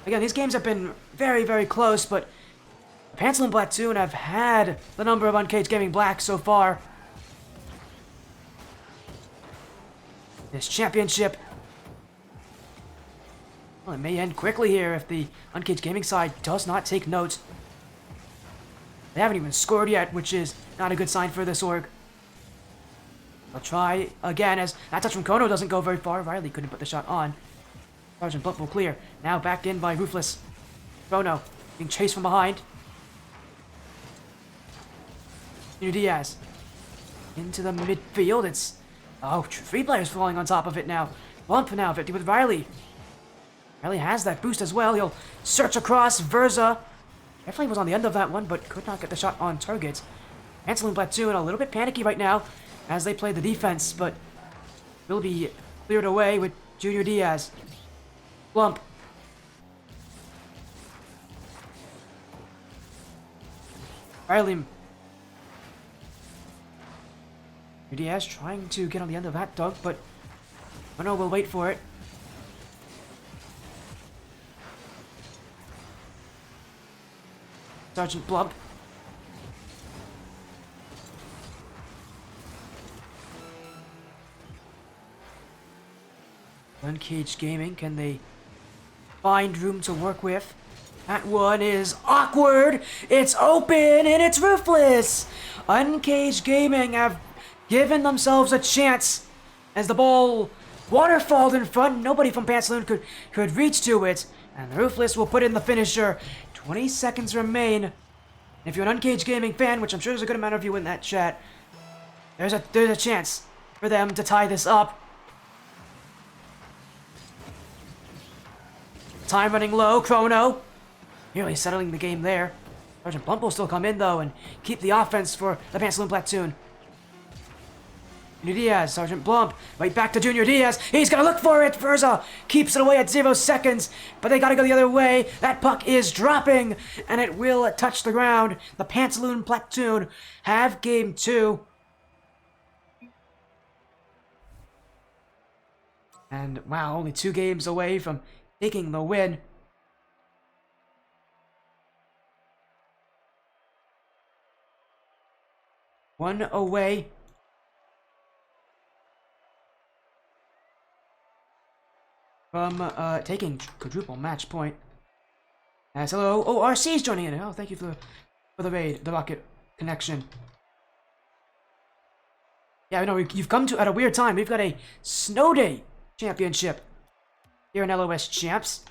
Again, these games have been very, very close, but Pantaloon Platoon have had the number of Uncaged Gaming Black so far. This championship, well, it may end quickly here if the Uncaged Gaming side does not take note. They haven't even scored yet, which is not a good sign for this org. They'll try again as that touch from Kono doesn't go very far. Riley couldn't put the shot on. Sergeant Blunt will clear. Now backed in by Ruthless. Kono being chased from behind. New Diaz. Into the midfield. It's... oh, 3 players falling on top of it now. Bump now, 50 with Riley. Riley has that boost as well. He'll search across. Verza definitely was on the end of that one, but could not get the shot on target. Pantaloon Platoon a little bit panicky right now as they play the defense, but will be cleared away with Junior Diaz. Blump. Riley. Diaz trying to get on the end of that dunk, but oh no, we'll wait for it. Sergeant Blump. Uncaged Gaming, can they find room to work with? That one is awkward! It's open and it's Ruthless! Uncaged Gaming have given themselves a chance as the ball waterfalled in front. Nobody from Pantaloon could reach to it. And Ruthless will put in the finisher. 20 seconds remain. And if you're an Uncaged Gaming fan, which I'm sure there's a good amount of you in that chat, there's a chance for them to tie this up. Time running low, Chrono. Nearly settling the game there. Sergeant Bump will still come in though and keep the offense for the Pantaloon Platoon. Junior Diaz, Sergeant Blump, right back to Junior Diaz. He's gonna look for it. Verza keeps it away at 0 seconds, but they gotta go the other way. That puck is dropping, and it will touch the ground. The Pantaloon Platoon have game 2. And wow, only 2 games away from taking the win. One away. From taking quadruple match point. As hello, oh, RC's joining in. Oh, thank you for the raid, the rocket connection. Yeah, I know you've come to at a weird time. We've got a snow day championship here in LOS Champs.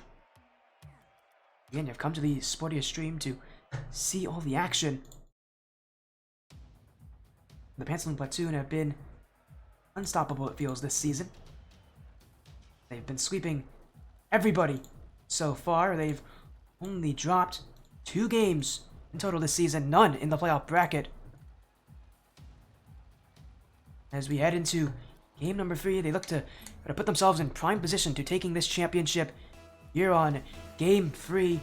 Again, you've come to the Sportiest stream to see all the action. The Pantaloon Platoon have been unstoppable, it feels, this season. They've been sweeping everybody so far. They've only dropped 2 games in total this season, none in the playoff bracket. As we head into game number 3, they look to put themselves in prime position to taking this championship here on game 3.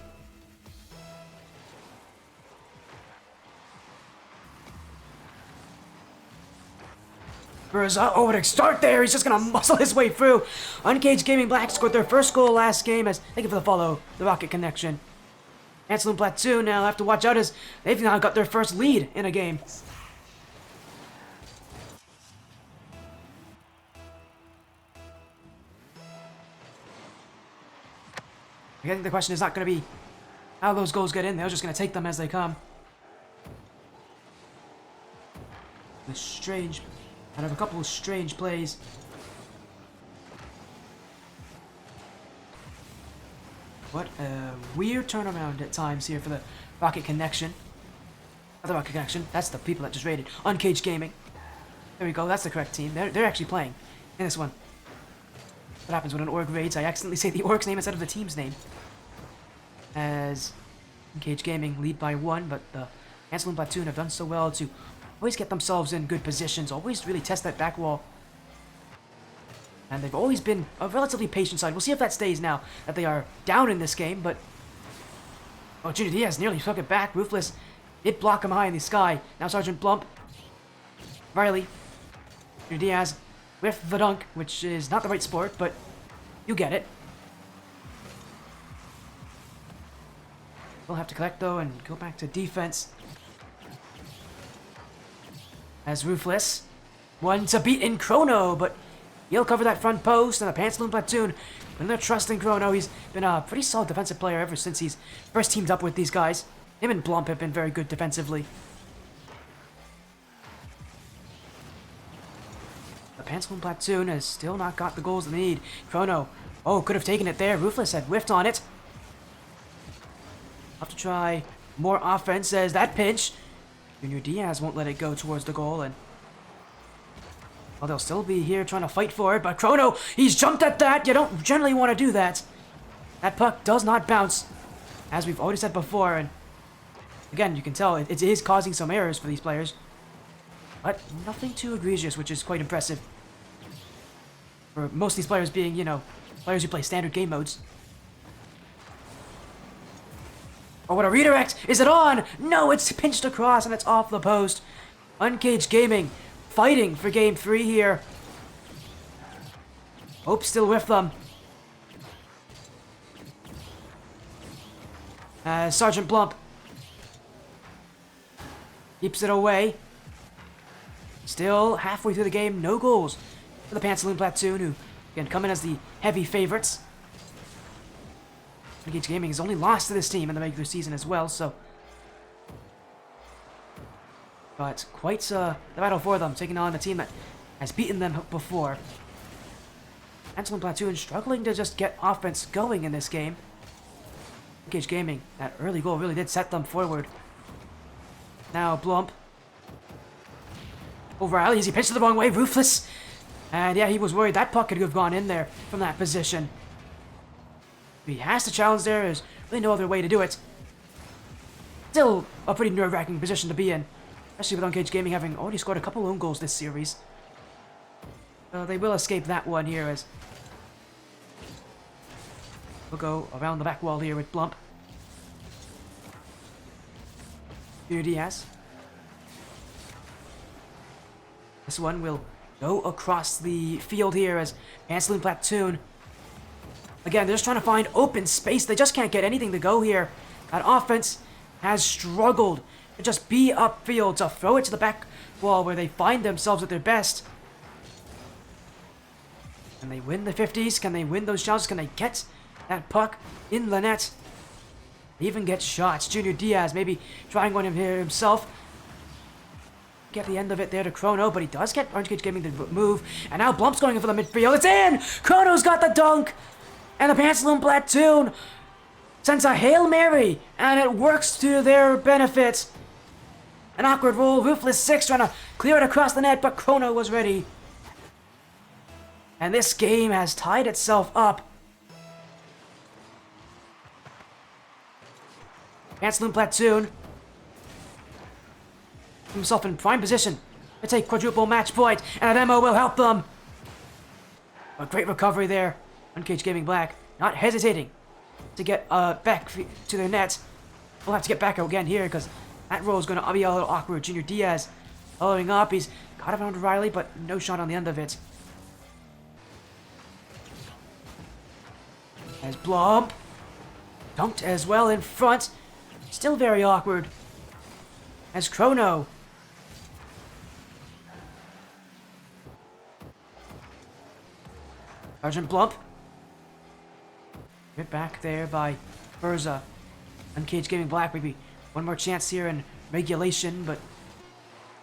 Oh, to start there, he's just gonna muscle his way through. Uncaged Gaming Black scored their first goal last game as, thank you for the follow, the Rocket Connection. Pantaloon Platoon now have to watch out as they've now got their first lead in a game. I think the question is not going to be how those goals get in. They're just going to take them as they come. Out of a couple of strange plays. What a weird turnaround at times here for the Rocket Connection. Not the Rocket Connection, that's the people that just raided. Uncaged Gaming. There we go, that's the correct team. They're actually playing in this one. What happens when an org raids? I accidentally say the org's name instead of the team's name. As Uncaged Gaming lead by 1, but the Pantaloon Platoon have done so well to always get themselves in good positions, always really test that back wall. And they've always been a relatively patient side. We'll see if that stays now that they are down in this game, but... Oh, Junior Diaz nearly took it back. Ruthless did block him high in the sky. Now Sergeant Blump. Riley. Junior Diaz with the dunk, which is not the right sport, but you get it. We'll have to collect, though, and go back to defense. As Ruthless. One to beat in Chrono, but he'll cover that front post, and the Pantaloon Platoon, putting their trust in Chrono. He's been a pretty solid defensive player ever since he's first teamed up with these guys. Him and Blump have been very good defensively. The Pantaloon Platoon has still not got the goals they need. Chrono, oh, could have taken it there. Ruthless had whiffed on it. Have to try more offense as that pinch. Junior Diaz won't let it go towards the goal, and well, they'll still be here trying to fight for it, but Chrono, he's jumped at that. You don't generally want to do that. That puck does not bounce, as we've already said before, and again, you can tell it is causing some errors for these players, but nothing too egregious, which is quite impressive. For most of these players being, you know, players who play standard game modes. Oh, what a redirect! Is it on? No, it's pinched across and it's off the post. Uncaged Gaming fighting for game 3 here. Hope still with them. Sergeant Blump keeps it away. Still halfway through the game, no goals for the Pantaloon Platoon, who again come in as the heavy favorites. Uncaged Gaming has only lost to this team in the regular season as well, so... But quite the battle for them, taking on the team that has beaten them before. Pantaloon Platoon struggling to just get offense going in this game. Uncaged Gaming, that early goal really did set them forward. Now Blump. Over Riley as he pitched it the wrong way, Ruthless. And yeah, he was worried that puck could have gone in there from that position. He has to challenge there, there's really no other way to do it. Still a pretty nerve-wracking position to be in, especially with Uncaged Gaming having already scored a couple own goals this series. They will escape that one here as we'll go around the back wall here with Blump. Junior Diaz. This one will go across the field here as Pantaloon Platoon. Again, they're just trying to find open space. They just can't get anything to go here. That offense has struggled to just be upfield, to throw it to the back wall where they find themselves at their best. Can they win the 50s? Can they win those shots? Can they get that puck in the net? They even get shots. Junior Diaz maybe trying one here himself. Get the end of it there to Chrono, but he does get Uncaged Gaming to move. And now Blump's going in for the midfield. It's in! Chrono's got the dunk! And the Pantaloon Platoon sends a Hail Mary, and it works to their benefit. An awkward roll, Ruthless 6 trying to clear it across the net, but Chrono was ready. And this game has tied itself up. Pantaloon Platoon himself in prime position to take quadruple match point, and a demo will help them. A great recovery there. Uncaged Gaming Black not hesitating to get back to their net. We'll have to get back again here because that roll is going to be a little awkward. Junior Diaz following up. He's Got around Riley, but no shot on the end of it. As Blump dunked as well in front. Still very awkward. As Chrono. Sergeant Blump. Hit back there by Urza. Uncaged Gaming Black, maybe one more chance here in regulation, but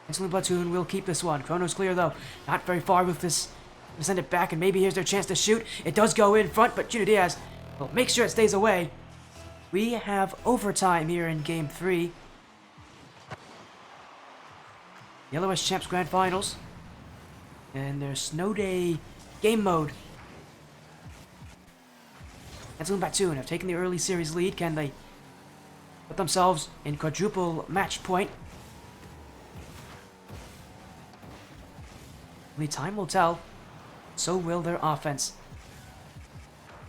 Pantaloon Platoon will keep this one. Chrono's clear though. Not very far with this. Gonna send it back, and maybe here's their chance to shoot. It does go in front, but Junior Diaz will make sure it stays away. We have overtime here in Game 3. Yellowish Champs Grand Finals. And their Snow Day game mode. Pantaloon Platoon have taken the early series lead. Can they put themselves in quadruple match point? Only time will tell. So will their offense.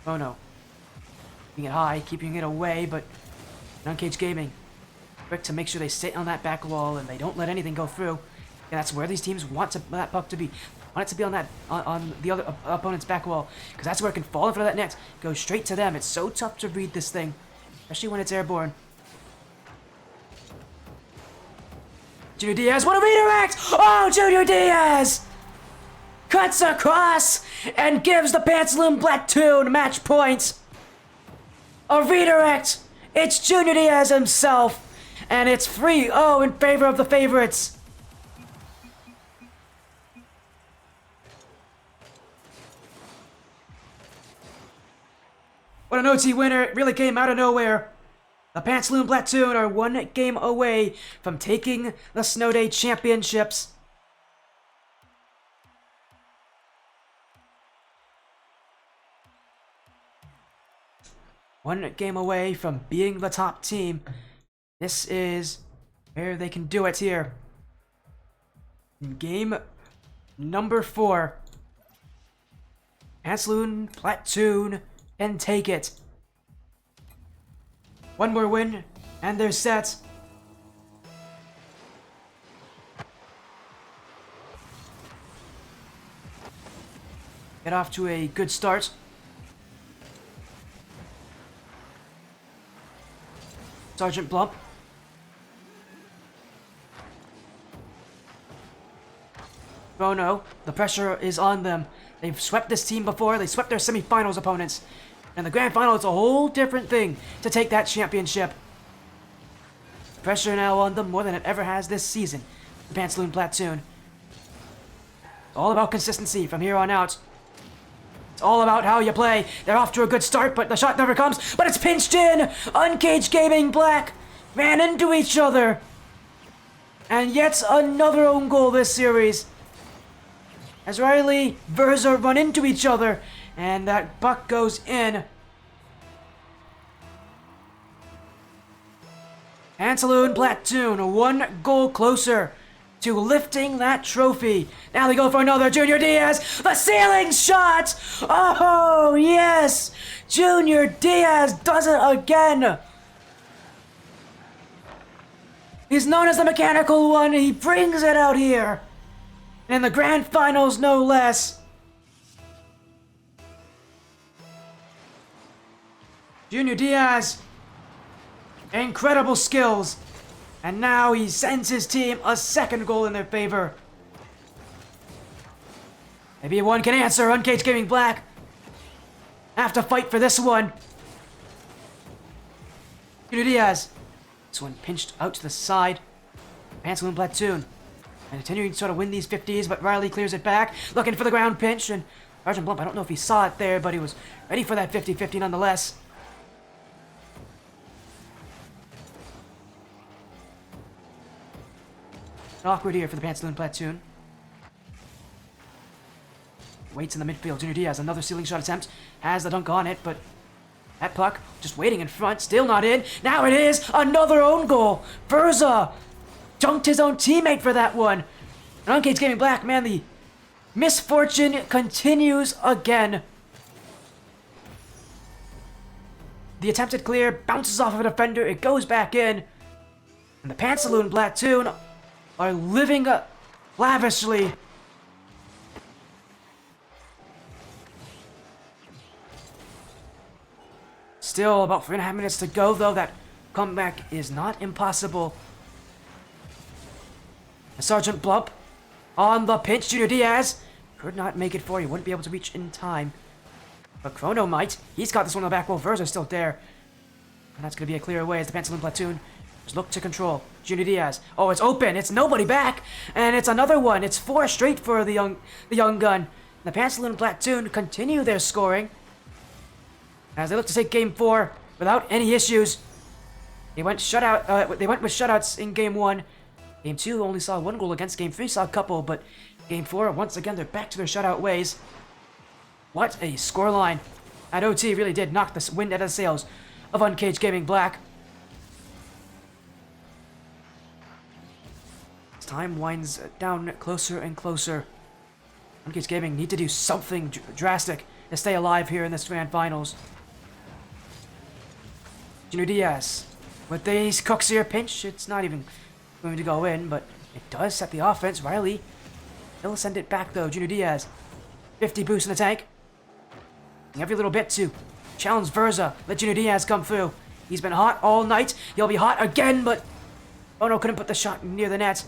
Oh no. Keeping it high, keeping it away, but Uncaged Gaming quick to make sure they sit on that back wall and they don't let anything go through. And that's where these teams want that puck to be. Want it to be on that on the other opponent's back wall, because that's where it can fall in front of that net. Go straight to them. It's so tough to read this thing, especially when it's airborne. Junior Diaz, what a redirect! Oh, Junior Diaz! Cuts across and gives the Pantaloon Platoon match points. A redirect. It's Junior Diaz himself, and it's 3-0 in favor of the favorites. What an OT winner. It really came out of nowhere. The Pantaloon Platoon are one game away from taking the Snow Day Championships. One game away from being the top team. This is where they can do it here. In game number 4. Pantaloon Platoon can take it. One more win, and they're set. Get off to a good start. Sergeant Blump. Oh no, the pressure is on them. They've swept this team before, they swept their semifinals opponents. And the grand final is a whole different thing to take that championship. Pressure now on them more than it ever has this season. The Pantaloon Platoon. It's all about consistency from here on out. It's all about how you play. They're off to a good start, but the shot never comes. But it's pinched in! Uncaged Gaming Black ran into each other. And yet another own goal this series. As Riley, Verza run into each other. And that puck goes in. Pantaloon Platoon, one goal closer to lifting that trophy. Now they go for another. Junior Diaz, the ceiling shot! Oh, yes! Junior Diaz does it again. He's known as the mechanical one. He brings it out here. In the grand finals, no less. Junior Diaz, incredible skills, and now he sends his team a second goal in their favor. Maybe one can answer. Uncaged Gaming Black have to fight for this one. Junior Diaz, this one pinched out to the side. Pantaloon Platoon, and continuing to sort of win these 50s, but Riley clears it back, looking for the ground pinch, and Sergeant Blump, I don't know if he saw it there, but he was ready for that 50-50 nonetheless. Awkward here for the Pantaloon Platoon. Waits in the midfield. Junior Diaz, another ceiling shot attempt. Has the dunk on it, but that puck just waiting in front. Still not in. Now it is. Another own goal. Verza dunked his own teammate for that one. And Uncaged Gaming Black, man, the misfortune continues again. The attempted clear bounces off of a defender. It goes back in. And the Pantaloon Platoon are living lavishly. Still about 3.5 minutes to go, though. That comeback is not impossible. Sergeant Blump on the pinch. Junior Diaz could not make it for you. Wouldn't be able to reach in time. But Chrono might. He's got this one on the back wall. Verza's still there. And that's going to be a clear away as the Pantaloon platoon just look to control. Junior Diaz. Oh, it's open. It's nobody back. And it's another one. It's 4 straight for the young gun. The Pantaloon platoon continue their scoring as they look to take game 4 without any issues. They went shutout. They went with shutouts in game 1. Game 2 only saw 1 goal against. Game 3 saw a couple, but game 4 once again they're back to their shutout ways. What a scoreline! At OT really did knock the wind out of the sails of Uncaged Gaming Black. As time winds down closer and closer, Uncaged Gaming need to do something drastic to stay alive here in this grand finals. Junior Diaz with these cooks here pinch. It's not even going to go in, but it does set the offense. Riley, he'll send it back though. Junior Diaz, 50 boost in the tank. Every little bit to challenge Verza. Let Junior Diaz come through. He's been hot all night. He'll be hot again, but oh no, couldn't put the shot near the net.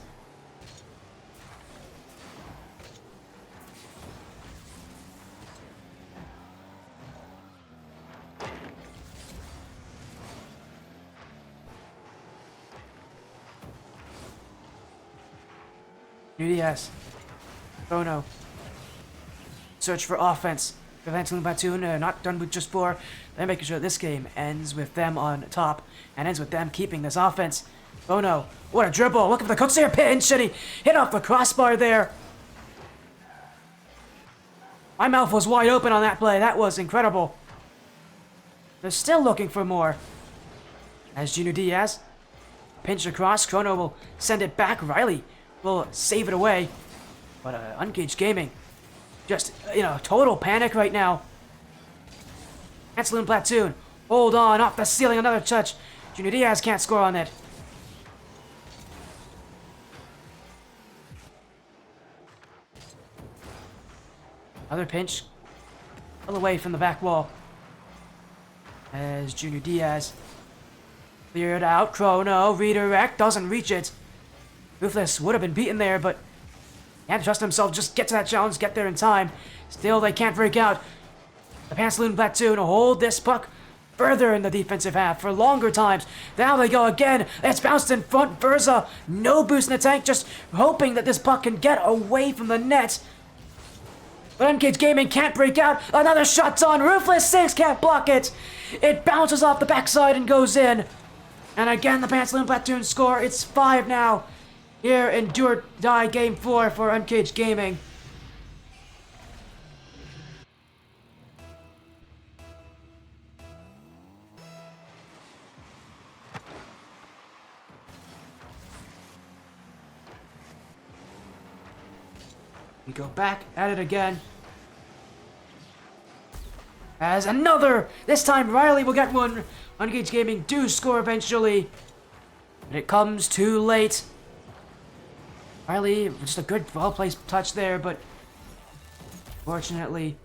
Junior Diaz. Bono. Search for offense. Pantaloon platoon not done with just 4. They're making sure this game ends with them on top and ends with them keeping this offense. Bono, what a dribble! Look at the cooks here pinch, and he hit off the crossbar there. My mouth was wide open on that play. That was incredible. They're still looking for more. As Junior Diaz pinch across, Chrono will send it back. Riley will save it away, but Uncaged Gaming. Just, total panic right now. Pantaloon platoon. Hold on, off the ceiling, another touch. Junior Diaz can't score on it. Another pinch. All away from the back wall. As Junior Diaz cleared out. Chrono, redirect, doesn't reach it. Ruthless would have been beaten there, but can't trust himself, just get to that challenge, get there in time. Still, they can't break out. The Pantaloon platoon hold this puck further in the defensive half for longer times. Now they go again. It's bounced in front. Verza, no boost in the tank, just hoping that this puck can get away from the net. But Uncaged Gaming can't break out. Another shot's on. Ruthless 6 can't block it. It bounces off the backside and goes in. And again, the Pantaloon platoon score. It's 5 now. Here in do or die game 4 for Uncaged Gaming. We go back at it again. As another! This time Riley will get one. Uncaged Gaming do score eventually. But it comes too late. Riley, just a good well-placed touch there, but fortunately,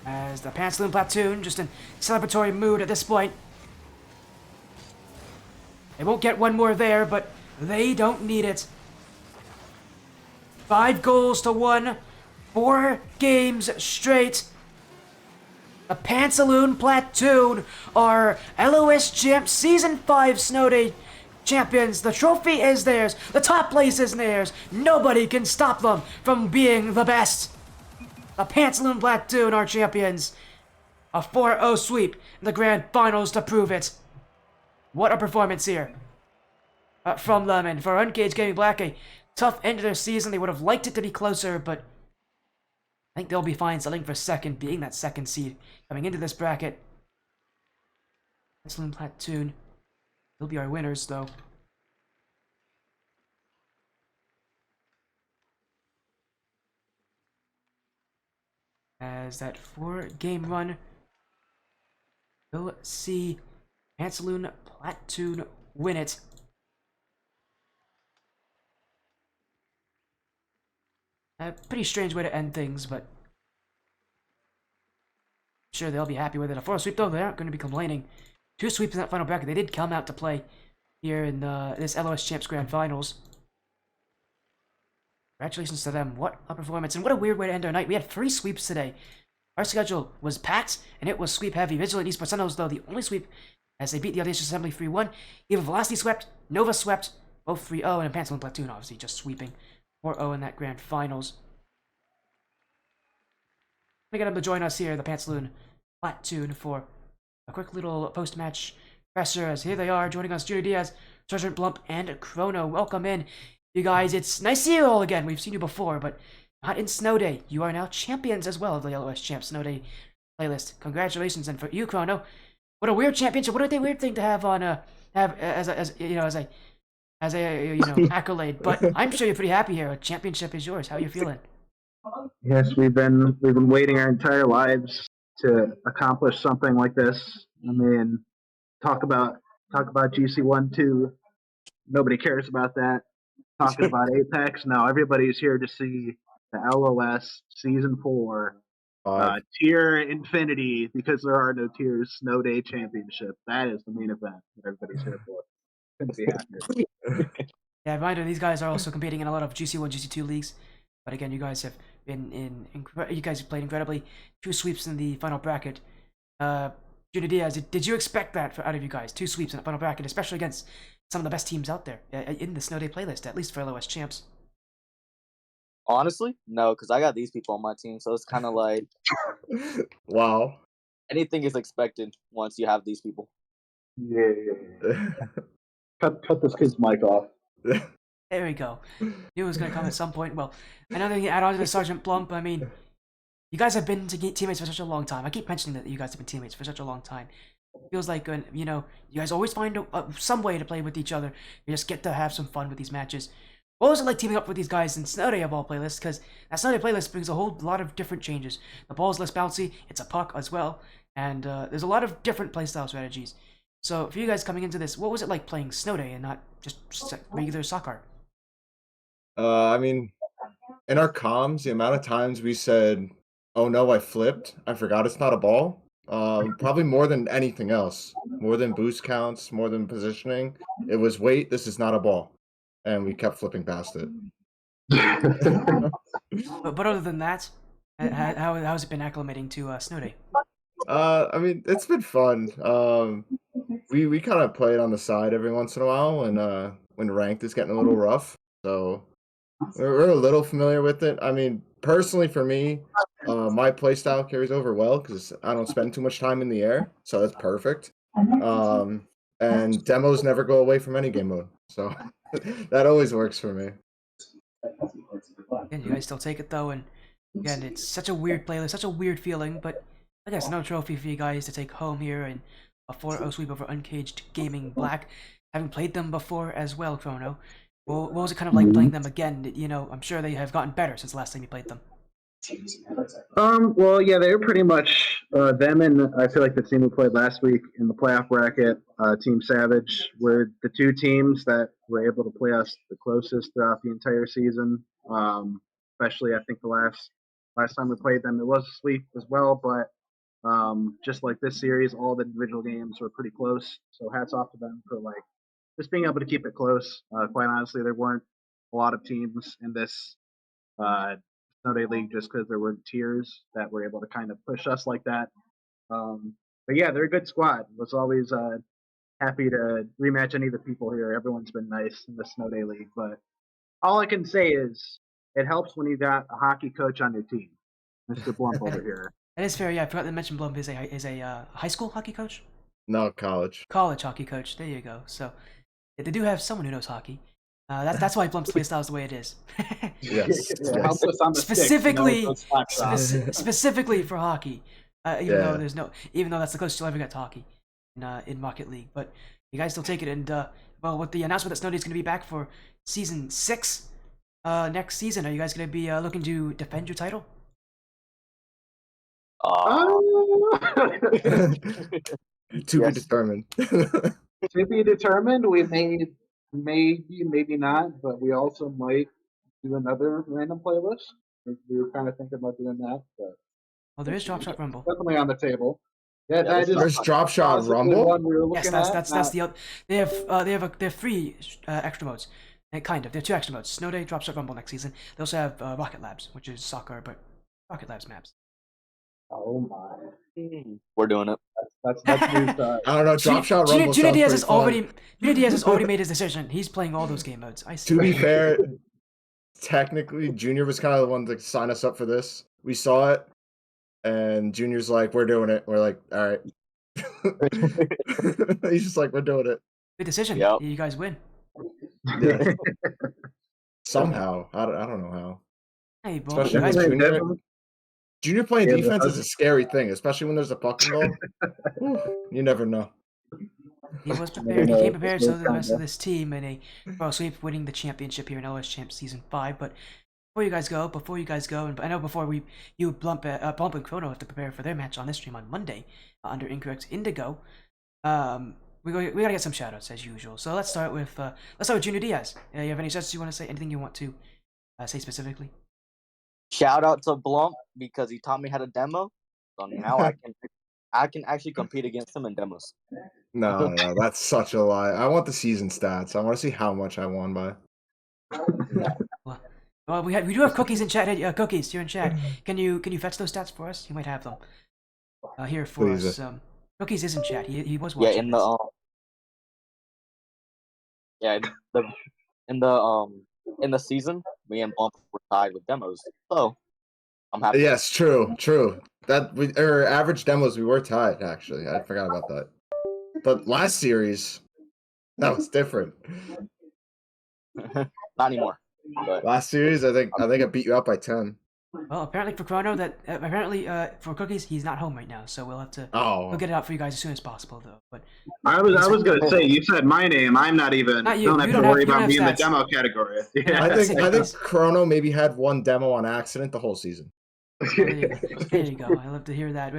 as the Pantaloon platoon just in celebratory mood at this point. They won't get one more there, but they don't need it. 5 goals to 1, 4 games straight. The Pantaloon platoon are LOS champs, Season 5 Snow Day champions. The trophy is theirs. The top place is theirs. Nobody can stop them from being the best. The Pantaloon platoon are champions. A 4-0 sweep in the grand finals to prove it. What a performance here from them, and for Uncaged Gaming Black, a tough end to their season. They would have liked it to be closer, but I think they'll be fine settling for second, being that second seed coming into this bracket. Pantaloon platoon, they'll be our winners, though. as that 4-game run will see Pantaloon Platoon win it. A pretty strange way to end things, but I'm sure they'll be happy with it. A 4 sweep, though, they aren't going to be complaining. 2 sweeps in that final bracket. They did come out to play here in this LOS Champs Grand Finals. Congratulations to them. What a performance, and what a weird way to end our night. We had 3 sweeps today. Our schedule was packed, and it was sweep heavy. Vigilant Esports Sentinels, though, the only sweep as they beat the Audacious Assembly 3-1. Even Velocity swept, Nova swept, both 3-0, and Pantaloon Platoon obviously just sweeping 4-0 in that Grand Finals. We got them to join us here, the Pantaloon Platoon, for a quick little post-match presser, as here they are joining us, Junior Diaz, Sergeant Blump, and Chrono. Welcome in, you guys. It's nice to see you all again. We've seen you before, but not in Snow Day. You are now champions as well of the LOS Champs Snow Day playlist. Congratulations, and for you, Chrono, what a weird championship. What a weird thing to have on as a accolade. But I'm sure you're pretty happy here. A championship is yours. How are you feeling? Yes, we've been waiting our entire lives to accomplish something like this. I mean, talk about GC1-2. Nobody cares about that. Talking about Apex, now everybody's here to see the LOS Season 4 Tier Infinity, because there are no tiers, Snow Day Championship. That is the main event that everybody's here for. Couldn't be happier. Yeah, reminder, these guys are also competing in a lot of GC1, GC2 leagues. But again, you guys have been you guys have played incredibly. 2 sweeps in the final bracket. Junior Diaz, did you expect that out of you guys? 2 sweeps in the final bracket, especially against some of the best teams out there in the Snow Day playlist, at least for LOS Champs. Honestly, no, because I got these people on my team, so it's kind of like wow. Anything is expected once you have these people. Yeah. Cut this kid's mic off. There we go. Knew it was going to come at some point. Well, another thing to add on to the Sergeant Blump, I mean, you guys have been teammates for such a long time. I keep mentioning that you guys have been teammates for such a long time. It feels like, you know, you guys always find some way to play with each other. You just get to have some fun with these matches. What was it like teaming up with these guys in Snow Day of all playlists? Because that Snow Day playlist brings a whole lot of different changes. The ball's less bouncy, it's a puck as well, and there's a lot of different playstyle strategies. So for you guys coming into this, what was it like playing Snow Day and not just regular soccer? I mean, in our comms, the amount of times we said, "Oh no, I flipped. I forgot it's not a ball." Probably more than anything else, more than boost counts, more than positioning. It was, wait, this is not a ball, and we kept flipping past it. But other than that, how's it been acclimating to Snow Day? I mean, it's been fun. We kind of play it on the side every once in a while when ranked is getting a little rough. So we're a little familiar with it. I mean, personally for me, my playstyle carries over well because I don't spend too much time in the air, so that's perfect. And demos never go away from any game mode, so that always works for me. And you guys still take it though, and again, it's such a weird playlist, such a weird feeling, but I guess no trophy for you guys to take home here in a 4-0 sweep over Uncaged Gaming Black. Having played them before as well, Chrono. What was it kind of like playing them again? You know, I'm sure they have gotten better since the last time you played them. Well, yeah, they were pretty much them, and I feel like the team we played last week in the playoff bracket, Team Savage, were the 2 teams that were able to play us the closest throughout the entire season. Especially, I think the last time we played them, it was a sweep as well, but just like this series, all the individual games were pretty close. So hats off to them for like just being able to keep it close. Quite honestly, there weren't a lot of teams in this Snow Day League just because there were tiers that were able to kind of push us like that. But yeah, they're a good squad. Was always happy to rematch any of the people here. Everyone's been nice in the Snow Day League. But all I can say is it helps when you got a hockey coach on your team, Mr. Blump over here. That is fair. Yeah, I forgot to mention Blump is a high school hockey coach. No, college. College hockey coach. There you go. So yeah, they do have someone who knows hockey. That's why Blump's playstyle is the way it is. Yes. Helps us on the Specifically, sticks, specifically for hockey. Even though that's the closest you'll ever get to hockey in Rocket League. But you guys still take it, and well, with the announcement that Snow Day is going to be back for season 6 next season, are you guys going to be looking to defend your title? To be Yes. determined. To be determined. We may, maybe not, but we also might do another random playlist. We were kind of thinking about doing that, but Well, there is Drop Shot Rumble. definitely on the table. Yeah, Yeah, that is There's Drop Shot possibly Rumble. one we were Yes, looking that's at. the they have 3 extra modes. Kind of. They have 2 extra modes. Snow Day, Drop Shot Rumble next season. They also have Rocket Labs, which is soccer, but Rocket Labs maps. Oh my, We're doing it. that's news to I don't know. Drop Shot Rumble Junior sounds Diaz pretty has fun. Junior Diaz has already made his decision. He's playing all those game modes. I see. To be fair, technically, Junior was kind of the one to sign us up for this. We saw it, and Junior's like, "We're doing it." We're like, "All right." He's just like, "We're doing it." Good decision. Yep. You guys win. Yeah. Somehow, I don't know how. Hey, well, Especially you guys with win. Junior. Junior playing Yeah, defense but- is a scary thing, especially when there's a puck involved. You never know. He was prepared. He know, came prepared, it's so no did the rest of combo. this team in a pro sweep, winning the championship here in LS Champs Season 5. But before you guys go, and I know before Bump and Chrono have to prepare for their match on this stream on Monday under Incorrect Indigo. We gotta get some shoutouts as usual. So let's start with Junior Diaz. You have any shoutouts you want to say? Anything you want to say specifically? Shout out to Blump because he taught me how to demo. So now I can actually compete against him in demos. No, that's such a lie. I want the season stats. I want to see how much I won by. Well, we do have cookies in chat. Hey, cookies, you're in chat. Can you fetch those stats for us? You might have them here for Please. us. Cookies is in chat. He was Yeah, watching. in this. the in the season, me and Blump were tied with demos. So I'm happy. Yes, true. That average demos we were tied. Actually, I forgot about that. But last series, that was different. Not anymore. But Last series, I think I beat you up by 10. Well, apparently for Chrono, for Cookies, he's not home right now, so we'll have to Oh, we'll get it out for you guys as soon as possible, though. But I was gonna say, you said my name. I'm not even. Not you. Don't have You to don't worry have about me in the stats. demo category. Yeah. I think Please. Chrono maybe had one demo on accident the whole season. well, there you go. I love to hear that.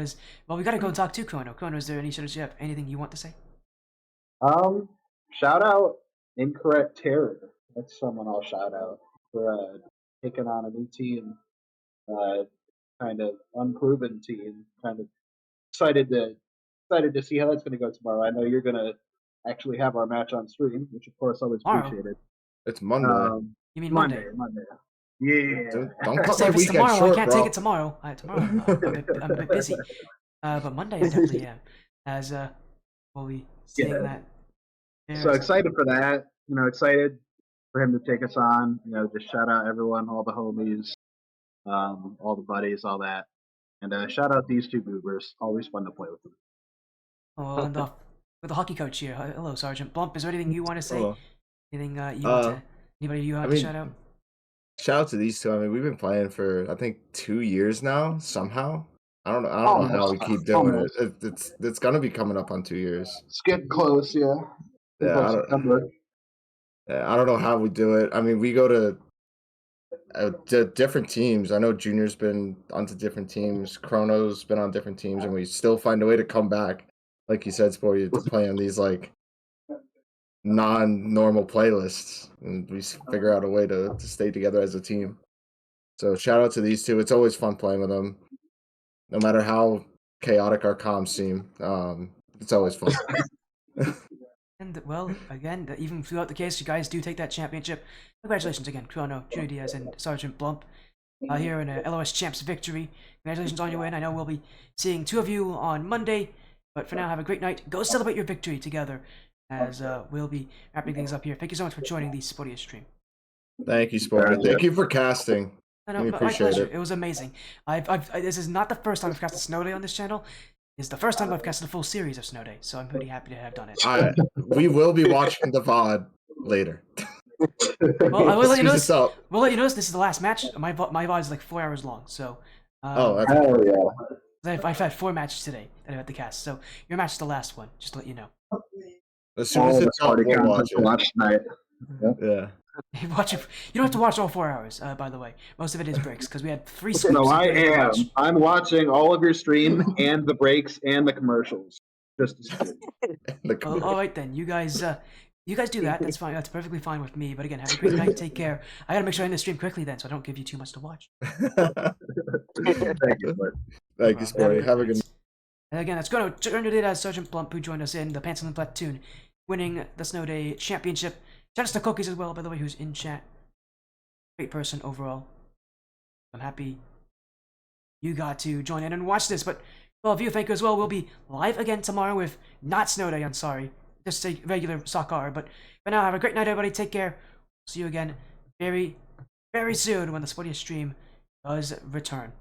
Well, we gotta go talk to Chrono. Chrono, is there any shoutouts you have? Anything you want to say? Shout out Incorrect Terror. That's someone I'll shout out for taking on a new team, kind of unproven team. Kind of excited to see how that's going to go tomorrow. I know you're going to actually have our match on stream, which of course always Tomorrow? appreciated. It's Monday. You mean Monday? Monday. Yeah. Don't cut So my if it's weekend tomorrow, short, I can't bro. take it tomorrow. Tomorrow I'm a bit busy. But Monday I definitely am. As we'll be seeing that. So excited for that. Excited for him to take us on. Just shout out everyone, all the homies, all the buddies, all that. And shout out these two goobers. Always fun to play with them. Oh, and with the hockey coach here. Hello, Sergeant Blump. Is there anything you want to say? Hello. Anything you want to? Anybody you want to shout out? Shout out to these two. I mean, we've been playing for I think 2 years now. Somehow, I don't know how we keep doing it. It's gonna be coming up on 2 years. It's getting close, yeah. Yeah, I don't know how we do it. I mean, we go to different teams. I know Junior's been onto different teams. Chrono's been on different teams, and we still find a way to come back. Like you said, Sporty, to play on these like non-normal playlists, and we figure out a way to stay together as a team. So shout out to these two. It's always fun playing with them, no matter how chaotic our comms seem. It's always fun. And well, again, even throughout the case, you guys do take that championship. Congratulations again, Chrono, Junior Diaz, and Sergeant Blump here in a LOS Champs victory. Congratulations on your win. I know we'll be seeing 2 of you on Monday, but for now, have a great night. Go celebrate your victory together as we'll be wrapping things up here. Thank you so much for joining the Sportiest stream. Thank you, Sporty. Thank you for casting. No, We my appreciate pleasure. it. It was amazing. This is not the first time I've casted Snow Day on this channel. It's the first time I've casted a full series of Snow Day, so I'm pretty happy to have done it. We will be watching the VOD later. Well, I will let you know. Excuse us up. We'll let you know this is the last match. My VOD is like 4 hours long, so. That's Hell yeah. I've had 4 matches today that I've had to cast, so your match is the last one. Just to let you know. as soon All as the it's up, party we'll content watch to it. watch tonight. Yeah. Watch it. You don't have to watch all 4 hours, by the way. Most of it is breaks because we had 3 scoops. No, I including the am. watch. I'm watching all of your stream and the breaks and the commercials. Just to see it. All right then, you guys do that. That's fine. That's perfectly fine with me. But again, have a great night. Take care. I gotta make sure I end the stream quickly then, so I don't give you too much to watch. Thank you, bud. Thank you, Sporty. Have a good night. And again, let's go to turn to it as Sergeant Plump, who joined us in the Pantaloon Platoon, winning the Snow Day Championship. Shout out to Cookies as well, by the way, who's in chat. Great person overall. I'm happy you got to join in and watch this. But all of you, thank you as well. We'll be live again tomorrow with not Snow Day. I'm sorry, just a regular soccer. But for now, have a great night, everybody. Take care. See you again very, very soon when the Sporty stream does return.